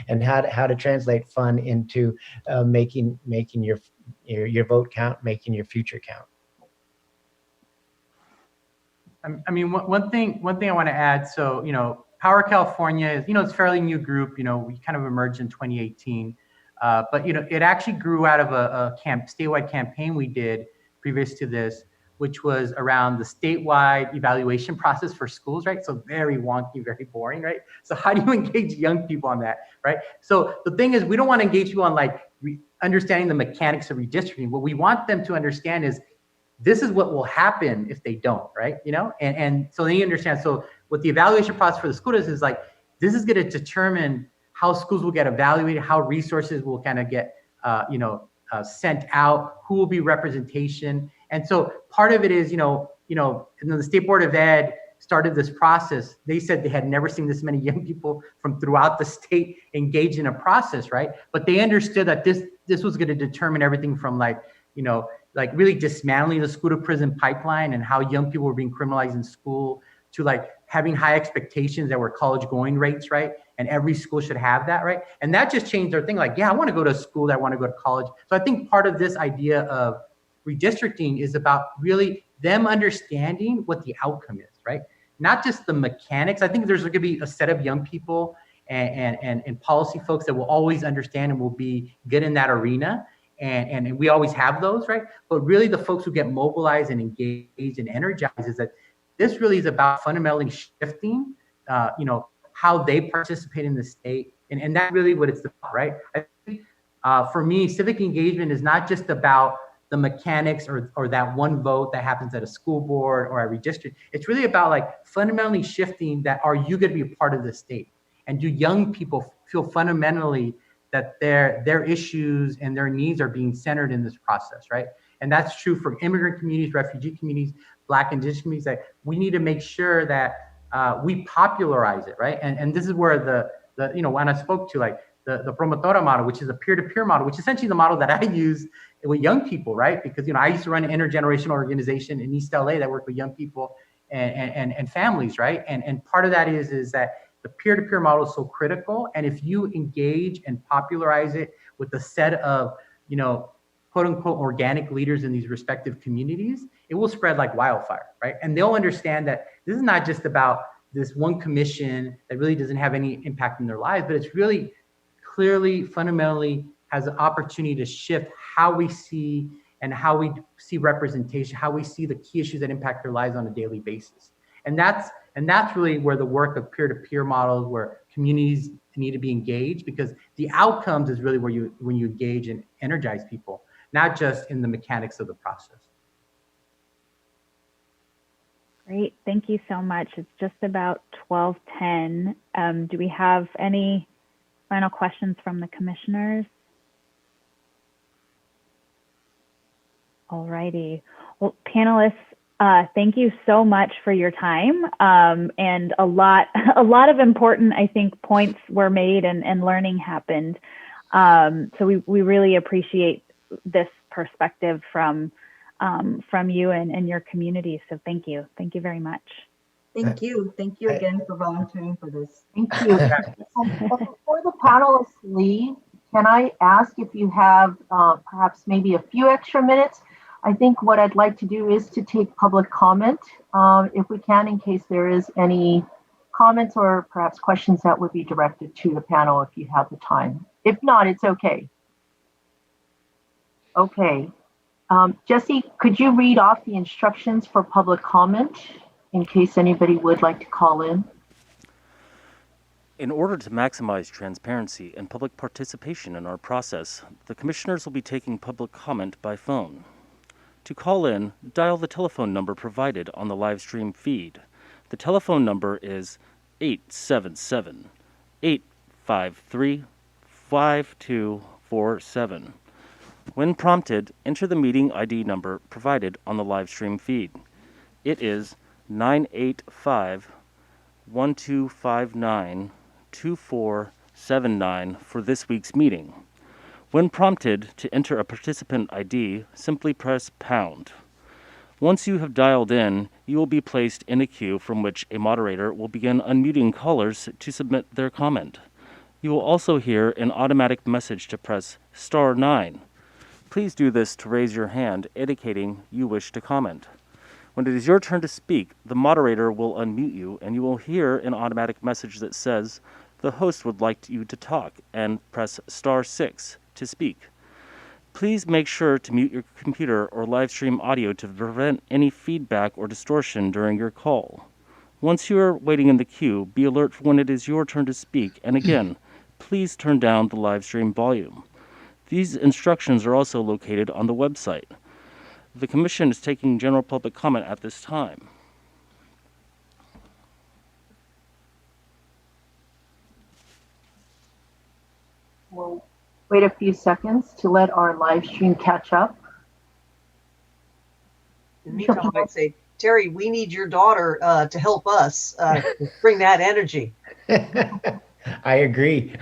and how to translate fun into making your vote count, making your future count. I mean, one thing I want to add. So, Power California is, it's a fairly new group. We kind of emerged in 2018, but it actually grew out of a statewide campaign we did previous to this, which was around the statewide evaluation process for schools, right? So very wonky, very boring, right? So how do you engage young people on that, right? So the thing is, we don't want to engage people on understanding the mechanics of redistricting. What we want them to understand is this is what will happen if they don't, right? And so they understand. So what the evaluation process for the school is this is going to determine how schools will get evaluated, how resources will kind of get, sent out, who will be representation. And so part of it is, and then the State Board of Ed started this process. They said they had never seen this many young people from throughout the state engaged in a process, right? But they understood that this was going to determine everything from really dismantling the school to prison pipeline and how young people were being criminalized in school to having high expectations that were college going rates, right? And every school should have that, right? And that just changed their thing. I want to go to a school that I want to go to college. So I think part of this idea of redistricting is about really them understanding what the outcome is, right? Not just the mechanics. I think there's going to be a set of young people and policy folks that will always understand and will be good in that arena. And we always have those, right? But really the folks who get mobilized and engaged and energized is that this really is about fundamentally shifting, how they participate in the state. And that's really what it's about, right? I think, for me, civic engagement is not just about the mechanics or that one vote that happens at a school board or at redistrict. It's really about fundamentally shifting that, are you going to be a part of the state? And do young people feel fundamentally that their issues and their needs are being centered in this process, right? And that's true for immigrant communities, refugee communities, Black, Indigenous communities, that we need to make sure that we popularize it, right? And this is where the when I spoke to the promotora model, which is a peer-to-peer model, which is essentially the model that I use with young people, right? Because I used to run an intergenerational organization in East LA that worked with young people and families, right? And part of that is that the peer-to-peer model is so critical. And if you engage and popularize it with a set of, quote unquote, organic leaders in these respective communities, it will spread like wildfire, right? And they'll understand that this is not just about this one commission that really doesn't have any impact in their lives, but it's really clearly, fundamentally has an opportunity to shift how we see and how we see representation, how we see the key issues that impact their lives on a daily basis. And that's really where the work of peer-to-peer models, where communities need to be engaged, because the outcomes is really where when you engage and energize people, not just in the mechanics of the process. Great, thank you so much. It's just about 12:10. Do we have any final questions from the commissioners? All righty. Well, panelists, thank you so much for your time. And a lot of important, I think, points were made and learning happened. So we really appreciate this perspective from you and your community. So thank you. Thank you very much. Thank you. Thank you again for volunteering for this. Thank you. Before the panelists leave, can I ask if you have perhaps maybe a few extra minutes? I think what I'd like to do is to take public comment, if we can, in case there is any comments or perhaps questions that would be directed to the panel if you have the time. If not, it's okay. Okay. Jesse, could you read off the instructions for public comment in case anybody would like to call in? In order to maximize transparency and public participation in our process, the commissioners will be taking public comment by phone. To call in, dial the telephone number provided on the live stream feed. The telephone number is 877-853-5247. When prompted, enter the meeting ID number provided on the live stream feed. It is 985-1259-2479 for this week's meeting. When prompted to enter a participant ID, simply press pound. Once you have dialed in, you will be placed in a queue from which a moderator will begin unmuting callers to submit their comment. You will also hear an automatic message to press *9. Please do this to raise your hand, indicating you wish to comment. When it is your turn to speak, the moderator will unmute you, and you will hear an automatic message that says, "The host would like you to talk," and press *6 to speak. Please make sure to mute your computer or live stream audio to prevent any feedback or distortion during your call. Once you are waiting in the queue, be alert for when it is your turn to speak, and again, please turn down the live stream volume. These instructions are also located on the website. The Commission is taking general public comment at this time. We'll wait a few seconds to let our live stream catch up. In the meantime, I'd say, Terry, we need your daughter to help us bring that energy. I agree.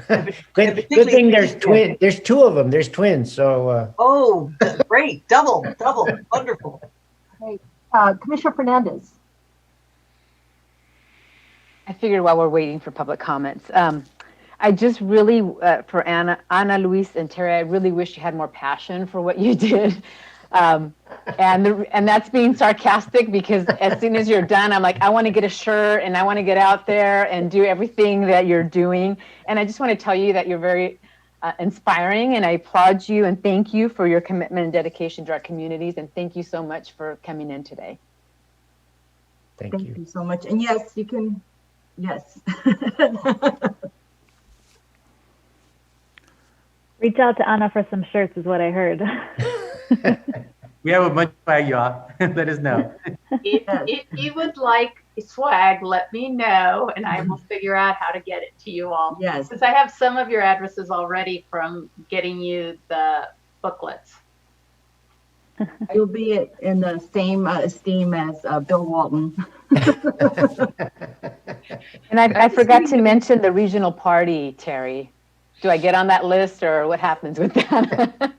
Good thing there's twins. There's two of them. There's twins. So. Oh, great! Double, wonderful. Hey, Commissioner Fernandez. I figured while we're waiting for public comments, I just really, for Ana, Luis, and Terry, I really wish you had more passion for what you did. And that's being sarcastic, because as soon as you're done, I'm like, I want to get a shirt and I want to get out there and do everything that you're doing. And I just want to tell you that you're very inspiring, and I applaud you and thank you for your commitment and dedication to our communities. And thank you so much for coming in today. Thank you so much. And yes, you can, yes. Reach out to Anna for some shirts is what I heard. We have a bunch of swag, y'all. Let us know. If you would like swag, let me know, and I will figure out how to get it to you all. Yes. Since I have some of your addresses already from getting you the booklets. You'll be in the same esteem as Bill Walton. And I forgot to mention the regional party, Terry. Do I get on that list, or what happens with that?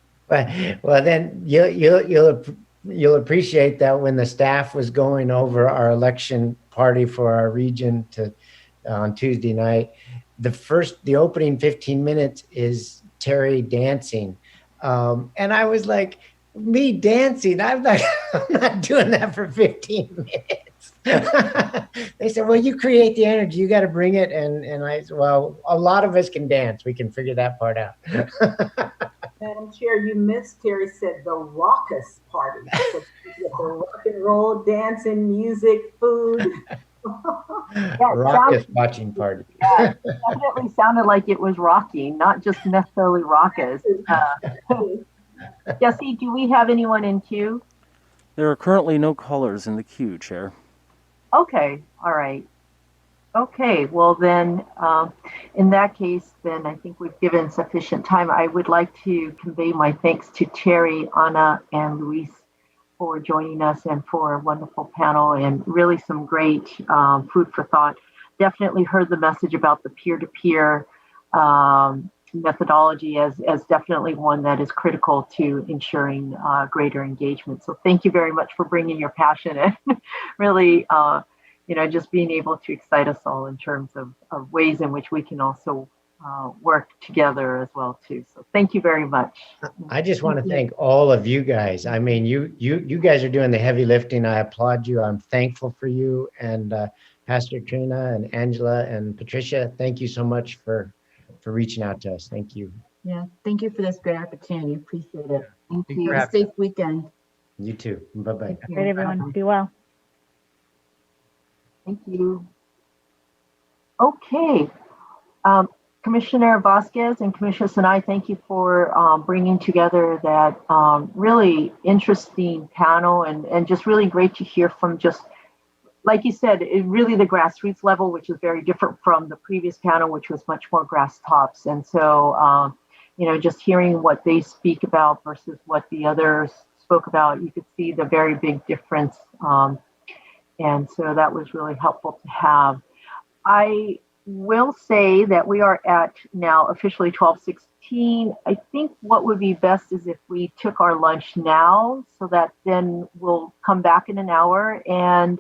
Well, then you'll appreciate that when the staff was going over our election party for our region on Tuesday night, the opening 15 minutes is Terry dancing, and I was like, me dancing? I'm not doing that for 15 minutes. They said, well, you create the energy, you got to bring it, and I said, well, a lot of us can dance. We can figure that part out. Madam Chair, you missed, Terry said, the raucous party. So you get the rock and roll, dancing, music, food. Raucous watching party. Yeah, definitely sounded like it was rocky, not just necessarily raucous. Jesse, do we have anyone in queue? There are currently no callers in the queue, Chair. Okay, all right. Okay, well then, in that case, then I think we've given sufficient time. I would like to convey my thanks to Terry, Ana, and Luis for joining us and for a wonderful panel and really some great food for thought. Definitely heard the message about the peer-to-peer methodology as definitely one that is critical to ensuring greater engagement. So thank you very much for bringing your passion and really, just being able to excite us all in terms of ways in which we can also work together as well too. So thank you very much. I just want to thank all of you guys. I mean, you guys are doing the heavy lifting. I applaud you. I'm thankful for you, and Pastor Trina and Angela and Patricia. Thank you so much for reaching out to us. Thank you. Yeah, thank you for this great opportunity. Appreciate it. Thank Thank you you. for Have a having safe weekend. You too. Bye-bye. All right, everyone. Be well. Thank you. Okay. Commissioner Vasquez and Commissioner Sinai, thank you for bringing together that really interesting panel and just really great to hear from just, like you said, really the grassroots level, which is very different from the previous panel, which was much more grass tops. And so just hearing what they speak about versus what the others spoke about, you could see the very big difference. And so that was really helpful to have. I will say that we are at now officially 12:16. I think what would be best is if we took our lunch now, so that then we'll come back in an hour and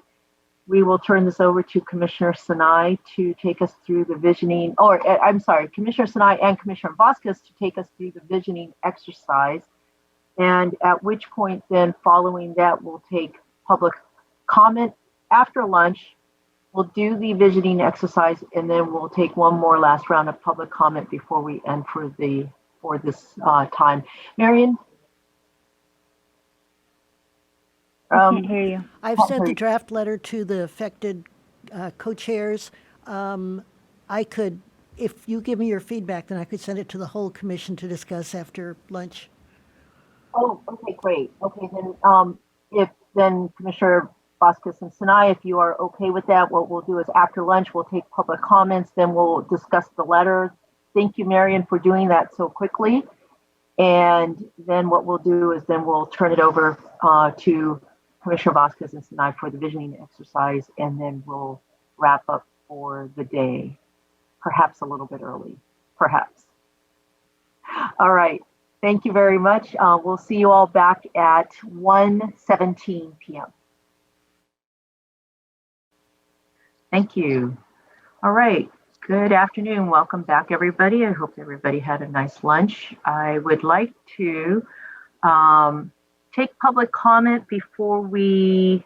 we will turn this over to Commissioner Sinai to take us through the visioning, I'm sorry, Commissioner Sinai and Commissioner Vasquez to take us through the visioning exercise. And at which point then following that, we'll take public comment after lunch. We'll do the visioning exercise, and then we'll take one more last round of public comment before we end for this time. Marion? I can't hear you. I've sent the draft letter to the affected co-chairs. I could, if you give me your feedback, then I could send it to the whole commission to discuss after lunch. Oh, okay, great. Okay, then Commissioner Vasquez and Sinai, if you are okay with that, what we'll do is after lunch, we'll take public comments, then we'll discuss the letter. Thank you, Marion, for doing that so quickly. And then what we'll do is then we'll turn it over to Commissioner Vasquez and Sinai for the visioning exercise, and then we'll wrap up for the day, perhaps a little bit early, perhaps. All right. Thank you very much. We'll see you all back at 1:17 p.m. Thank you. All right. Good afternoon. Welcome back, everybody. I hope everybody had a nice lunch. I would like to take public comment before we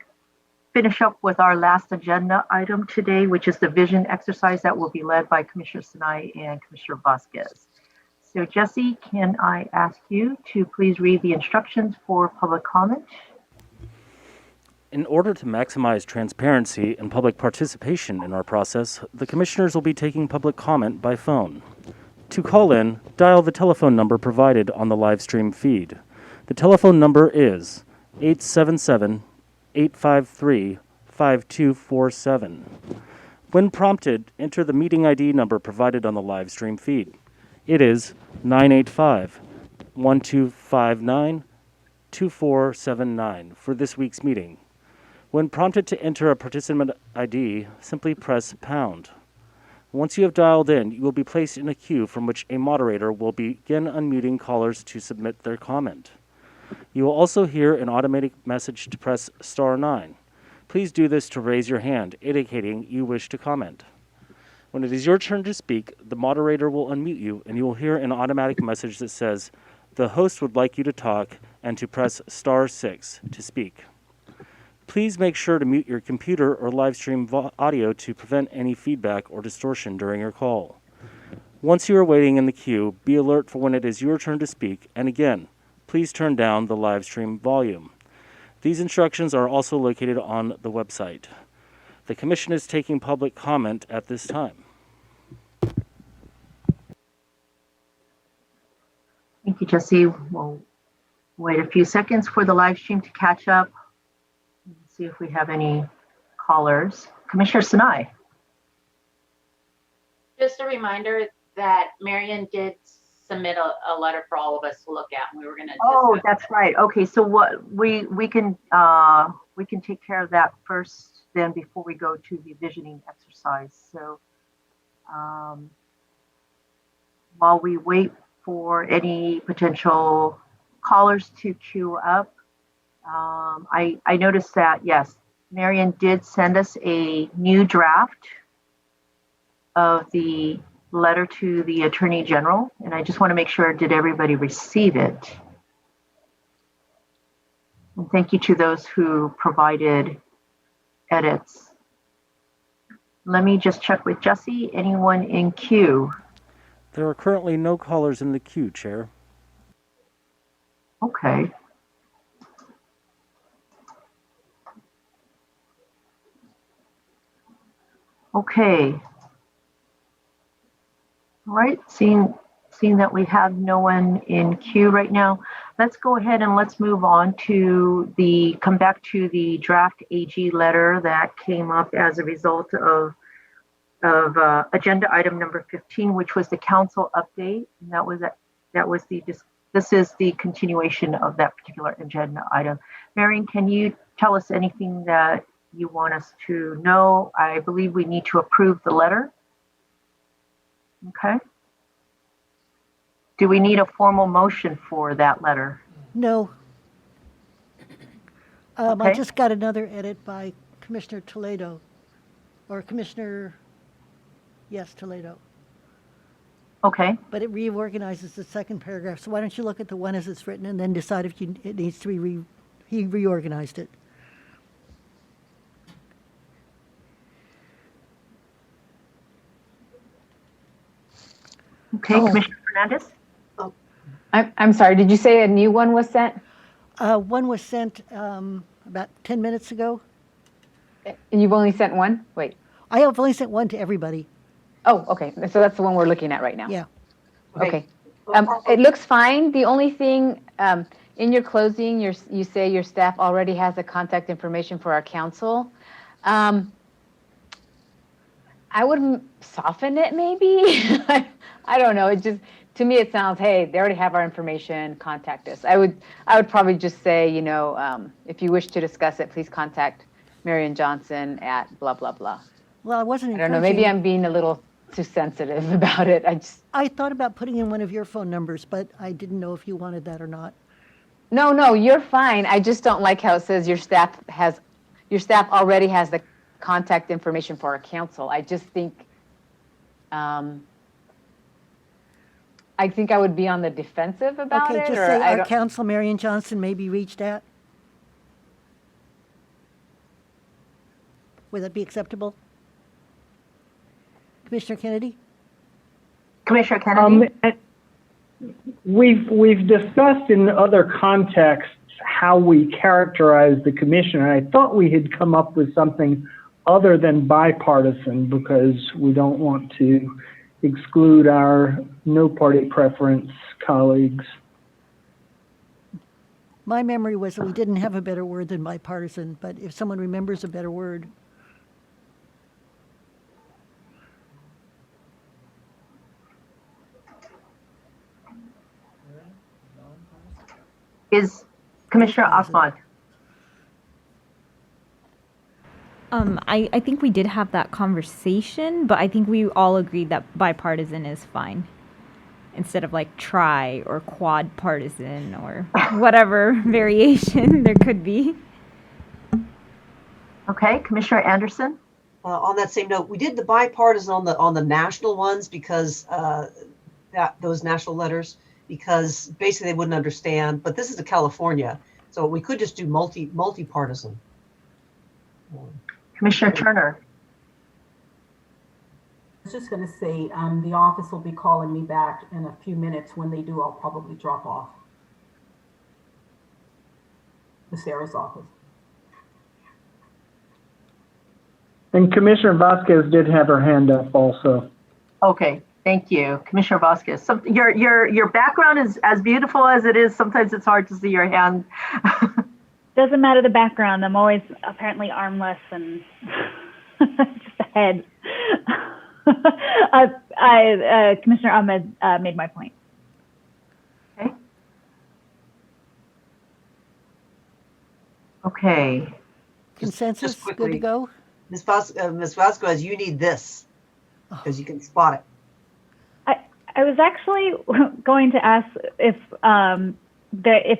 finish up with our last agenda item today, which is the vision exercise that will be led by Commissioner Sinai and Commissioner Vasquez. So Jesse, can I ask you to please read the instructions for public comment? In order to maximize transparency and public participation in our process, the commissioners will be taking public comment by phone. To call in, dial the telephone number provided on the live stream feed. The telephone number is 877-853-5247. When prompted, enter the meeting ID number provided on the live stream feed. It is 985-1259-2479 for this week's meeting. When prompted to enter a participant ID, simply press pound. Once you have dialed in, you will be placed in a queue from which a moderator will begin unmuting callers to submit their comment. You will also hear an automatic message to press *9. Please do this to raise your hand, indicating you wish to comment. When it is your turn to speak, the moderator will unmute you and you will hear an automatic message that says, "The host would like you to talk," and to press *6 to speak. Please make sure to mute your computer or live stream audio to prevent any feedback or distortion during your call. Once you are waiting in the queue, be alert for when it is your turn to speak, and again, please turn down the live stream volume. These instructions are also located on the website. The Commission is taking public comment at this time. Thank you, Jesse. We'll wait a few seconds for the live stream to catch up. Let's see if we have any callers. Commissioner Sinai. Just a reminder that Marion did submit a letter for all of us to look at, and we were going to. Oh, that's right. Okay, so what we can take care of that first, then before we go to the visioning exercise. So while we wait for any potential callers to queue up, I noticed that, yes, Marion did send us a new draft of the letter to the Attorney General, and I just want to make sure, did everybody receive it? And thank you to those who provided edits. Let me just check with Jesse. Anyone in queue? There are currently no callers in the queue, Chair. Okay. Okay. All right, seeing that we have no one in queue right now, let's go ahead and let's move on to come back to the draft AG letter that came up as a result of agenda item number 15, which was the council update. And that that was this is the continuation of that particular agenda item. Marion, can you tell us anything that you want us to know? I believe we need to approve the letter. Okay. Do we need a formal motion for that letter? No. I Okay. just got another edit by Commissioner Toledo, or Commissioner, yes, Toledo. Okay. But it reorganizes the second paragraph. So why don't you look at the one as it's written and then decide if it needs to be he reorganized it. Okay, Commissioner Fernandez? I'm sorry, did you say a new one was sent? One was sent about 10 minutes ago. And you've only sent one? Wait. I have only sent one to everybody. Oh, okay. So that's the one we're looking at right now. Yeah. Okay. It looks fine. The only thing, in your closing, you say your staff already has the contact information for our counsel. I would soften it maybe. I don't know. It just, to me, it sounds, hey, they already have our information, contact us. I would probably just say, you know, if you wish to discuss it, please contact Marion Johnson at blah, blah, blah. Well, I wasn't I don't know, maybe I'm being a little too sensitive about it. I thought about putting in one of your phone numbers, but I didn't know if you wanted that or not. No, you're fine. I just don't like how it says your staff already has the contact information for our counsel. I just think, I think I would be on the defensive about it. Okay, just say our counsel, Marion Johnson, may be reached at. Would that be acceptable? Commissioner Kennedy? Commissioner Kennedy? We've discussed in other contexts how we characterize the commission, and I thought we had come up with something other than bipartisan because we don't want to exclude our no party preference colleagues. My memory was that we didn't have a better word than bipartisan, but if someone remembers a better word. Is Commissioner Ahmad? I think we did have that conversation, but I think we all agreed that bipartisan is fine. Instead of like tri or quad partisan or whatever variation there could be. Okay, Commissioner Anderson? On that same note, we did the bipartisan on the national ones because those national letters, because basically they wouldn't understand. But this is a California, so we could just do multi-partisan. Commissioner Turner? I was just going to say the office will be calling me back in a few minutes. When they do, I'll probably drop off. The Sarah's office. And Commissioner Vasquez did have her hand up also. Okay, thank you. Commissioner Vasquez, your background is as beautiful as it is. Sometimes it's hard to see your hand. Doesn't matter the background. I'm always apparently armless and just a head. Commissioner Ahmed made my point. Okay. Okay. Consensus, just quickly, good to go? Ms. Vasquez, you need this because you can spot it. I was actually going to ask if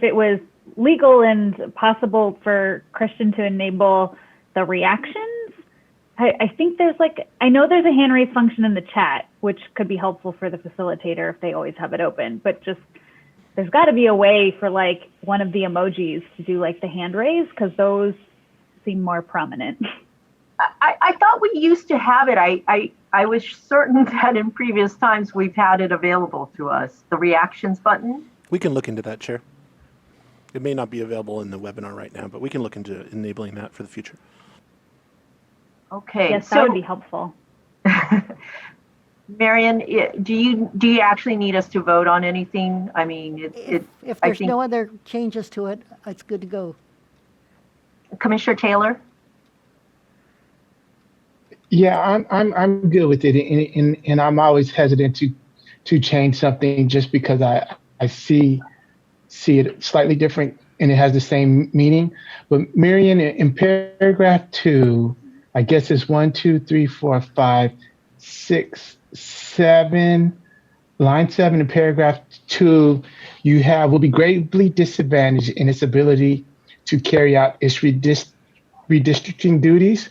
it was legal and possible for Christian to enable the reactions. I think I know there's a hand raise function in the chat, which could be helpful for the facilitator if they always have it open, but just there's got to be a way for like one of the emojis to do like the hand raise because those seem more prominent. I thought we used to have it. I was certain that in previous times we've had it available to us, the reactions button. We can look into that, Chair. It may not be available in the webinar right now, but we can look into enabling that for the future. Okay. Yes, that would be helpful. Marion, do you actually need us to vote on anything? I mean, if there's no other changes to it, it's good to go. Commissioner Taylor? Yeah, I'm good with it, and I'm always hesitant to change something just because I see it slightly different, and it has the same meaning. But Marion, in paragraph 2, I guess it's 1, 2, 3, 4, 5, 6, 7. Line 7 in paragraph 2, you have will be greatly disadvantaged in its ability to carry out its redistricting duties.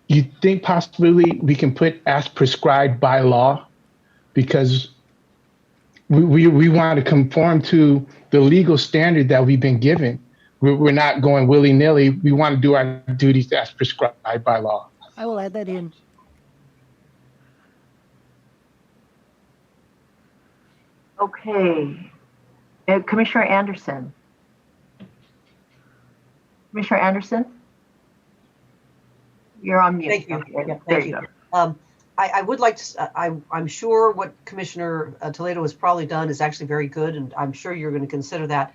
You think possibly we can put as prescribed by law, because we want to conform to the legal standard that we've been given. We're not going willy-nilly. We want to do our duties as prescribed by law. I will add that in. Okay. Commissioner Anderson. Commissioner Anderson? You're on mute. Thank you. Okay, Yeah, there thank you you. go. I would like to, I'm sure what Commissioner Toledo has probably done is actually very good, and I'm sure you're going to consider that.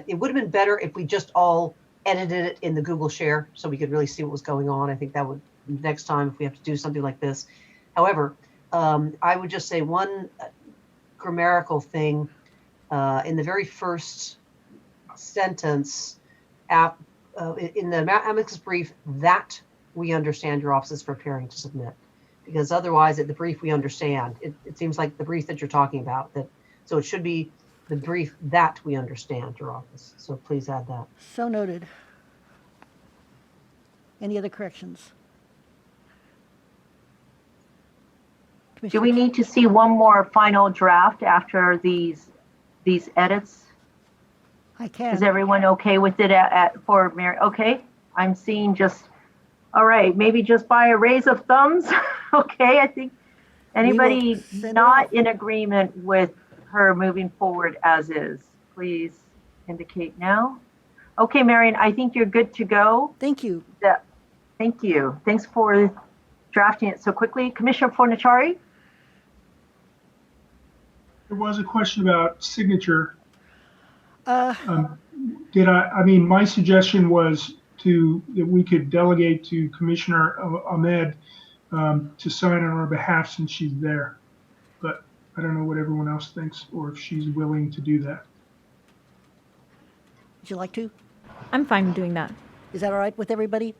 It would have been better if we just all edited it in the Google Share so we could really see what was going on. I think that would, next time if we have to do something like this. However, I would just say one grammatical thing in the very first sentence in the amicus brief, that we understand your office is preparing to submit, because otherwise at the brief we understand, it seems like the brief that you're talking about, that so it should be the brief that we understand your office. So please add that. So noted. Any other corrections? Do we need to see one more final draft after these edits? I can. Is everyone okay with it for Mary? Okay, I'm seeing just, all right, maybe just by a raise of thumbs. Okay, I think anybody not in agreement with her moving forward as is, please indicate now. Okay, Marion, I think you're good to go. Thank you. Thank you. Thanks for drafting it so quickly. Commissioner Fornaciari? There was a question about signature. I mean, my suggestion was that we could delegate to Commissioner Ahmed to sign on our behalf since she's there. But I don't know what everyone else thinks, or if she's willing to do that. Would you like to? I'm fine doing that. Is that all right with everybody?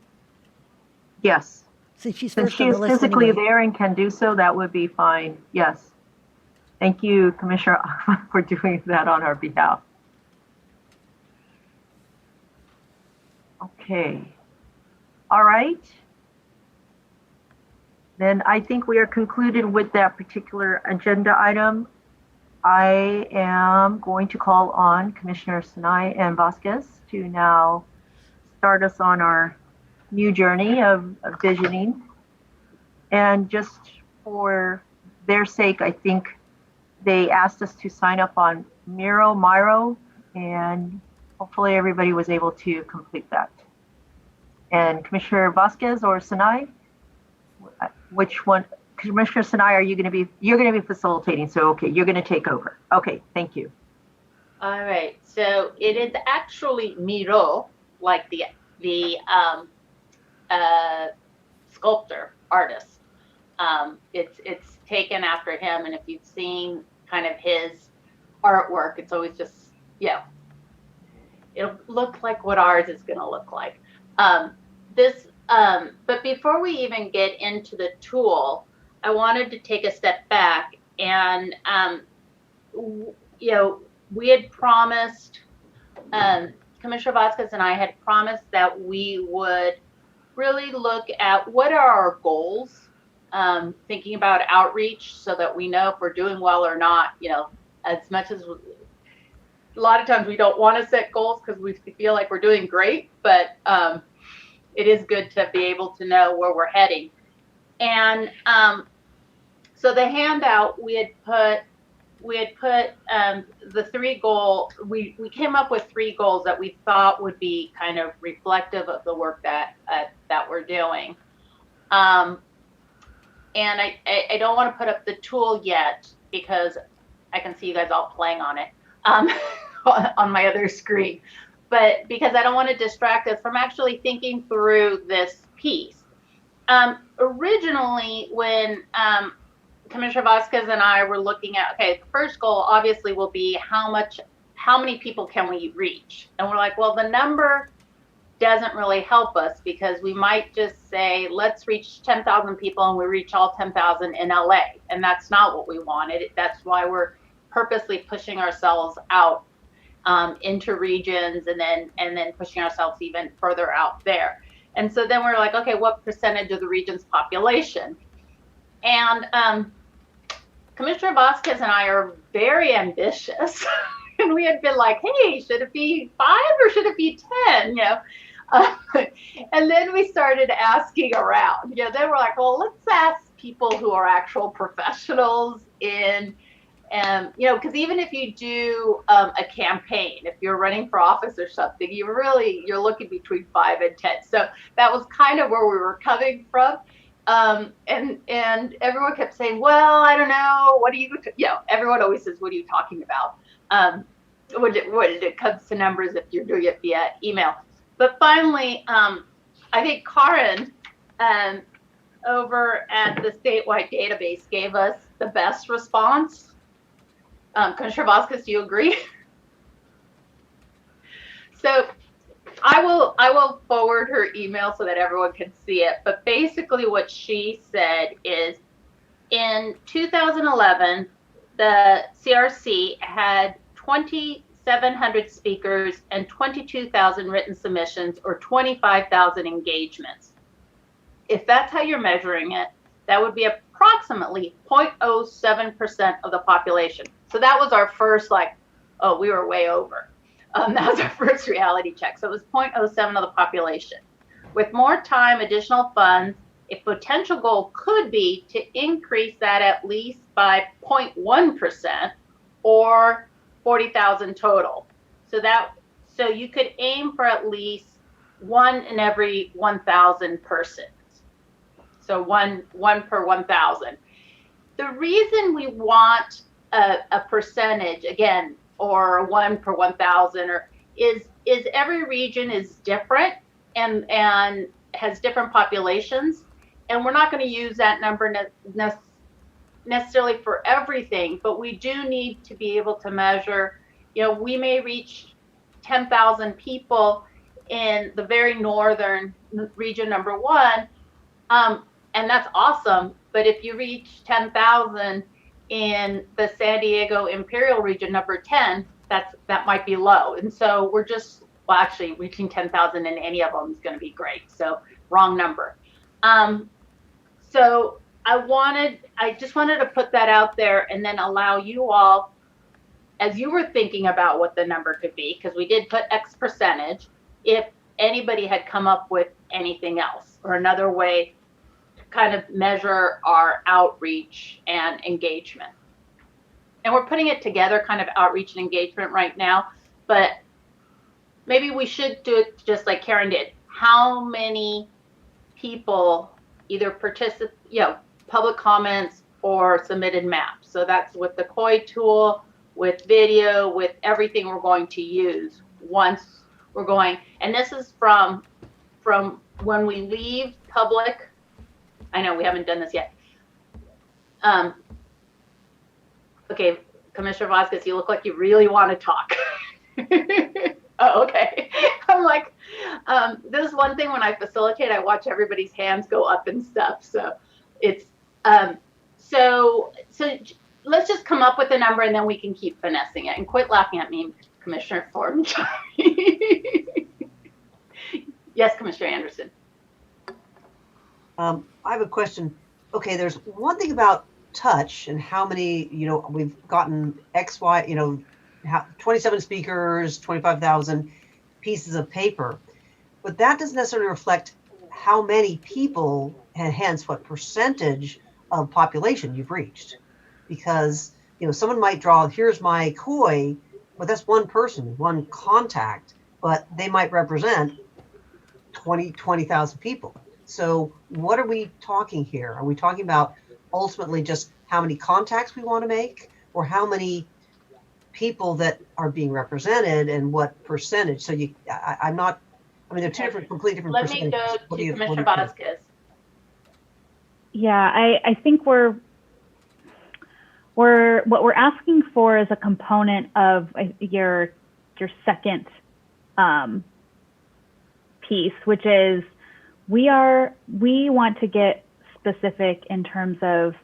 Yes. Since she's Since first she on the is list physically anyway. there and can do so, that would be fine. Yes. Thank you, Commissioner, for doing that on our behalf. Okay. All right. Then I think we are concluded with that particular agenda item. I am going to call on Commissioner Sinai and Vasquez to now start us on our new journey of visioning. And just for their sake, I think they asked us to sign up on Miro, and hopefully everybody was able to complete that. And Commissioner Vasquez or Sinai, which one? Commissioner Sinai, you're going to be facilitating. So, okay, you're going to take over. Okay, thank you. All right. So it is actually Miro, like the sculptor artist. It's taken after him, and if you've seen kind of his artwork, it's always just, it'll look like what ours is going to look like. But before we even get into the tool, I wanted to take a step back and, we had promised, Commissioner Vasquez and I had promised that we would really look at what are our goals, thinking about outreach so that we know if we're doing well or not, as much as a lot of times we don't want to set goals because we feel like we're doing great, but it is good to be able to know where we're heading. And so the handout, we had put the 3 goals. We came up with 3 goals that we thought would be kind of reflective of the work that we're doing. And I don't want to put up the tool yet because I can see you guys all playing on it on my other screen. But because I don't want to distract us from actually thinking through this piece. Originally, when Commissioner Vasquez and I were looking at, okay, the first goal obviously will be how many people can we reach? And we're like, well, the number doesn't really help us because we might just say, let's reach 10,000 people and we reach all 10,000 in LA. And that's not what we wanted. That's why we're purposely pushing ourselves out into regions and then pushing ourselves even further out there. And so then we're like, okay, what percentage of the region's population? And Commissioner Vasquez and I are very ambitious. And we had been like, hey, should it be 5 or should it be 10? You know, and then we started asking around. You know, then we're like, well, let's ask people who are actual professionals in, you know, because even if you do a campaign, if you're running for office or something, you're looking between 5 and 10. So that was kind of where we were coming from. And everyone kept saying, well, I don't know. What do you know, everyone always says, what are you talking about? When it comes to numbers, if you're doing it via email. But finally, I think Karen over at the statewide database gave us the best response. Commissioner Vasquez, do you agree? So I will forward her email so that everyone can see it. But basically what she said is in 2011, the CRC had 2,700 speakers and 22,000 written submissions or 25,000 engagements. If that's how you're measuring it, that would be approximately 0.07% of the population. So that was our first, like, oh, we were way over. That was our first reality check. So it was 0.07 of the population. With more time, additional funds, a potential goal could be to increase that at least by 0.1% or 40,000 total. So you could aim for at least 1 in every 1,000 persons. So one per 1,000. The reason we want a percentage, again, or 1 per 1,000, or is every region is different and has different populations, and we're not going to use that number necessarily for everything, but we do need to be able to measure. You know, we may reach 10,000 people in the very northern region number 1, and that's awesome. But if you reach 10,000 in the San Diego Imperial region number 10, that might be low. And so we're just, well, actually reaching 10,000 in any of them is going to be great. So wrong number. So I just wanted to put that out there and then allow you all, as you were thinking about what the number could be, because we did put X percentage, if anybody had come up with anything else or another way to kind of measure our outreach and engagement. And we're putting it together, kind of outreach and engagement right now, but maybe we should do it just like Karen did. How many people either public comments or submitted maps? So that's with the COI tool, with video, with everything we're going to use once we're going. And this is from when we leave public. I know we haven't done this yet. Okay, Commissioner Vasquez, you look like you really want to talk. Oh, okay. I'm like, this is one thing when I facilitate, I watch everybody's hands go up and stuff. So it's, so let's just come up with a number and then we can keep finessing it, and quit laughing at me, Commissioner Ford. Yes, Commissioner Anderson. I have a question. Okay, there's one thing about touch and how many, we've gotten X, Y, 27 speakers, 25,000 pieces of paper, but that doesn't necessarily reflect how many people and hence what percentage of population you've reached. Because, someone might draw, here's my COI, but that's one person, one contact, but they might represent 20,000 people. So what are we talking here? Are we talking about ultimately just how many contacts we want to make, or how many people that are being represented and what percentage? So I'm not, they're two different, completely different percentages. Let me go to Commissioner Vasquez. Yeah, I think we're what we're asking for is a component of your second piece, which is we want to get specific in terms of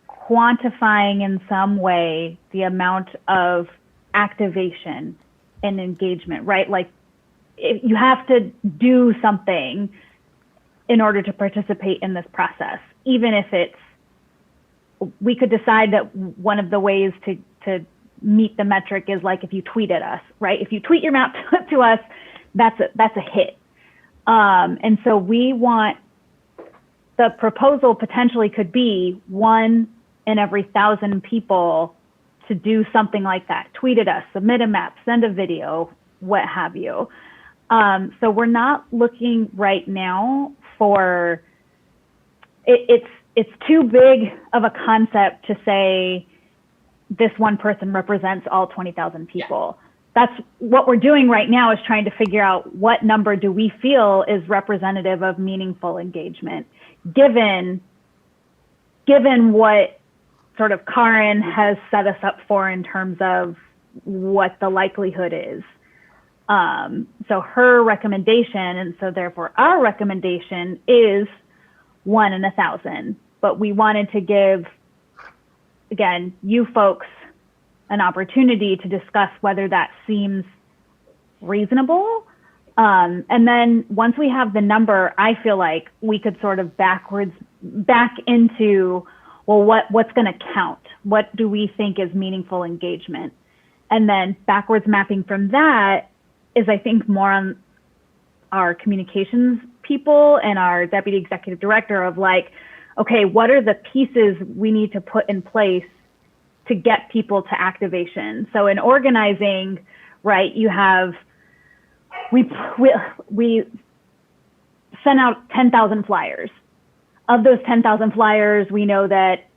quantifying in some way the amount of activation and engagement, right? Like you have to do something in order to participate in this process, even if we could decide that one of the ways to meet the metric is like if you tweet at us, right? If you tweet your map to us, that's a hit. And so we want, the proposal potentially could be 1 in every 1,000 people to do something like that. Tweet at us, submit a map, send a video, what have you. So we're not looking right now for, it's too big of a concept to say this one person represents all 20,000 people. Yeah. That's what we're doing right now, is trying to figure out what number do we feel is representative of meaningful engagement, given what sort of Karen has set us up for in terms of what the likelihood is. So her recommendation, and so therefore our recommendation, is 1 in 1,000. But we wanted to give, again, you folks an opportunity to discuss whether that seems reasonable. And then once we have the number, I feel like we could sort of back into, well, what's going to count? What do we think is meaningful engagement? And then backwards mapping from that is, I think, more on our communications people and our deputy executive director of like, okay, what are the pieces we need to put in place to get people to activation? So in organizing, right, you have, we sent out 10,000 flyers. Of those 10,000 flyers, we know that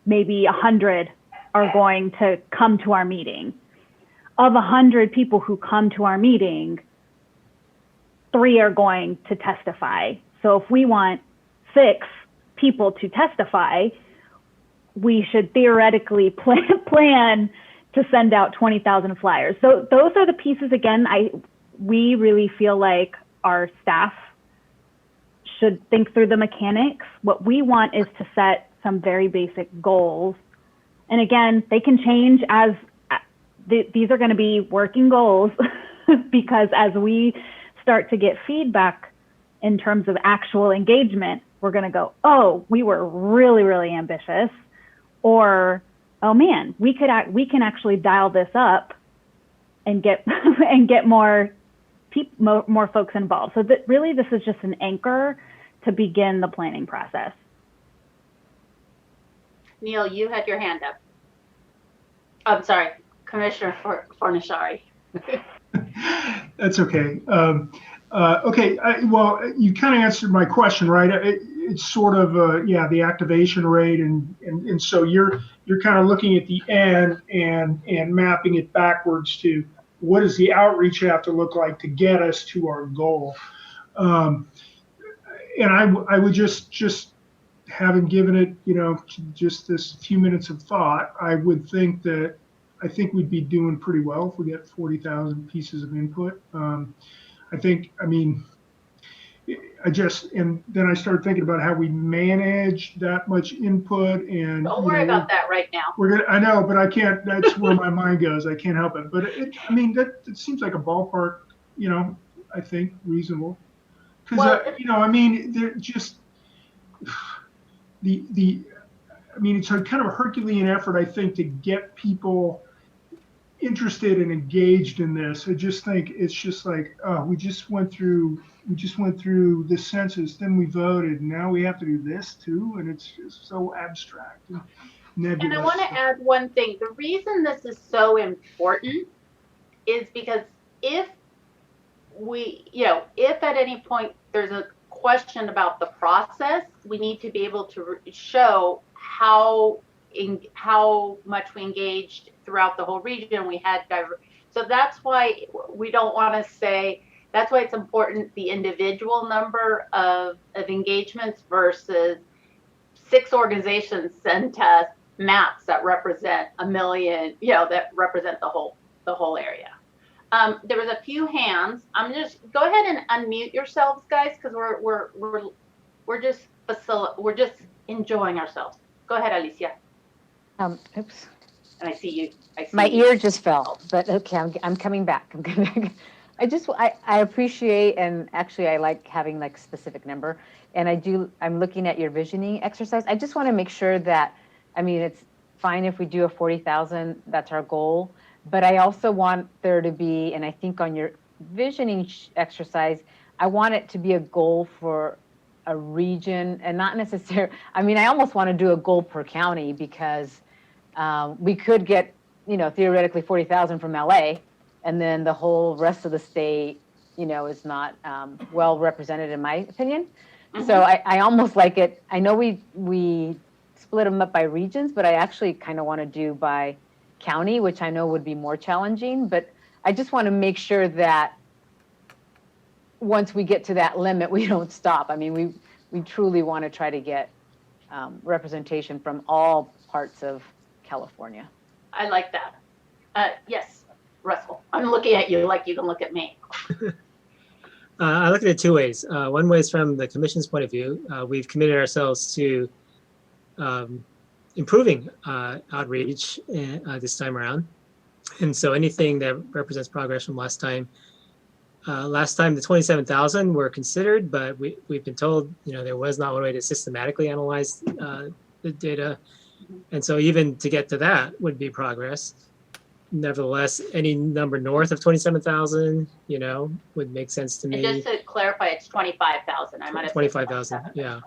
maybe 100 are going to come to our meeting. Of 100 people who come to our meeting, 3 are going to testify. So if we want 6 people to testify, we should theoretically plan to send out 20,000 flyers. So those are the pieces, again, we really feel like our staff should think through the mechanics. What we want is to set some very basic goals. And again, they can change as these are going to be working goals because as we start to get feedback in terms of actual engagement, we're going to go, oh, we were really, really ambitious, or, oh man, we can actually dial this up and get more folks involved. So that really, this is just an anchor to begin the planning process. Neil, you had your hand up. I'm sorry, Commissioner Fornashari. That's okay. Okay, well, you kind of answered my question, right? It's sort of, the activation rate, and so you're kind of looking at the end and mapping it backwards to what does the outreach have to look like to get us to our goal. And I would just having given it, just this few minutes of thought, I think we'd be doing pretty well if we get 40,000 pieces of input. And then I started thinking about how we manage that much input, and don't worry about that right now. I know, but I can't. That's where my mind goes. I can't help it. But it seems like a ballpark. I think reasonable. Because they're just it's a kind of a Herculean effort, I think, to get people interested and engaged in this. I just think it's just like, we just went through this census, then we voted, and now we have to do this too, and it's just so abstract and nebulous. And I want to add one thing. The reason this is so important is because if at any point there's a question about the process, we need to be able to show how much we engaged throughout the whole region. We had so that's why we don't want to say, that's why it's important the individual number of engagements versus 6 organizations sent us maps that represent 1 million, that represent the whole area. There was a few hands. I'm just go ahead and unmute yourselves, guys, because we're just enjoying ourselves. Go ahead, Alicia. Oops. And I see you. My ear just fell, but okay, I'm coming back. I'm coming back. I appreciate, and actually I like having like specific number, and I'm looking at your visioning exercise. I just want to make sure that, I mean, it's fine if we do a 40,000, that's our goal, but I also want there to be, and I think on your visioning exercise, I want it to be a goal for a region and not necessarily, I mean, I almost want to do a goal per county because we could get, theoretically 40,000 from LA, and then the whole rest of the state, is not well represented in my opinion. Mm-hmm. So I almost like it. I know we split them up by regions, but I actually kind of want to do by county, which I know would be more challenging, but I just want to make sure that once we get to that limit, we don't stop. I mean, we truly want to try to get representation from all parts of California. I like that. Yes, Russell, I'm looking at you like you can look at me. I look at it 2 ways. One way is from the commission's point of view. We've committed ourselves to improving outreach this time around. And so anything that represents progress from last time the 27,000 were considered, but we've been told, there was not one way to systematically analyze the data. And so even to get to that would be progress. Nevertheless, any number north of 27,000, would make sense to me. And just to clarify, it's 25,000. I might have 25,000, yeah.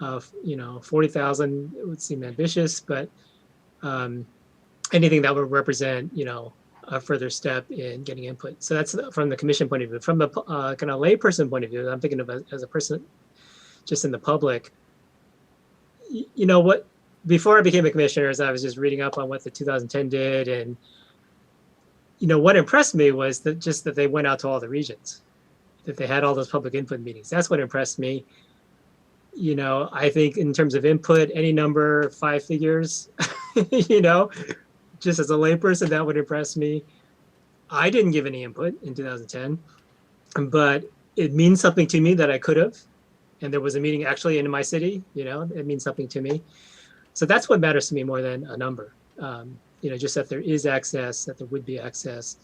40,000 would seem ambitious, but anything that would represent, a further step in getting input. So that's from the commission point of view. From the kind of layperson point of view, I'm thinking of as a person just in the public. What? Before I became a commissioner, as I was just reading up on what the 2010 did, and what impressed me was that they went out to all the regions, that they had all those public input meetings. That's what impressed me. I think in terms of input, any number, 5 figures, just as a layperson, that would impress me. I didn't give any input in 2010, but it means something to me that I could have. And there was a meeting actually in my city, it means something to me. So that's what matters to me more than a number. Just that there is access, that there would be access.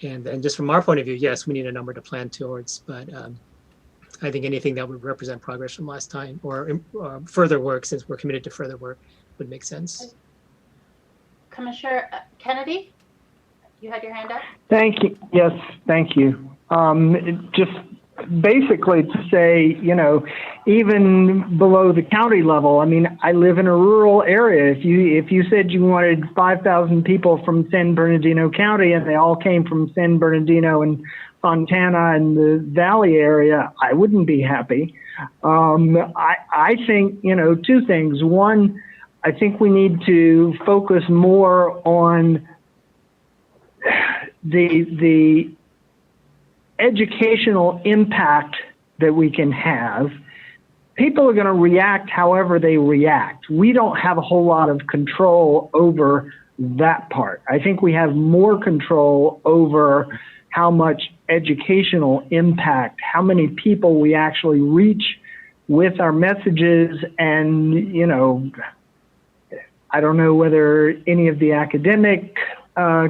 And then just from our point of view, yes, we need a number to plan towards, but I think anything that would represent progress from last time or further work, since we're committed to further work, would make sense. Commissioner Kennedy, you had your hand up? Thank you. Yes, thank you. Just basically to say, even below the county level, I mean, I live in a rural area. If you said you wanted 5,000 people from San Bernardino County and they all came from San Bernardino and Fontana and the Valley area, I wouldn't be happy. I think, 2 things. One, I think we need to focus more on the educational impact that we can have. People are going to react however they react. We don't have a whole lot of control over that part. I think we have more control over how much educational impact, how many people we actually reach with our messages. And, I don't know whether any of the academic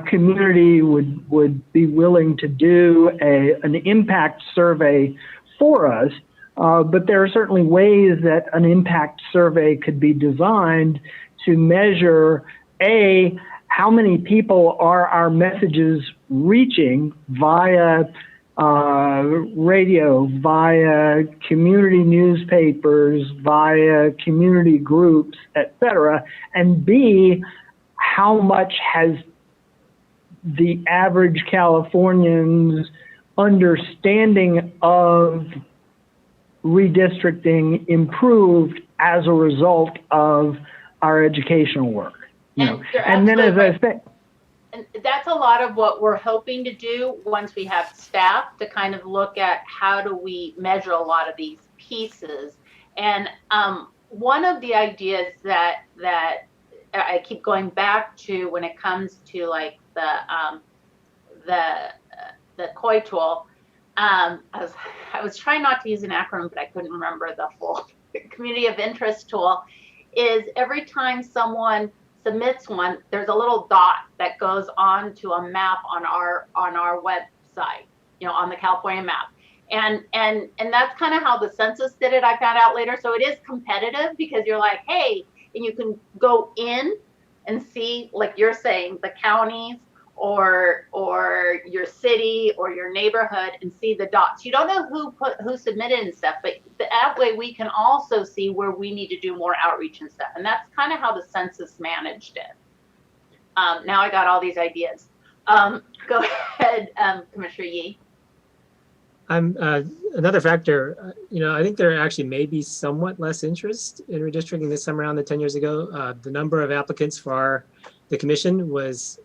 community would be willing to do an impact survey for us, but there are certainly ways that an impact survey could be designed to measure, A, how many people are our messages reaching via radio, via community newspapers, via community groups, etc., and B, how much has the average Californian's understanding of redistricting improved as a result of our educational work. And then, as I say, and that's a lot of what we're hoping to do once we have staff to kind of look at how do we measure a lot of these pieces. And one of the ideas that I keep going back to when it comes to like the COI tool, I was trying not to use an acronym, but I couldn't remember the full community of interest tool, is every time someone submits one, there's a little dot that goes on to a map on our website, on the California map. And that's kind of how the census did it, I found out later. So it is competitive because you're like, hey, and you can go in and see, like you're saying, the counties or your city or your neighborhood and see the dots. You don't know who submitted and stuff, but that way we can also see where we need to do more outreach and stuff. And that's kind of how the census managed it. Now I got all these ideas. Go ahead, Commissioner Yee. Another factor, I think there actually may be somewhat less interest in redistricting this time around than 10 years ago. The number of applicants for the commission was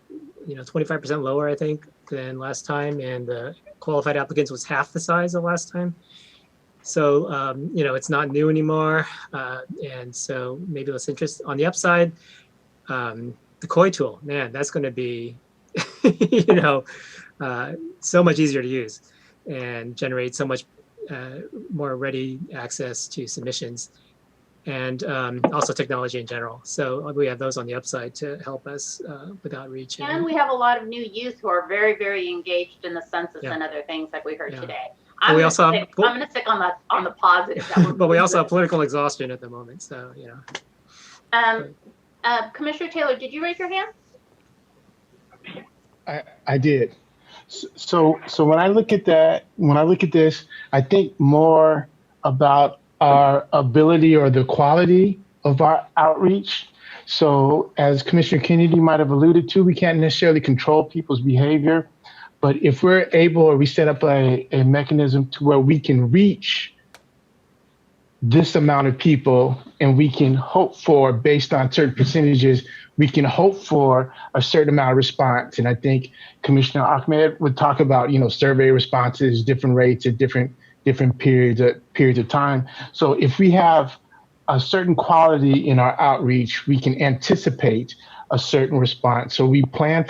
25% lower, I think, than last time, and the qualified applicants was half the size of last time. So, it's not new anymore, and so maybe less interest. On the upside, the COI tool, man, that's going to be, so much easier to use and generate so much more ready access to submissions, and also technology in general. So we have those on the upside to help us with outreach. And we have a lot of new youth who are very, very engaged in the census and other things like we heard today. I'm going to stick on the positive. But we also have political exhaustion at the moment, so Commissioner Taylor, did you raise your hand? I did. So when I look at this, I think more about our ability or the quality of our outreach. So as Commissioner Kennedy might have alluded to, we can't necessarily control people's behavior, but if we're able, or we set up a mechanism to where we can reach this amount of people, and we can hope for, based on certain percentages, we can hope for a certain amount of response. And I think Commissioner Ahmed would talk about, survey responses, different rates at different periods of time. So if we have a certain quality in our outreach, we can anticipate a certain response. So we plan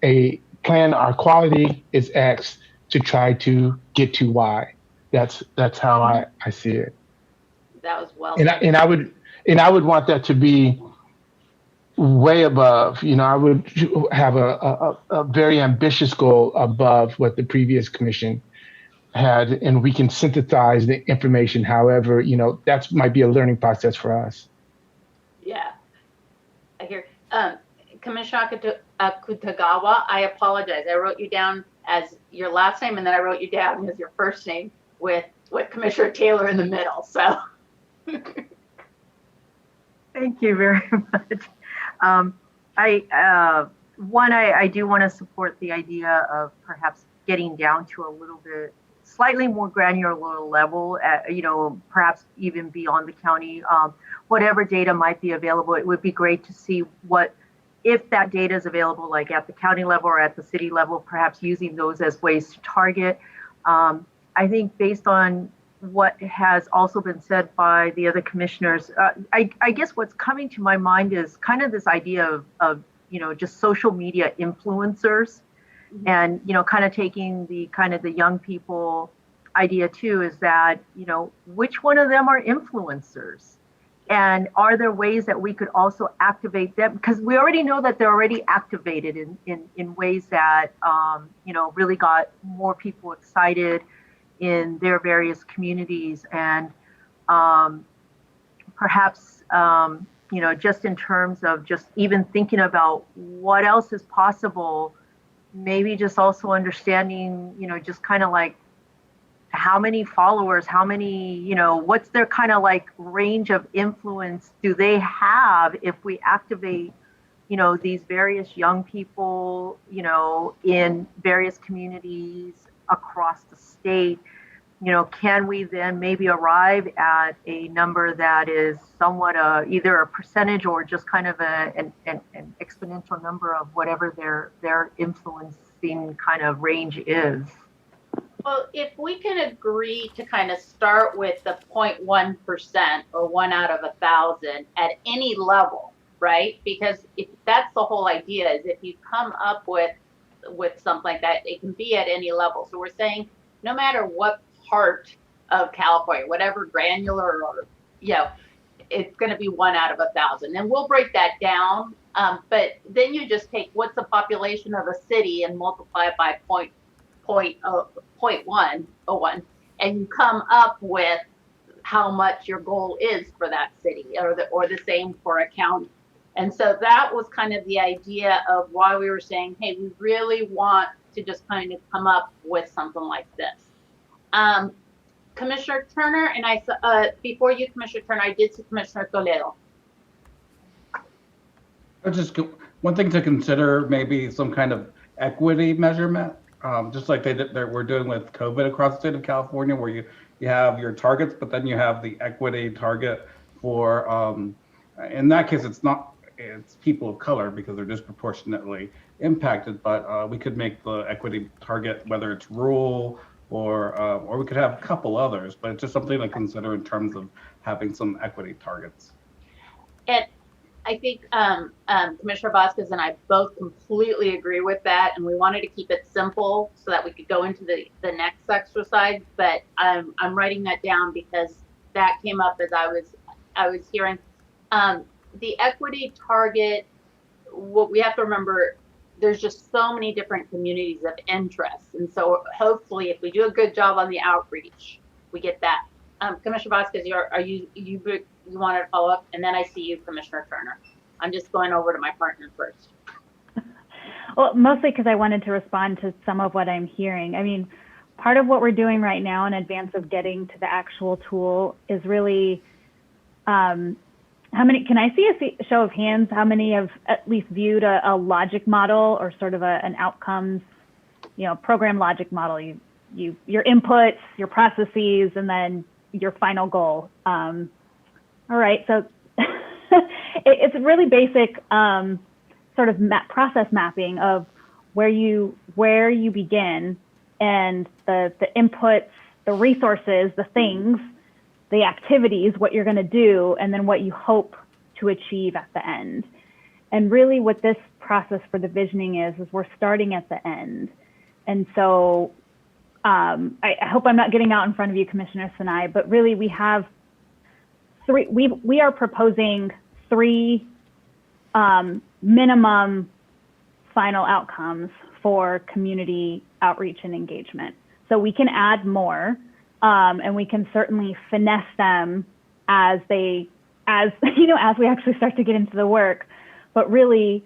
our quality is X to try to get to Y. That's how I see it. That was well. And I would want that to be way above. I would have a very ambitious goal above what the previous commission had, and we can synthesize the information. However, that might be a learning process for us. Yeah, I hear. Commissioner Akutagawa, I apologize. I wrote you down as your last name, and then I wrote you down as your first name with Commissioner Taylor in the middle. So. Thank you very much. I do want to support the idea of perhaps getting down to a little bit slightly more granular level, perhaps even beyond the county. Whatever data might be available, it would be great to see if that data is available, like at the county level or at the city level, perhaps using those as ways to target. I think based on what has also been said by the other commissioners, I guess what's coming to my mind is kind of this idea of just social media influencers, and kind of taking the young people idea too, is that which one of them are influencers, and are there ways that we could also activate them, because we already know that they're already activated in ways that really got more people excited in their various communities, and perhaps just in terms of just even thinking about what else is possible, maybe just also understanding just kind of like how many followers, how many what's their kind of like range of influence do they have if we activate these various young people in various communities across the state. Can we then maybe arrive at a number that is somewhat either a percentage or just kind of an exponential number of whatever their influencing kind of range is? Well, if we can agree to kind of start with the 0.1% or 1 out of 1,000 at any level, right? Because if that's the whole idea, is if you come up with something like that, it can be at any level. So we're saying no matter what part of California, whatever granular or, you know, it's going to be 1 out of 1,000. And we'll break that down. But then you just take what's the population of a city and multiply it by 0.101, and you come up with how much your goal is for that city, or the same for a county. And so that was kind of the idea of why we were saying, hey, we really want to just kind of come up with something like this. Commissioner Turner, and before you, Commissioner Turner, I did see Commissioner Toledo. One thing to consider, maybe some kind of equity measurement, just like we're doing with COVID across the state of California, where you have your targets, but then you have the equity target for, in that case, it's people of color because they're disproportionately impacted, but we could make the equity target, whether it's rural or we could have a couple others, but it's just something to consider in terms of having some equity targets. And I think Commissioner Vasquez and I both completely agree with that, and we wanted to keep it simple so that we could go into the next exercise. But I'm writing that down because that came up as I was hearing the equity target. What we have to remember, there's just so many different communities of interest, and so hopefully, if we do a good job on the outreach, we get that. Commissioner Vasquez, you wanted to follow up, and then I see you, Commissioner Turner. I'm just going over to my partner first. Well, mostly because I wanted to respond to some of what I'm hearing. I mean, part of what we're doing right now in advance of getting to the actual tool is really, can I see a show of hands, how many have at least viewed a logic model or sort of an outcomes, program logic model? Your inputs, your processes, and then your final goal. All right, so it's a really basic sort of process mapping of where you begin and the inputs, the resources, the things, the activities, what you're going to do, and then what you hope to achieve at the end. And really what this process for the visioning is we're starting at the end. And so I hope I'm not getting out in front of you, Commissioner Sinai, but really we have we are proposing 3 minimum final outcomes for community outreach and engagement. So we can add more, and we can certainly finesse them as we actually start to get into the work. But really,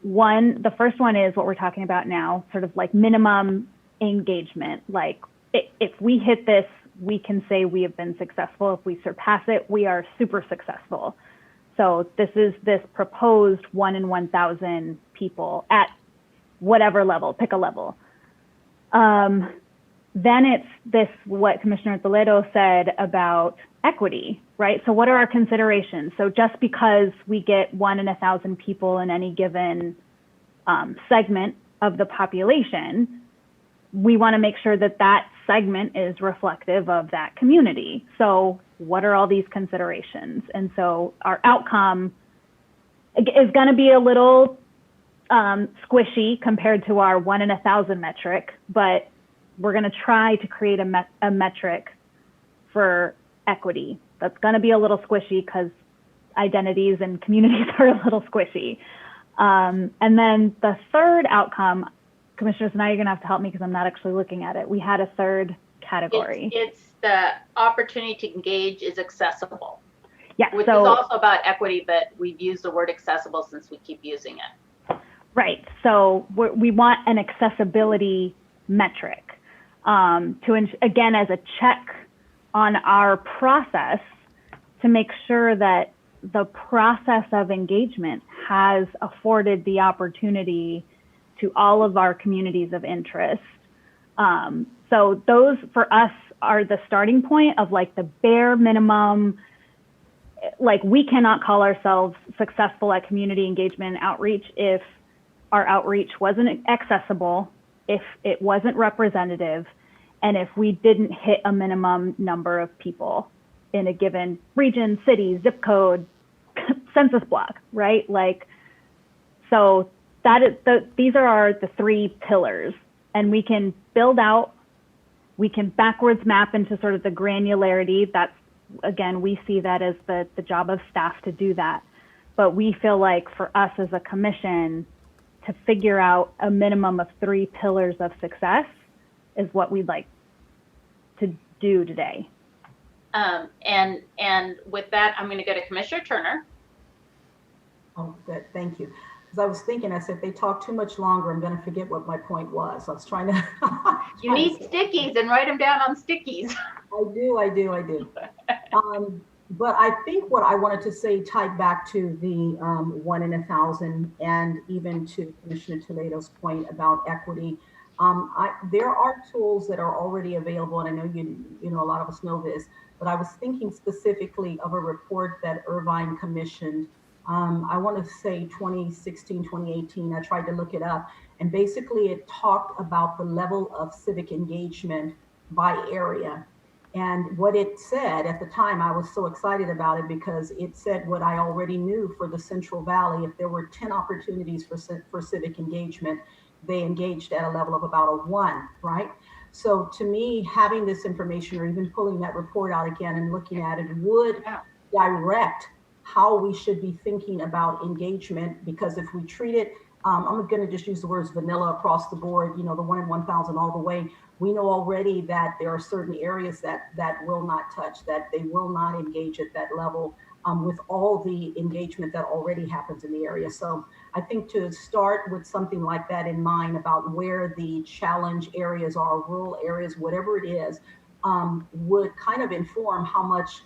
the first one is what we're talking about now, sort of like minimum engagement. Like if we hit this, we can say we have been successful. If we surpass it, we are super successful. So this is this proposed 1 in 1,000 people at whatever level, pick a level. Then it's this, what Commissioner Toledo said about equity, right? So what are our considerations? So just because we get 1 in 1,000 people in any given segment of the population, we want to make sure that that segment is reflective of that community. So what are all these considerations? And so our outcome is going to be a little squishy compared to our 1 in 1,000 metric, but we're going to try to create a metric for equity. That's going to be a little squishy because identities and communities are a little squishy. And then the third outcome, Commissioner, so now you're going to have to help me because I'm not actually looking at it. We had a third category. It's the opportunity to engage is accessible. Yeah, which is also about equity, but we've used the word accessible since we keep using it. Right. So we want an accessibility metric again, as a check on our process to make sure that the process of engagement has afforded the opportunity to all of our communities of interest. So those for us are the starting point of like the bare minimum. Like we cannot call ourselves successful at community engagement and outreach if our outreach wasn't accessible, if it wasn't representative, And if we didn't hit a minimum number of people in a given region, city, zip code, census block, right? Like, so that is these are the 3 pillars, and we can build out, we can backwards map into sort of the granularity. That's, again, we see that as the job of staff to do that. But we feel like for us as a commission to figure out a minimum of 3 pillars of success is what we'd like to do today. And with that, I'm going to go to Commissioner Turner. Oh, good. Thank you. Because I was thinking, I said, if they talk too much longer, I'm going to forget what my point was. I was trying to. You need stickies and write them down on stickies. I do. But I think what I wanted to say tied back to the 1 in 1,000 and even to Commissioner Toledo's point about equity. There are tools that are already available, and I know you know a lot of us know this, but I was thinking specifically of a report that Irvine commissioned. I want to say 2016, 2018. I tried to look it up, and basically it talked about the level of civic engagement by area. And what it said at the time, I was so excited about it because it said what I already knew for the Central Valley. If there were 10 opportunities for civic engagement, they engaged at a level of about a 1, right? So to me, having this information or even pulling that report out again and looking at it would direct how we should be thinking about engagement, because if we treat it, I'm going to just use the words vanilla across the board, you know, the 1 in 1,000 all the way. We know already that there are certain areas that will not touch, that they will not engage at that level with all the engagement that already happens in the area. So I think to start with something like that in mind about where the challenge areas are, rural areas, whatever it is, would kind of inform how much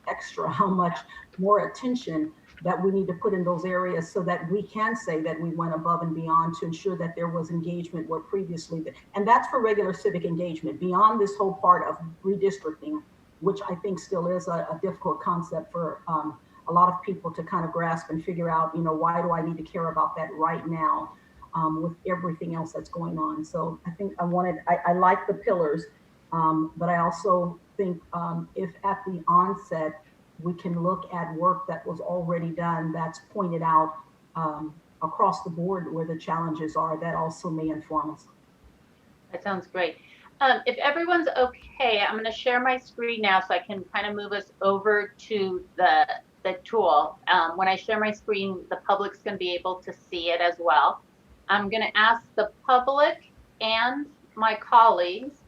extra, how much more attention that we need to put in those areas so that we can say that we went above and beyond to ensure that there was engagement where previously, and that's for regular civic engagement, beyond this whole part of redistricting, which I think still is a difficult concept for a lot of people to kind of grasp and figure out, you know, why do I need to care about that right now with everything else that's going on. So I think I like the pillars, but I also think if at the onset, we can look at work that was already done that's pointed out across the board where the challenges are, that also may inform us. That sounds great. If everyone's okay, I'm going to share my screen now so I can kind of move us over to the tool. When I share my screen, the public's going to be able to see it as well. I'm going to ask the public and my colleagues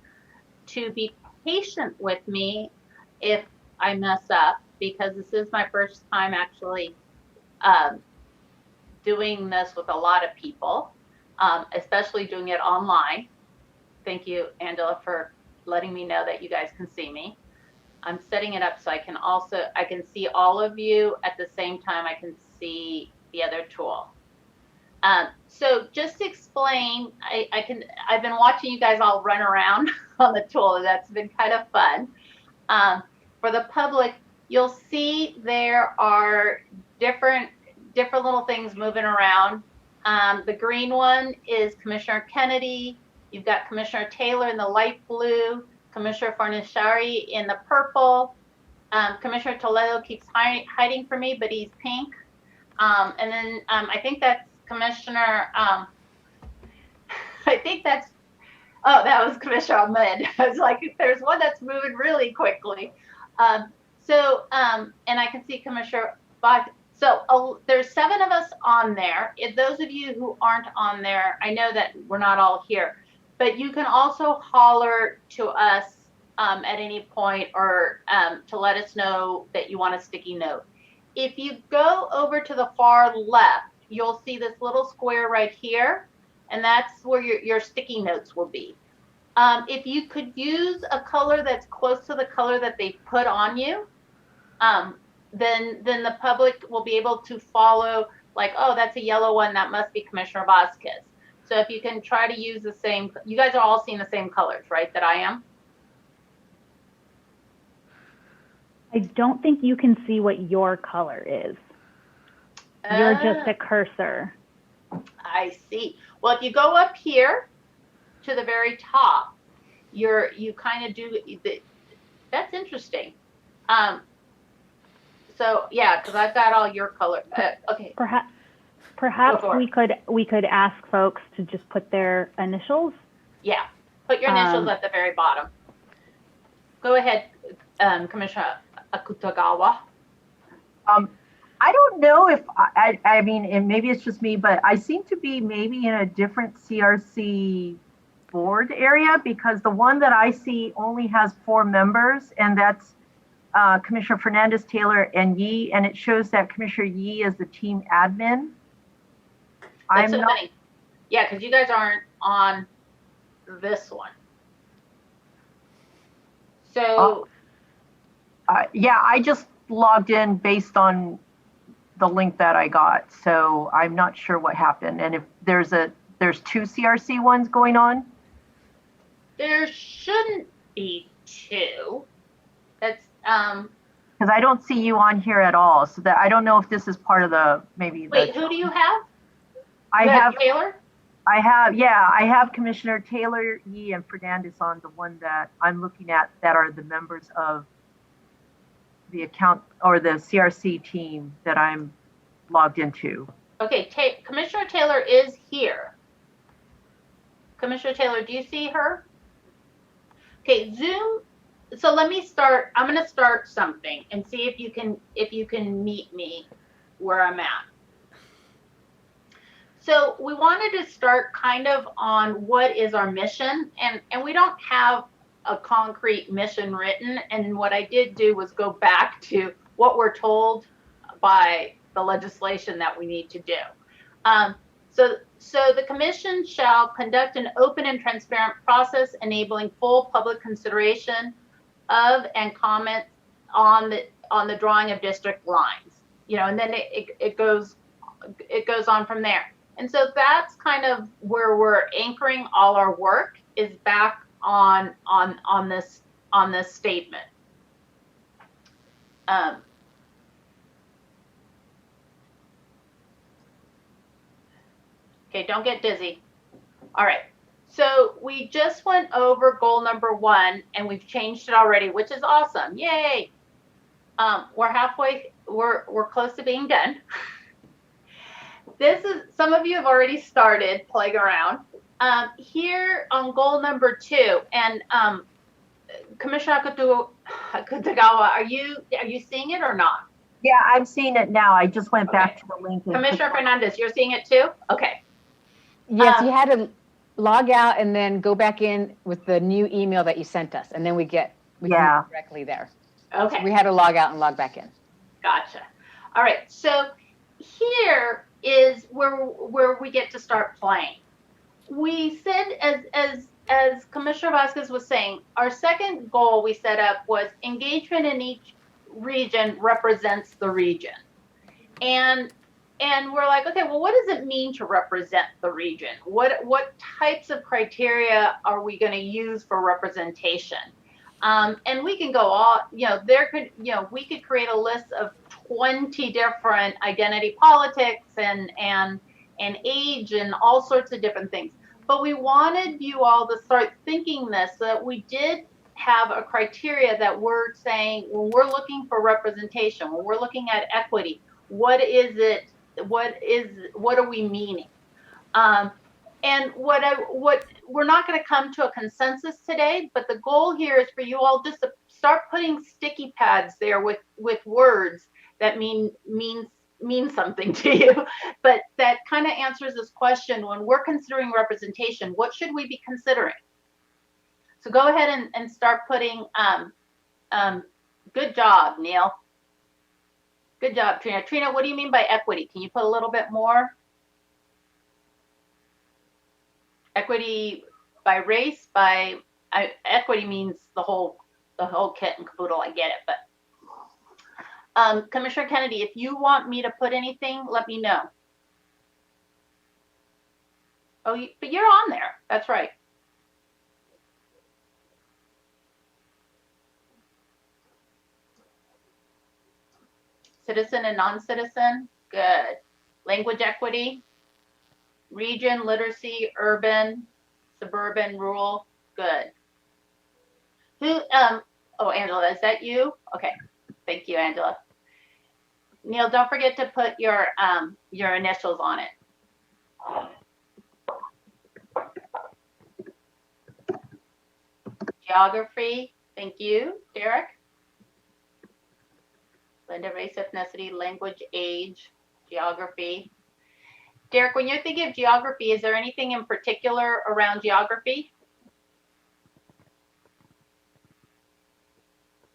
to be patient with me if I mess up, because this is my first time actually doing this with a lot of people, especially doing it online. Thank you, Angela, for letting me know that you guys can see me. I'm setting it up so I can see all of you at the same time I can see the other tool. So just to explain, I've been watching you guys all run around on the tool, and that's been kind of fun. For the public, you'll see there are different little things moving around. The green one is Commissioner Kennedy. You've got Commissioner Taylor in the light blue, Commissioner Fornashari in the purple. Commissioner Toledo keeps hiding from me, but he's pink. And then I think that's Commissioner, oh, that was Commissioner Ahmed. I was like, there's one that's moving really quickly. And I can see Commissioner Bach. So there's 7 of us on there. If those of you who aren't on there, I know that we're not all here, but you can also holler to us at any point or to let us know that you want a sticky note. If you go over to the far left, you'll see this little square right here, and that's where your sticky notes will be. If you could use a color that's close to the color that they put on you, then the public will be able to follow, like, oh, that's a yellow one, that must be Commissioner Vasquez. So if you can try to use the same, you guys are all seeing the same colors, right, that I am? I don't think you can see what your color is. You're just a cursor. I see. Well, if you go up here to the very top, you kind of do, that's interesting. So yeah, because I've got all your color. Okay. Perhaps Go for it. we could ask folks to just put their initials. Yeah, put your initials at the very bottom. Go ahead, Commissioner Akutagawa. I don't know if I mean, and maybe it's just me, but I seem to be maybe in a different CRC board area, because the one that I see only has 4 members, and that's Commissioner Fernandez, Taylor, and Yee, and it shows that Commissioner Yee is the team admin. That's so funny. Yeah, because you guys aren't on this one. So. Yeah, I just logged in based on the link that I got, so I'm not sure what happened. And if there's 2 CRC ones going on? There shouldn't be 2. That's because I don't see you on here at all, so that I don't know if this is part of the Wait, who do you have? I have Taylor. I have Commissioner Taylor, Yee, and Fernandez on the one that I'm looking at that are the members of the account or the CRC team that I'm logged into. Okay, Commissioner Taylor is here. Commissioner Taylor, do you see her? Okay, Zoom. So let me start. I'm going to start something and see if you can meet me where I'm at. So we wanted to start kind of on what is our mission, and we don't have a concrete mission written. And what I did do was go back to what we're told by the legislation that we need to do. So the commission shall conduct an open and transparent process enabling full public consideration of and comment on the drawing of district lines. And then it goes on from there. And so that's kind of where we're anchoring all our work, is back on this statement. Okay, don't get dizzy. All right. So we just went over goal number 1, and we've changed it already, which is awesome. Yay. We're halfway. We're close to being done. This is, some of you have already started playing around. Here on goal number 2, and Commissioner Akutagawa, are you seeing it or not? Yeah, I'm seeing it now. I just went back to the link. Commissioner Fernandez, you're seeing it too? Okay. Yes, you had to log out and then go back in with the new email that you sent us, and then we can meet directly there. Okay. So we had to log out and log back in. Gotcha. All right. So here is where we get to start playing. We said, as Commissioner Vasquez was saying, our second goal we set up was engagement in each region represents the region. And we're like, okay, well, what does it mean to represent the region? What types of criteria are we going to use for representation? And we can go all, we could create a list of 20 different identity politics and age and all sorts of different things. But we wanted you all to start thinking this, so that we did have a criteria that we're saying when we're looking for representation, when we're looking at equity, what is it? What are we meaning? And what we're not going to come to a consensus today, but the goal here is for you all just to start putting sticky pads there with words that mean something to you, but that kind of answers this question. When we're considering representation, what should we be considering? So go ahead and start putting, good job, Neil. Good job, Trina. Trina, what do you mean by equity? Can you put a little bit more? Equity by race, equity means the whole kit and caboodle. I get it, but Commissioner Kennedy, if you want me to put anything, let me know. Oh, but you're on there. That's right. Citizen and non-citizen, good. Language equity, region, literacy, urban, suburban, rural, good. Who, oh, Angela, is that you? Okay, thank you, Angela. Neil, don't forget to put your initials on it. Geography, thank you, Derek. Linda, race, ethnicity, language, age, geography. Derek, when you're thinking of geography, is there anything in particular around geography?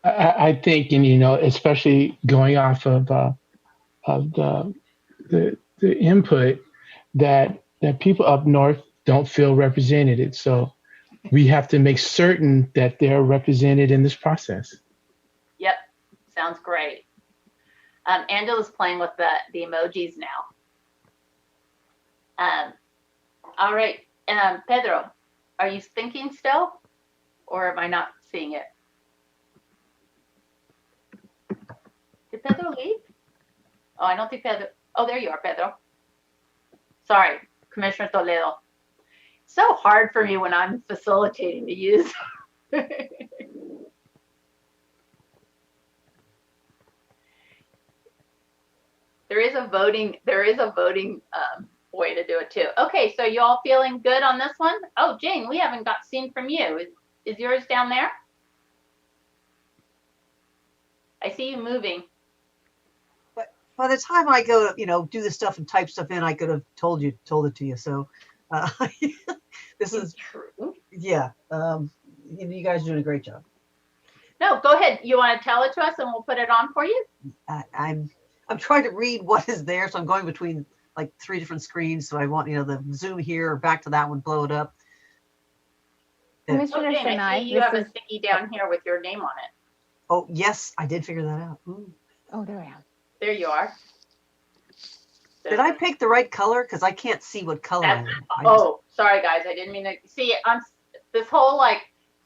I think, and especially going off of the input that people up north don't feel represented. So we have to make certain that they're represented in this process. Yep, sounds great. Angela's playing with the emojis now. All right, Pedro, are you thinking still, or am I not seeing it? Did Pedro leave? Oh, I don't think Pedro. Oh, there you are, Pedro. Sorry, Commissioner Toledo. It's so hard for me when I'm facilitating to use. There is a voting way to do it too. Okay, so you all feeling good on this one? Oh, Jane, we haven't seen from you. Is yours down there? I see you moving. But by the time I go to, do this stuff and type stuff in, I could have told it to you. So this is true. Yeah. You guys are doing a great job. No, go ahead. You want to tell it to us and we'll put it on for you? I'm trying to read what is there, so I'm going between like 3 different screens. So I want the zoom here or back to that one, blow it up. Commissioner Jane, I Sinai, see you have a sticky down here with your name on it. Oh yes, I did figure that out. Ooh. Oh, there I am. There you are. Did I pick the right color? Because I can't see what color I am. Oh, sorry guys, I didn't mean to see. I'm this whole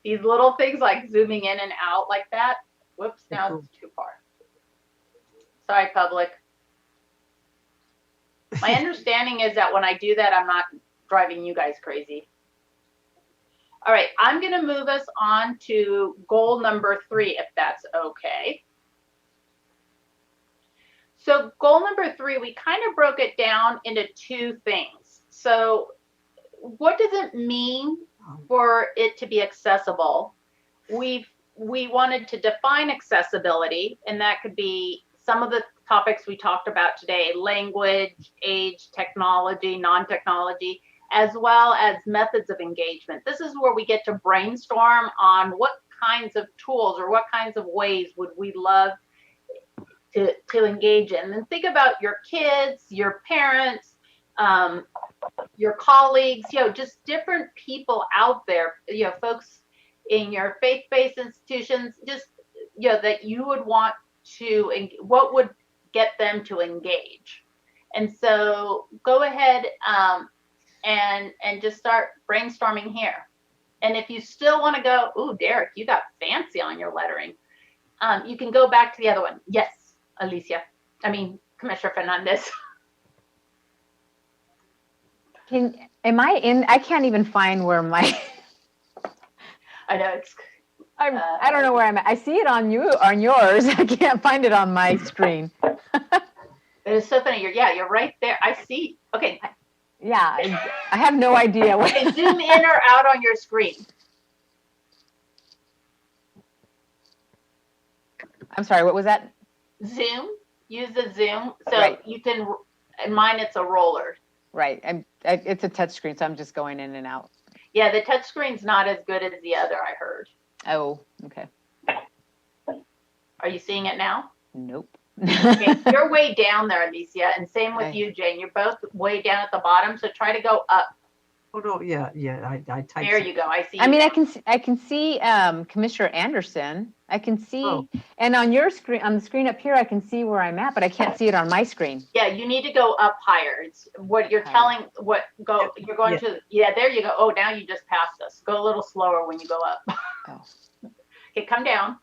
these little things zooming in and out like that. Whoops, now it's too far. Sorry, public. My understanding is that when I do that, I'm not driving you guys crazy. All right, I'm going to move us on to goal number 3, if that's okay. So goal number 3, we kind of broke it down into 2 things. So what does it mean for it to be accessible? We wanted to define accessibility, and that could be some of the topics we talked about today: language, age, technology, non-technology, as well as methods of engagement. This is where we get to brainstorm on what kinds of tools or what kinds of ways would we love to engage in. And think about your kids, your parents, your colleagues, just different people out there, folks in your faith-based institutions, just, that you would want to, what would get them to engage. And so go ahead and just start brainstorming here. And if you still want to go, ooh, Derek, you got fancy on your lettering. You can go back to the other one. Yes, Alicia. Commissioner Fernandez. Am I in? I can't even find where my. I know it's. I don't know where I'm at. I see it on yours. I can't find it on my screen. It's so funny. You're right there. I see. Okay. Yeah, I have no idea. Okay, zoom in or out on your screen. I'm sorry, what was that? Zoom. Use the zoom. So right. You can, in mine it's a roller. Right. It's a touch screen, so I'm just going in and out. Yeah, the touch screen's not as good as the other, I heard. Oh, okay. Are you seeing it now? Nope. Okay, you're way down there, Alicia, and same with you, Jane. You're both way down at the bottom, so try to go up. Oh no, yeah. I typed. There you go. I see. I mean, I can see Commissioner Anderson. I can see, and on your screen, on the screen up here, I can see where I'm at, but I can't see it on my screen. Yeah, you need to go up higher. It's what you're telling. You're going to. Yeah, there you go. Oh, now you just passed us. Go a little slower when you go up. Oh. Okay, come down.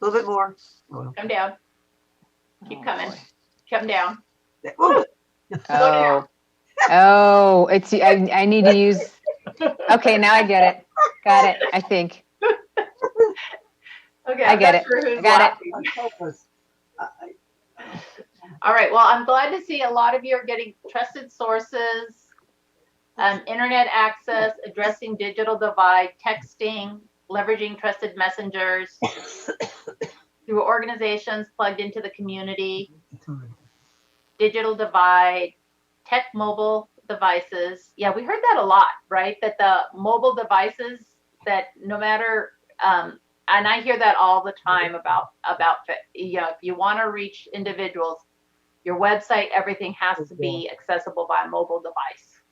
A little bit more. Come down. Keep coming. Boy. Come down. Oh. Oh, it's I need to use. Okay, now I get it. Got it. I think. Okay, I I'm get not it. sure I who's got it. laughing. Help us. All right, well, I'm glad to see a lot of you are getting trusted sources, internet access, addressing digital divide, texting, leveraging trusted messengers through organizations plugged into the community, digital divide, tech mobile devices. Yeah, we heard that a lot, right? That the mobile devices that no matter, and I hear that all the time about, you know, if you want to reach individuals, your website, everything has to be accessible by a mobile device.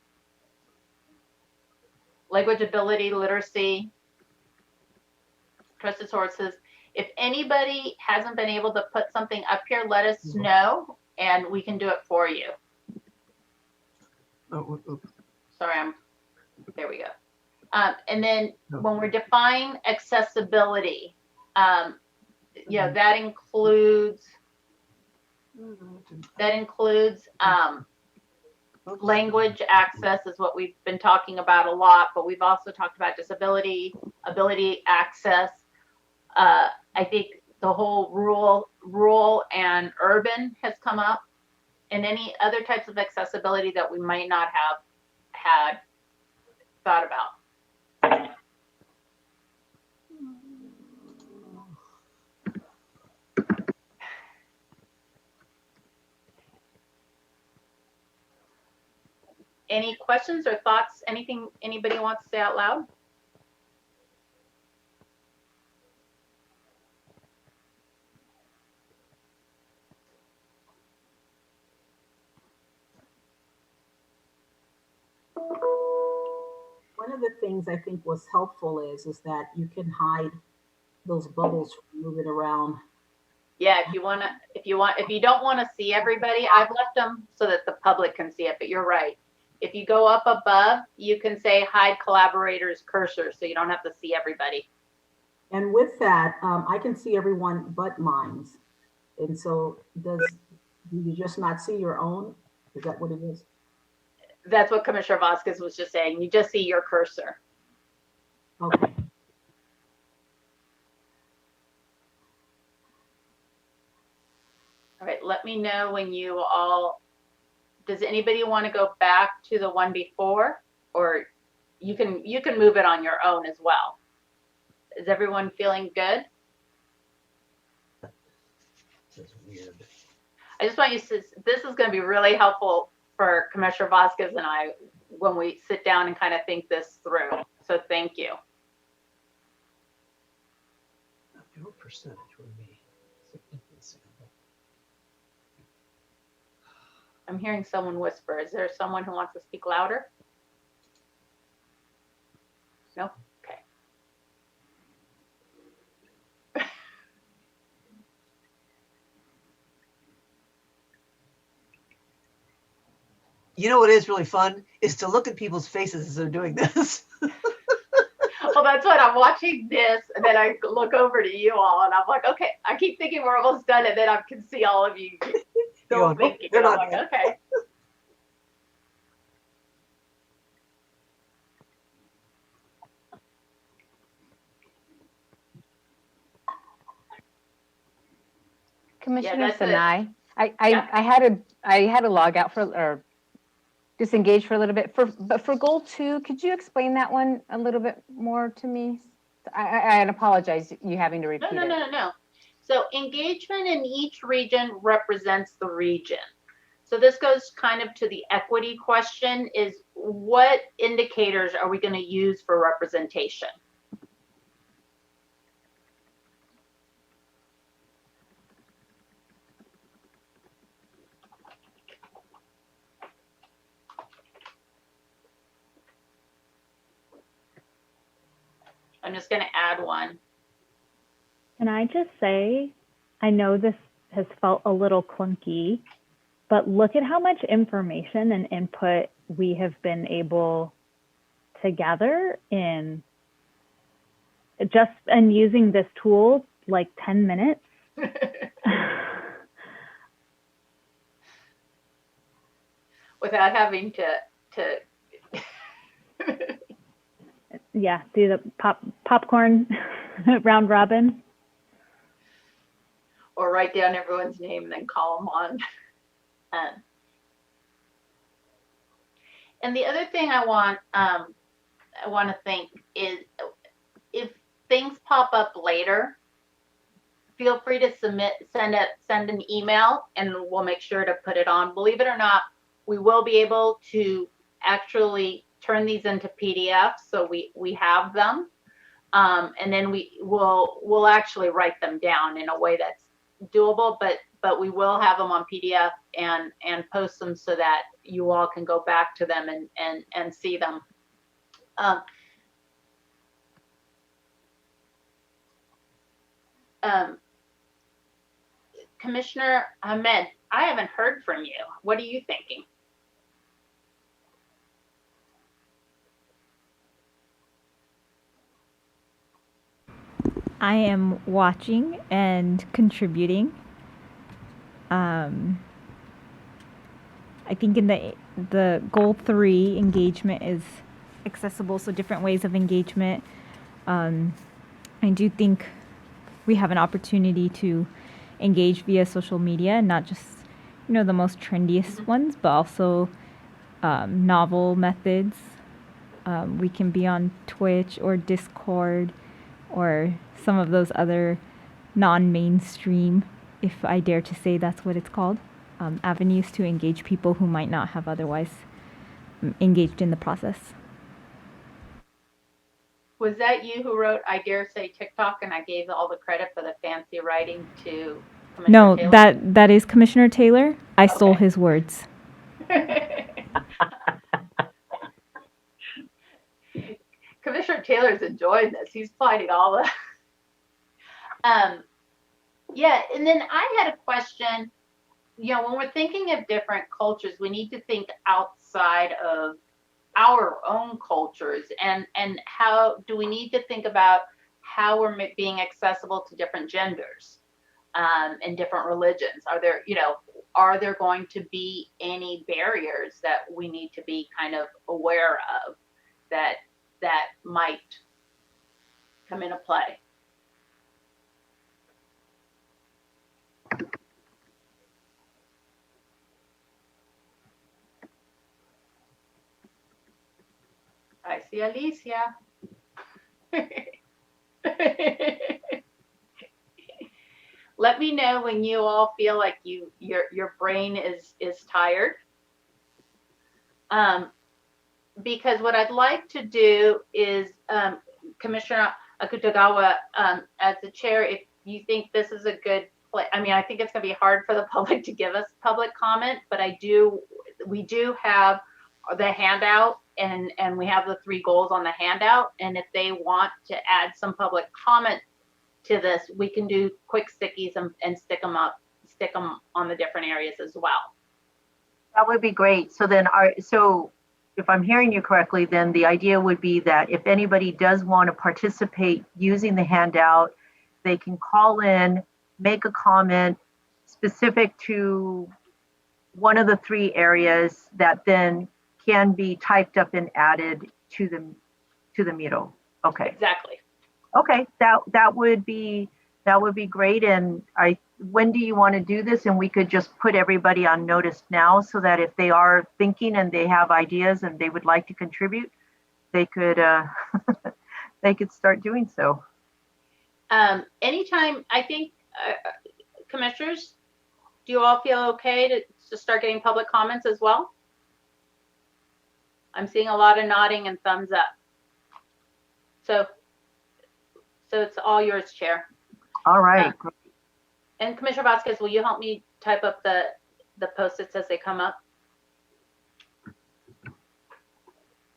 Language ability, literacy, trusted sources. If anybody hasn't been able to put something up here, let us know and we can do it for you. Sorry, there we go. And then when we're defining accessibility, you know, that includes language access is what we've been talking about a lot, but we've also talked about disability, ability access. I think the whole rural and urban has come up, and any other types of accessibility that we might not have had thought about. Any questions or thoughts? Anything anybody wants to say out loud? One of the things I think was helpful is that you can hide those bubbles from moving around. Yeah, if you don't want to see everybody, I've left them so that the public can see it, but you're right. If you go up above, you can say hide collaborators cursor so you don't have to see everybody. And with that, I can see everyone but mine. And so do you just not see your own? Is that what it is? That's what Commissioner Vasquez was just saying. You just see your cursor. Okay. All right, let me know when you all, does anybody want to go back to the one before, or you can move it on your own as well. Is everyone feeling good? This is weird. I just want you to, this is going to be really helpful for Commissioner Vasquez and I when we sit down and kind of think this through. So thank you. Your percentage would be significantly sample. I'm hearing someone whisper. Is there someone who wants to speak louder? No? Okay. You know what is really fun is to look at people's faces as they're doing this. Well, that's what I'm watching this, and then I look over to you all, and I'm like, okay, I keep thinking we're almost done, and then I can see all of you still thinking. They're I'm not like, okay. Commissioner that's it. Sinai, I had to log out for or disengage for a little bit. But for goal 2, could you explain that one a little bit more to me? I apologize you having to repeat it. No. So engagement in each region represents the region. So this goes kind of to the equity question, is what indicators are we going to use for representation? I'm just going to add one. Can I just say, I know this has felt a little clunky, but look at how much information and input we have been able to gather in just and using this tool like 10 minutes. Without having to Yeah, do the popcorn round robin. write down everyone's name and then call them on. And the other thing I want to think is, if things pop up later, feel free to send an email, and we'll make sure to put it on. Believe it or not, we will be able to actually turn these into PDFs, so we have them, and then we'll actually write them down in a way that's doable, but we will have them on PDF and post them so that you all can go back to them and see them. Commissioner Ahmed, I haven't heard from you. What are you thinking? I am watching and contributing. I think in the goal 3, engagement is accessible, so different ways of engagement. I do think we have an opportunity to engage via social media, not just the most trendiest ones, but also novel methods. We can be on Twitch or Discord or some of those other non-mainstream, if I dare to say that's what it's called, avenues to engage people who might not have otherwise engaged in the process. Was that you who wrote, I dare say TikTok, and I gave all the credit for the fancy writing to Commissioner No, Taylor? that is Commissioner Taylor. I stole his words. Commissioner Taylor's enjoying this. He's finding all the yeah, and then I had a question. When we're thinking of different cultures, we need to think outside of our own cultures, and how do we need to think about how we're being accessible to different genders and different religions? Are there going to be any barriers that we need to be kind of aware of that might come into play? I see Alicia. Let me know when you all feel like your brain is tired. Because what I'd like to do is, Commissioner Akutagawa, as the chair, if you think this is a good play, I think it's going to be hard for the public to give us public comment, but we do have the handout, and we have the 3 goals on the handout, and if they want to add some public comment to this, we can do quick stickies and stick them on the different areas as well. That would be great. So then, if I'm hearing you correctly, then the idea would be that if anybody does want to participate using the handout, they can call in, make a comment specific to one of the 3 areas that then can be typed up and added to the Miro. Okay. Exactly. Okay, that would be great. And when do you want to do this? And we could just put everybody on notice now, so that if they are thinking and they have ideas and they would like to contribute, they could they could start doing so. Anytime, I think, commissioners, do you all feel okay to start getting public comments as well? I'm seeing a lot of nodding and thumbs up. So it's all yours, Chair. All right. And Commissioner Vasquez, will you help me type up the post-its as they come up?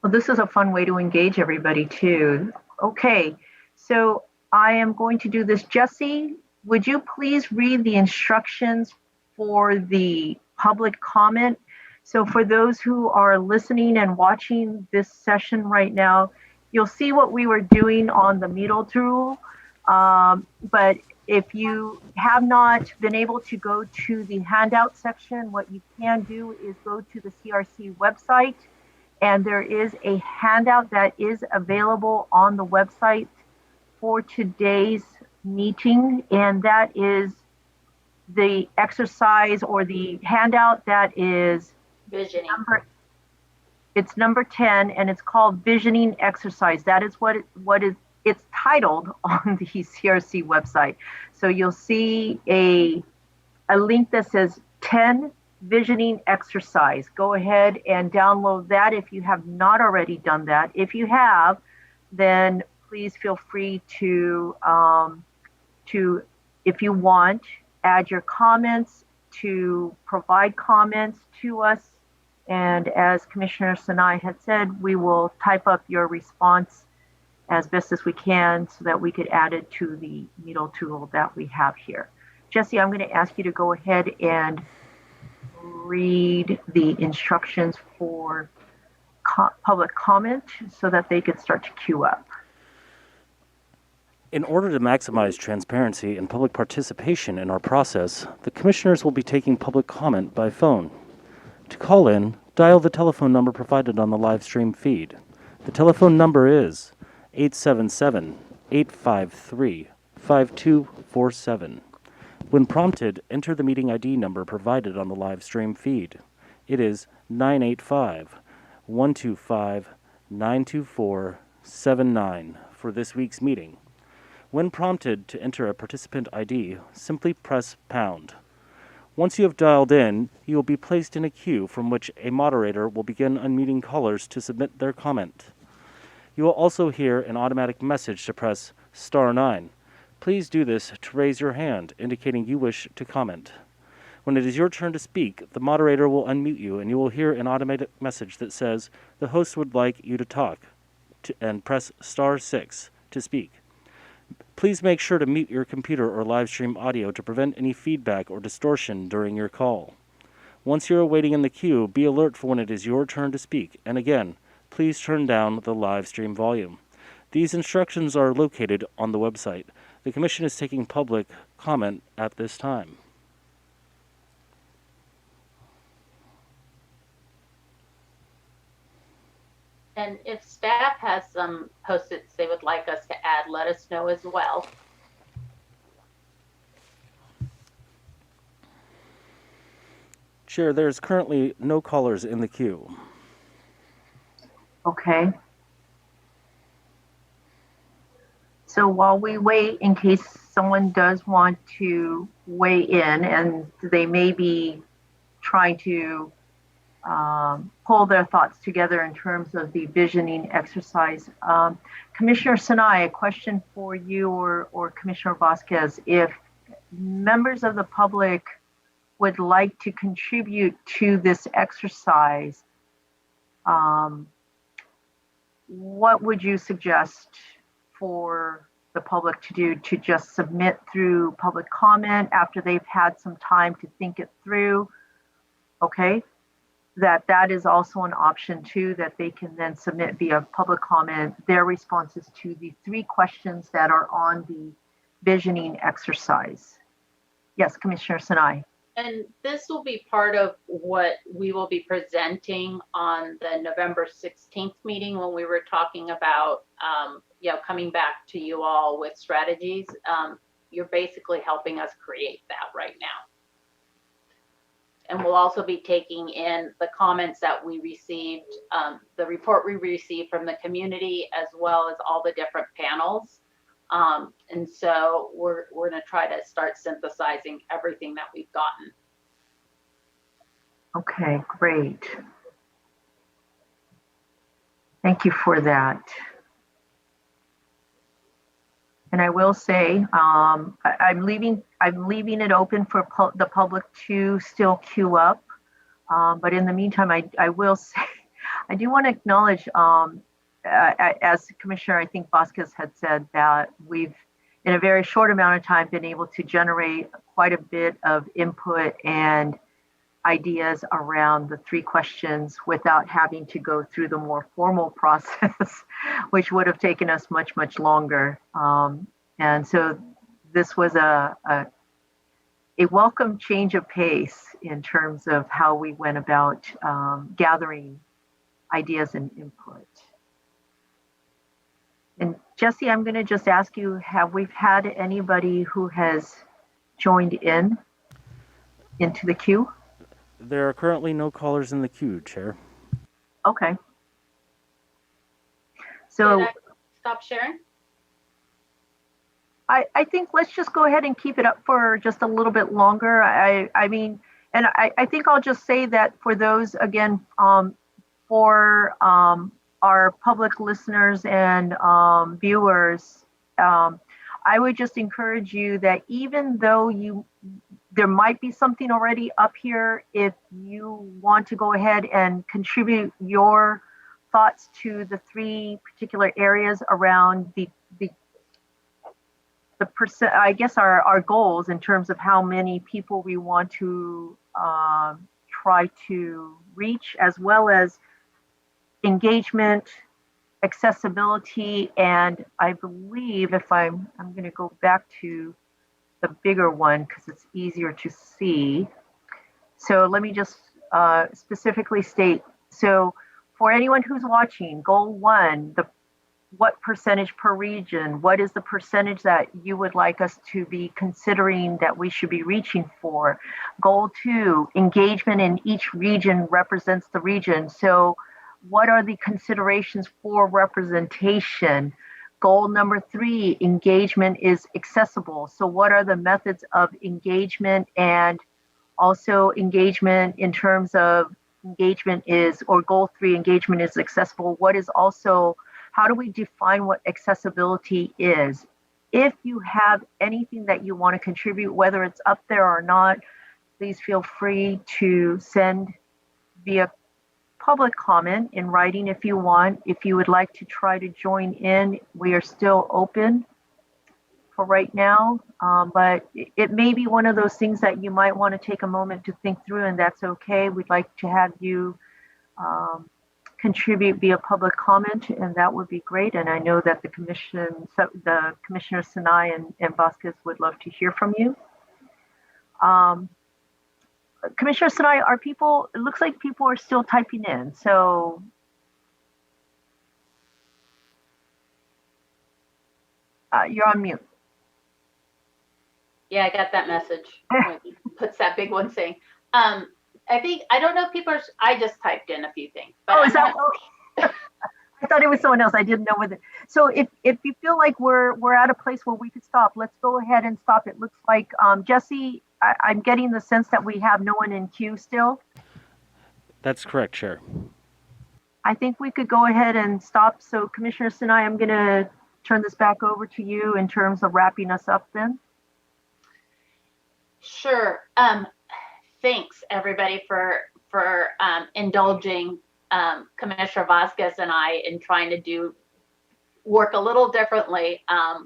Well, this is a fun way to engage everybody too. Okay, so I am going to do this. Jesse, would you please read the instructions for the public comment? So for those who are listening and watching this session right now, you'll see what we were doing on the Miro tool. But if you have not been able to go to the handout section, what you can do is go to the CRC website, and there is a handout that is available on the website for today's meeting, and that is the exercise or the handout that is Visioning. it's number 10, and it's called Visioning Exercise. That is it's titled on the CRC website. So you'll see a link that says 10 Visioning Exercise. Go ahead and download that if you have not already done that. If you have, then please feel free to if you want, add your comments, to provide comments to us. And as Commissioner Sinai had said, we will type up your response as best as we can so that we could add it to the Needle tool that we have here. Jesse, I'm going to ask you to go ahead and read the instructions for public comment so that they could start to queue up. In order to maximize transparency and public participation in our process, the commissioners will be taking public comment by phone. To call in, dial the telephone number provided on the live stream feed. The telephone number is 877-853-5247. When prompted, enter the meeting ID number provided on the live stream feed. It is 985-125-924-79 for this week's meeting. When prompted to enter a participant ID, simply press pound. Once you have dialed in, you will be placed in a queue from which a moderator will begin unmuting callers to submit their comment. You will also hear an automatic message to press *9. Please do this to raise your hand, indicating you wish to comment. When it is your turn to speak, the moderator will unmute you and you will hear an automatic message that says the host would like you to talk, and press *6 to speak. Please make sure to mute your computer or live stream audio to prevent any feedback or distortion during your call. Once you are waiting in the queue, be alert for when it is your turn to speak, and again, please turn down the live stream volume. These instructions are located on the website. The Commission is taking public comment at this time. And if staff has some post-its they would like us to add, let us know as well. Chair, there's currently no callers in the queue. Okay. So while we wait, in case someone does want to weigh in, and they may be trying to pull their thoughts together in terms of the visioning exercise. Commissioner Sinai, a question for you or Commissioner Vasquez. If members of the public would like to contribute to this exercise, what would you suggest for the public to do? To just submit through public comment after they've had some time to think it through? Okay. That is also an option too, that they can then submit via public comment their responses to the 3 questions that are on the visioning exercise. Yes, Commissioner Sinai. And this will be part of what we will be presenting on the November 16th meeting when we were talking about, coming back to you all with strategies. You're basically helping us create that right now. And we'll also be taking in the comments that we received, the report we received from the community, as well as all the different panels. And so we're going to try to start synthesizing everything that we've gotten. Okay, great. Thank you for that. And I will say, I'm leaving it open for the public to still queue up. But in the meantime, I will say, I do want to acknowledge, as Commissioner, I think Vasquez had said, that we've, in a very short amount of time, been able to generate quite a bit of input and ideas around the 3 questions without having to go through the more formal process, which would have taken us much, much longer. And so this was a welcome change of pace in terms of how we went about gathering ideas and input. And Jesse, I'm going to just ask you, have we had anybody who has joined in? into the queue? There are currently no callers in the queue, Chair. Okay. So Did I stop sharing? I think let's just go ahead and keep it up for just a little bit longer. I mean, and I think I'll just say that for those, again, for our public listeners and viewers, I would just encourage you that even though there might be something already up here, if you want to go ahead and contribute your thoughts to the three particular areas around the percent, I guess our goals in terms of how many people we want to try to reach, as well as engagement, accessibility, and I believe if I'm going to go back to the bigger one because it's easier to see. So let me just specifically state, so for anyone who's watching, goal 1, what percentage per region, what is the percentage that you would like us to be considering that we should be reaching for? Goal 2, engagement in each region represents the region. So what are the considerations for representation? Goal number 3, engagement is accessible. So what are the methods of engagement, and also engagement in terms of engagement is, or goal 3, engagement is accessible. What is also, how do we define what accessibility is? If you have anything that you want to contribute, whether it's up there or not, please feel free to send via public comment in writing if you want. If you would like to try to join in, we are still open for right now, but it may be one of those things that you might want to take a moment to think through, and that's okay. We'd like to have you contribute via public comment, and that would be great. And I know that the Commissioner Sinai and Vasquez would love to hear from you. Commissioner Sinai, it looks like people are still typing in, so. You're on mute. Yeah, I got that message. Puts that big one saying, I don't know if people are, I just typed in a few things. But is that? I thought it was someone else. I didn't know whether. So if you feel like we're at a place where we could stop, let's go ahead and stop. It looks like, Jesse, I'm getting the sense that we have no one in queue still. That's correct, Chair. I think we could go ahead and stop. So Commissioner Sinai, I'm going to turn this back over to you in terms of wrapping us up then. Sure. Thanks everybody for indulging Commissioner Vasquez and I in trying to work a little differently.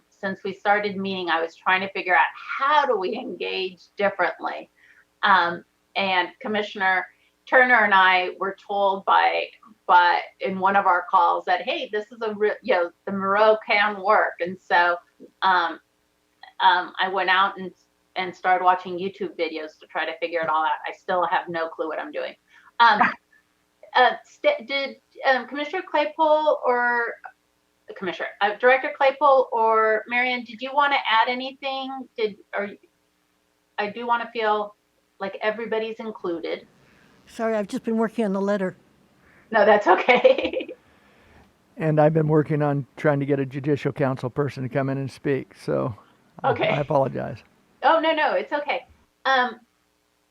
Since we started meeting, I was trying to figure out how do we engage differently. And Commissioner Turner and I were told by in one of our calls that, hey, this is the Moreau can work. And so I went out and started watching YouTube videos to try to figure it all out. I still have no clue what I'm doing. Did Commissioner Claypool or Director Claypool or Marion, did you want to add anything? I do want to feel like everybody's included. Sorry, I've just been working on the letter. No, that's okay. And I've been working on trying to get a judicial council person to come in and speak. So okay. I apologize. Oh, no, it's okay.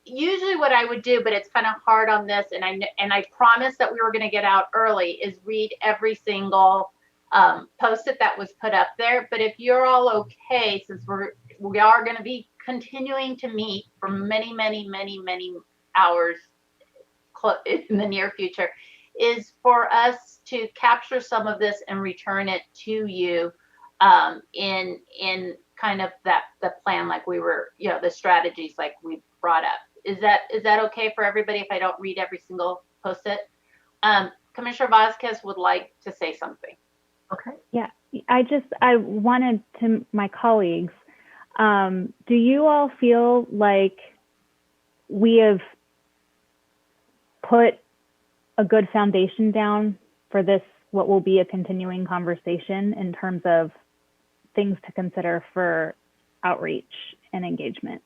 Usually what I would do, but it's kind of hard on this, and I promised that we were going to get out early, is read every single post-it that was put up there. But if you're all okay, since we are going to be continuing to meet for many, many, many, many hours in the near future, is for us to capture some of this and return it to you in kind of the plan, like we were, the strategies like we brought up. Is that okay for everybody if I don't read every single post-it? Commissioner Vasquez would like to say something. Okay. Yeah, I wanted to, my colleagues, do you all feel like we have put a good foundation down for this, what will be a continuing conversation in terms of things to consider for outreach and engagement?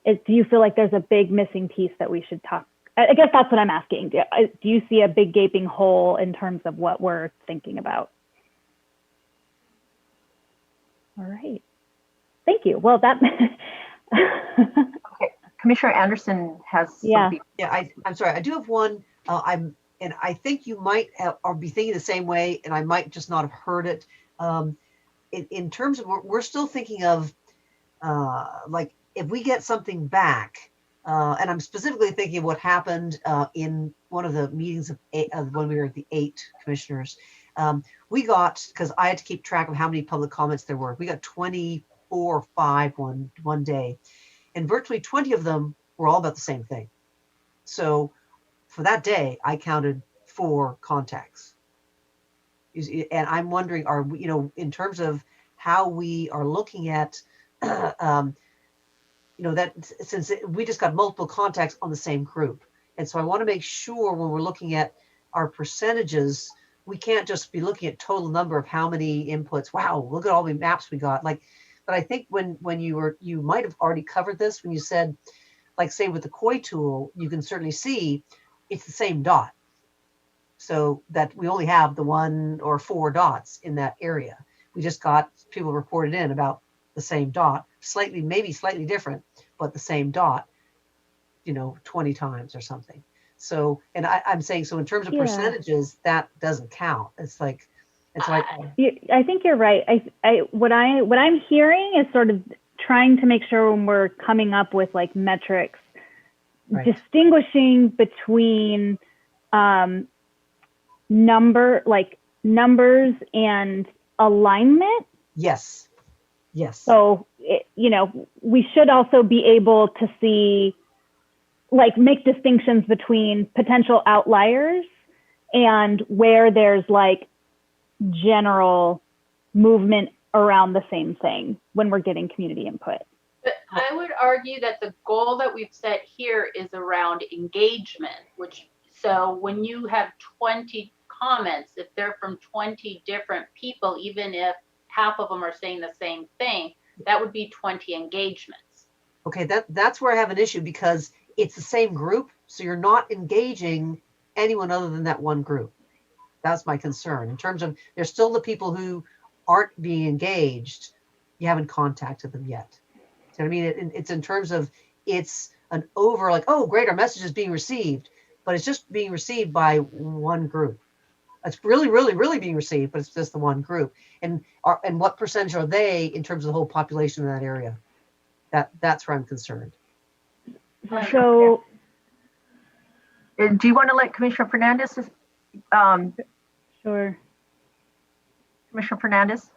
do you feel like there's a big missing piece that we should talk? I guess that's what I'm asking. Do you see a big gaping hole in terms of what we're thinking about? All right. Thank you. Well, that. Okay. Commissioner Anderson has something. Yeah, I'm sorry. I do have one. And I think you might or be thinking the same way, and I might just not have heard it. In terms of, we're still thinking of, like, if we get something back, and I'm specifically thinking of what happened in one of the meetings of when we were at the 8 commissioners. We got, because I had to keep track of how many public comments there were. We got 24 or 5 one day, and virtually 20 of them were all about the same thing. So for that day, I counted 4 contacts. And I'm wondering, are we, in terms of how we are looking at, that since we just got multiple contacts on the same group. And so I want to make sure when we're looking at our percentages, we can't just be looking at total number of how many inputs. Wow, look at all the maps we got. But I think when you might have already covered this when you said, like, say with the COI tool, you can certainly see it's the same dot. So that we only have the 1 or 4 dots in that area. We just got people reported in about the same dot, maybe slightly different, but the same dot, 20 times or something. So, and I'm saying, so in terms of percentages, that doesn't count. It's like, I think you're right. What I'm hearing is sort of trying to make sure when we're coming up with like metrics, right, distinguishing between numbers and alignment. Yes. So, we should also be able to see, like, make distinctions between potential outliers and where there's like general movement around the same thing when we're getting community input. But I would argue that the goal that we've set here is around engagement, so when you have 20 comments, if they're from 20 different people, even if half of them are saying the same thing, that would be 20 engagements. Okay, that's where I have an issue, because it's the same group, so you're not engaging anyone other than that one group. That's my concern. In terms of, there's still the people who aren't being engaged, you haven't contacted them yet. So I mean, it's in terms of, it's an over, like, oh great, our message is being received, but it's just being received by one group. It's really, really, really being received, but it's just the one group. And what percentage are they in terms of the whole population in that area? That's where I'm concerned. So, do you want to let Commissioner Fernandez? Sure. Commissioner Fernandez.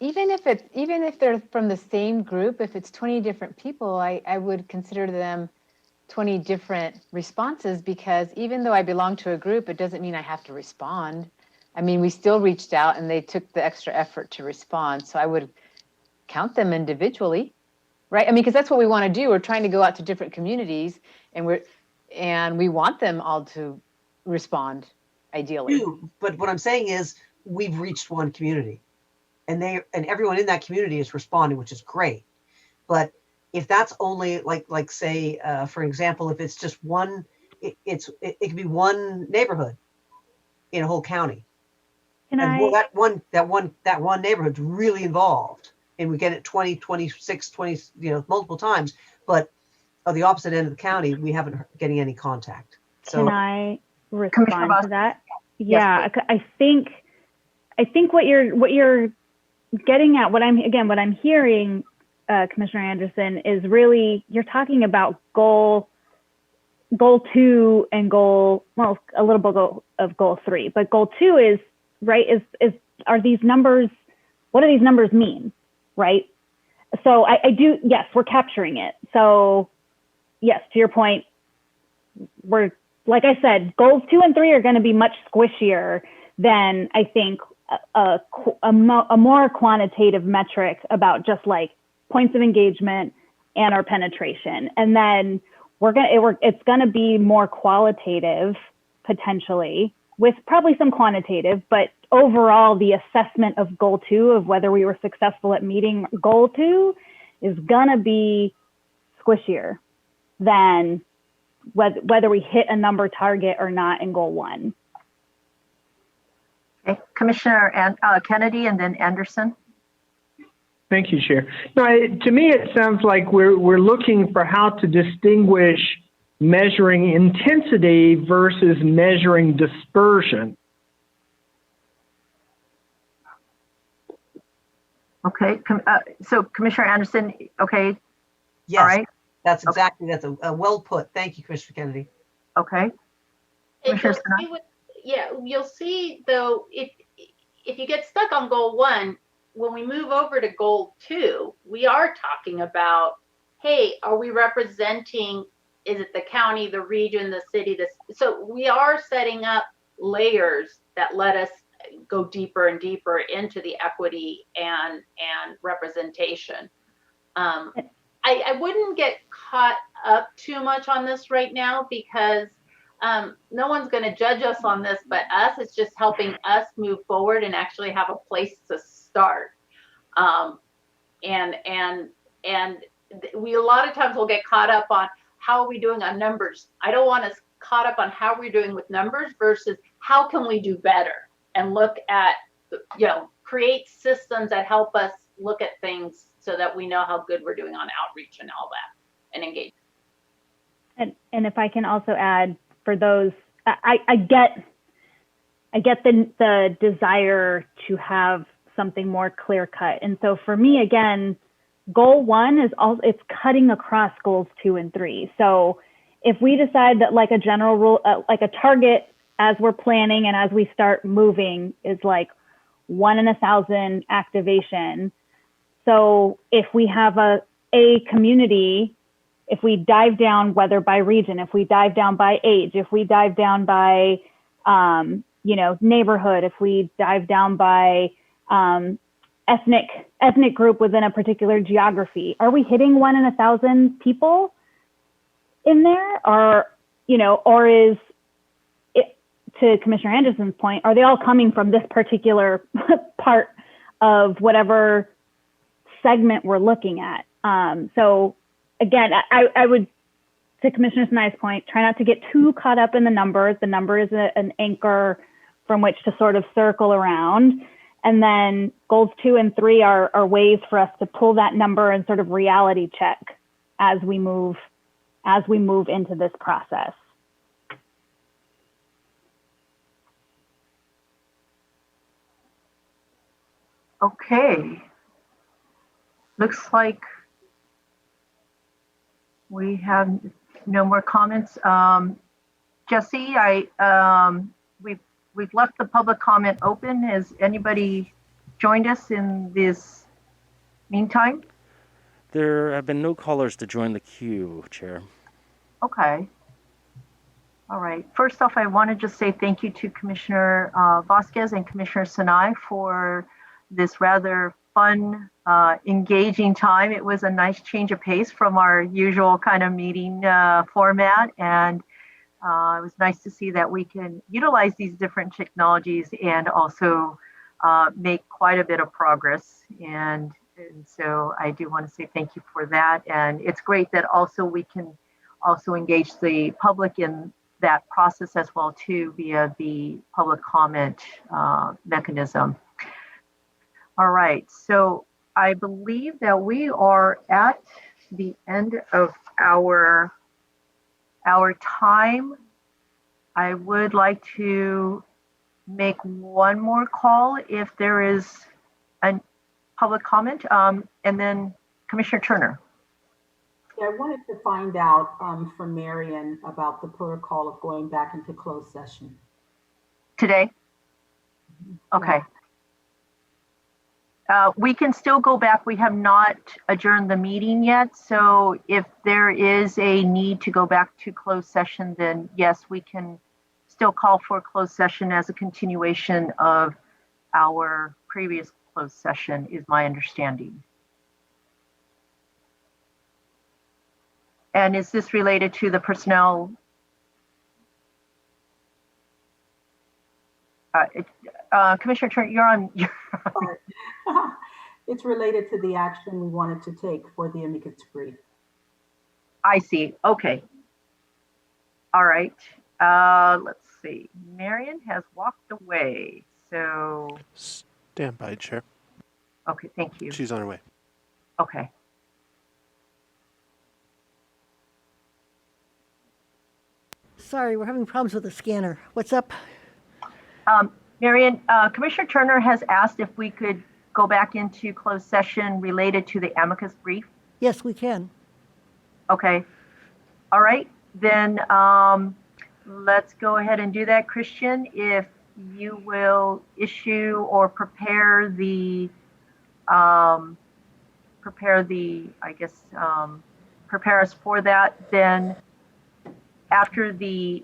Even if they're from the same group, if it's 20 different people, I would consider them 20 different responses, because even though I belong to a group, it doesn't mean I have to respond. I mean, we still reached out and they took the extra effort to respond. So I would count them individually, right? I mean, because that's what we want to do. We're trying to go out to different communities, and we want them all to respond, ideally. But what I'm saying is, we've reached one community, and everyone in that community is responding, which is great. But if that's only like say, for example, if it's just one, it could be one neighborhood in a whole county. That one neighborhood's really involved, and we get it 20, 26, 20, multiple times. But on the opposite end of the county, we haven't getting any contact. So can I respond to that? Yeah, yes, I think what you're getting at, what I'm hearing, Commissioner Anderson, is really, you're talking about goal 2 and a little bit of goal 3, but goal 2 is, right, are these numbers, what do these numbers mean, right? So I do, yes, we're capturing it. So yes, to your point, we're, like I said, goals 2 and 3 are going to be much squishier than, I think, a more quantitative metric about just like points of engagement and our penetration. And then it's going to be more qualitative, potentially, with probably some quantitative, but overall the assessment of goal 2, of whether we were successful at meeting goal 2, is gonna be squishier than whether we hit a number target or not in goal 1. Okay, Commissioner Kennedy and then Anderson. Thank you, Chair. No, to me, it sounds like we're looking for how to distinguish measuring intensity versus measuring dispersion. Okay, so Commissioner Anderson, okay. Yes, all right. That's exactly, that's a well put. Thank you, Commissioner Kennedy. Okay. You'll see though, if you get stuck on goal 1, when we move over to goal 2, we are talking about, hey, are we representing, is it the county, the region, the city, so we are setting up layers that let us go deeper and deeper into the equity and representation. I wouldn't get caught up too much on this right now because no one's going to judge us on this but us. It's just helping us move forward and actually have a place to start. And we a lot of times will get caught up on how are we doing on numbers. I don't want us caught up on how we're doing with numbers versus how can we do better and look at, create systems that help us look at things so that we know how good we're doing on outreach and all that and engagement. And if I can also add, for those, I get the desire to have something more clear cut. And so for me, again, goal 1 is also, it's cutting across goals 2 and 3. So if we decide that like a general rule, like a target as we're planning and as we start moving is like 1 in 1,000 activation. So if we have a community, if we dive down, whether by region, if we dive down by age, if we dive down by, neighborhood, if we dive down by ethnic group within a particular geography, are we hitting 1 in 1,000 people in there? Or is it, to Commissioner Anderson's point, are they all coming from this particular part of whatever segment we're looking at? So again, I would, to Commissioner Sinai's point, try not to get too caught up in the numbers. The number is an anchor from which to sort of circle around. And then goals 2 and 3 are ways for us to pull that number and sort of reality check as we move into this process. Okay. Looks like we have no more comments. Jesse, we've left the public comment open. Has anybody joined us in this meantime? There have been no callers to join the queue, Chair. Okay. All right. First off, I want to just say thank you to Commissioner Vasquez and Commissioner Sinai for this rather fun, engaging time. It was a nice change of pace from our usual kind of meeting format. And it was nice to see that we can utilize these different technologies and also make quite a bit of progress. And so I do want to say thank you for that. And it's great that also we can also engage the public in that process as well too via the public comment mechanism. All right, so I believe that we are at the end of our time. I would like to make one more call if there is a public comment, and then Commissioner Turner. Yeah, I wanted to find out from Marion about the protocol of going back into closed session. Today? Okay. We can still go back. We have not adjourned the meeting yet. So if there is a need to go back to closed session, then yes, we can still call for a closed session as a continuation of our previous closed session, is my understanding. And is this related to the personnel? Commissioner Turner, you're on. It's related to the action we wanted to take for the amicus brief. I see. Okay. All right. Let's see. Marion has walked away. So. Stand by, Chair. Okay. Thank you. She's on her way. Okay. Sorry, we're having problems with the scanner. What's up? Marion, Commissioner Turner has asked if we could go back into closed session related to the amicus brief. Yes, we can. Okay. All right. Then let's go ahead and do that. Christian, if you will issue or prepare the, prepare us for that. Then after the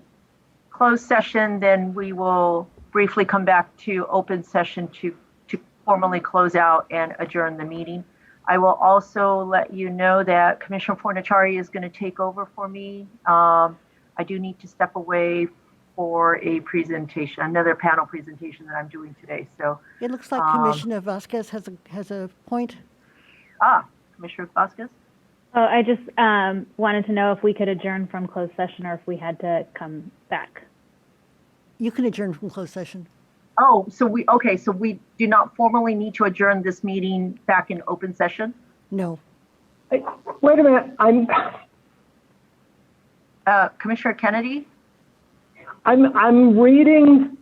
closed session, then we will briefly come back to open session to formally close out and adjourn the meeting. I will also let you know that Commissioner Fornaciari is going to take over for me. I do need to step away for a presentation, another panel presentation that I'm doing today. So it looks like Commissioner Vasquez has a point. Commissioner Vasquez. Oh, I just wanted to know if we could adjourn from closed session or if we had to come back. You can adjourn from closed session. Oh, so we do not formally need to adjourn this meeting back in open session? No. Wait a minute. Commissioner Kennedy? I'm reading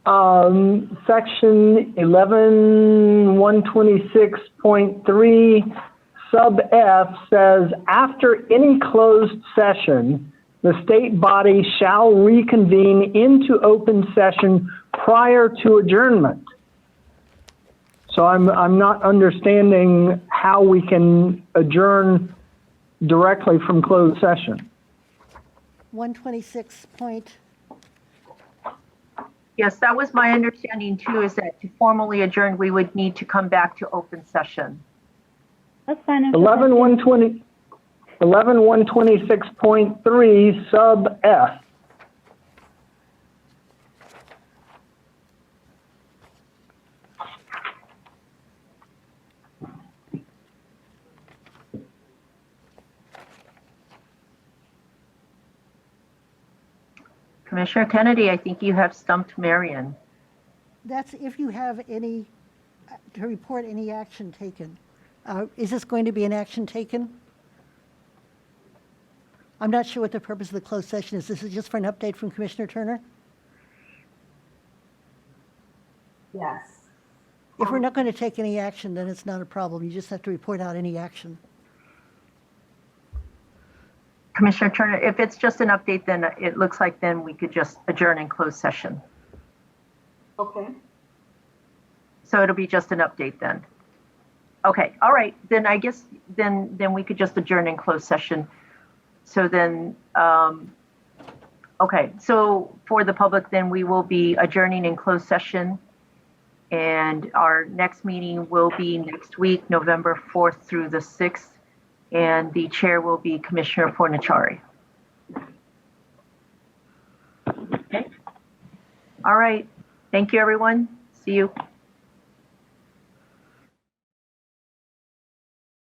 section 11-126.3 sub F says, after any closed session, the state body shall reconvene into open session prior to adjournment. So I'm not understanding how we can adjourn directly from closed session. 126 point. Yes, that was my understanding too, is that to formally adjourn, we would need to come back to open session. That's fine. 11-126.3 sub F. Commissioner Kennedy, I think you have stumped Marion. That's if you have any, to report any action taken. Is this going to be an action taken? I'm not sure what the purpose of the closed session is. This is just for an update from Commissioner Turner? Yes. If we're not going to take any action, then it's not a problem. You just have to report out any action. Commissioner Turner, if it's just an update, then it looks like then we could just adjourn in closed session. Okay. So it'll be just an update then. Okay, all right, then I guess then we could just adjourn in closed session. So then, okay, so for the public, then we will be adjourning in closed session. And our next meeting will be next week, November 4th through the 6th. And the chair will be Commissioner Fornaciari. Okay. All right. Thank you, everyone. See you.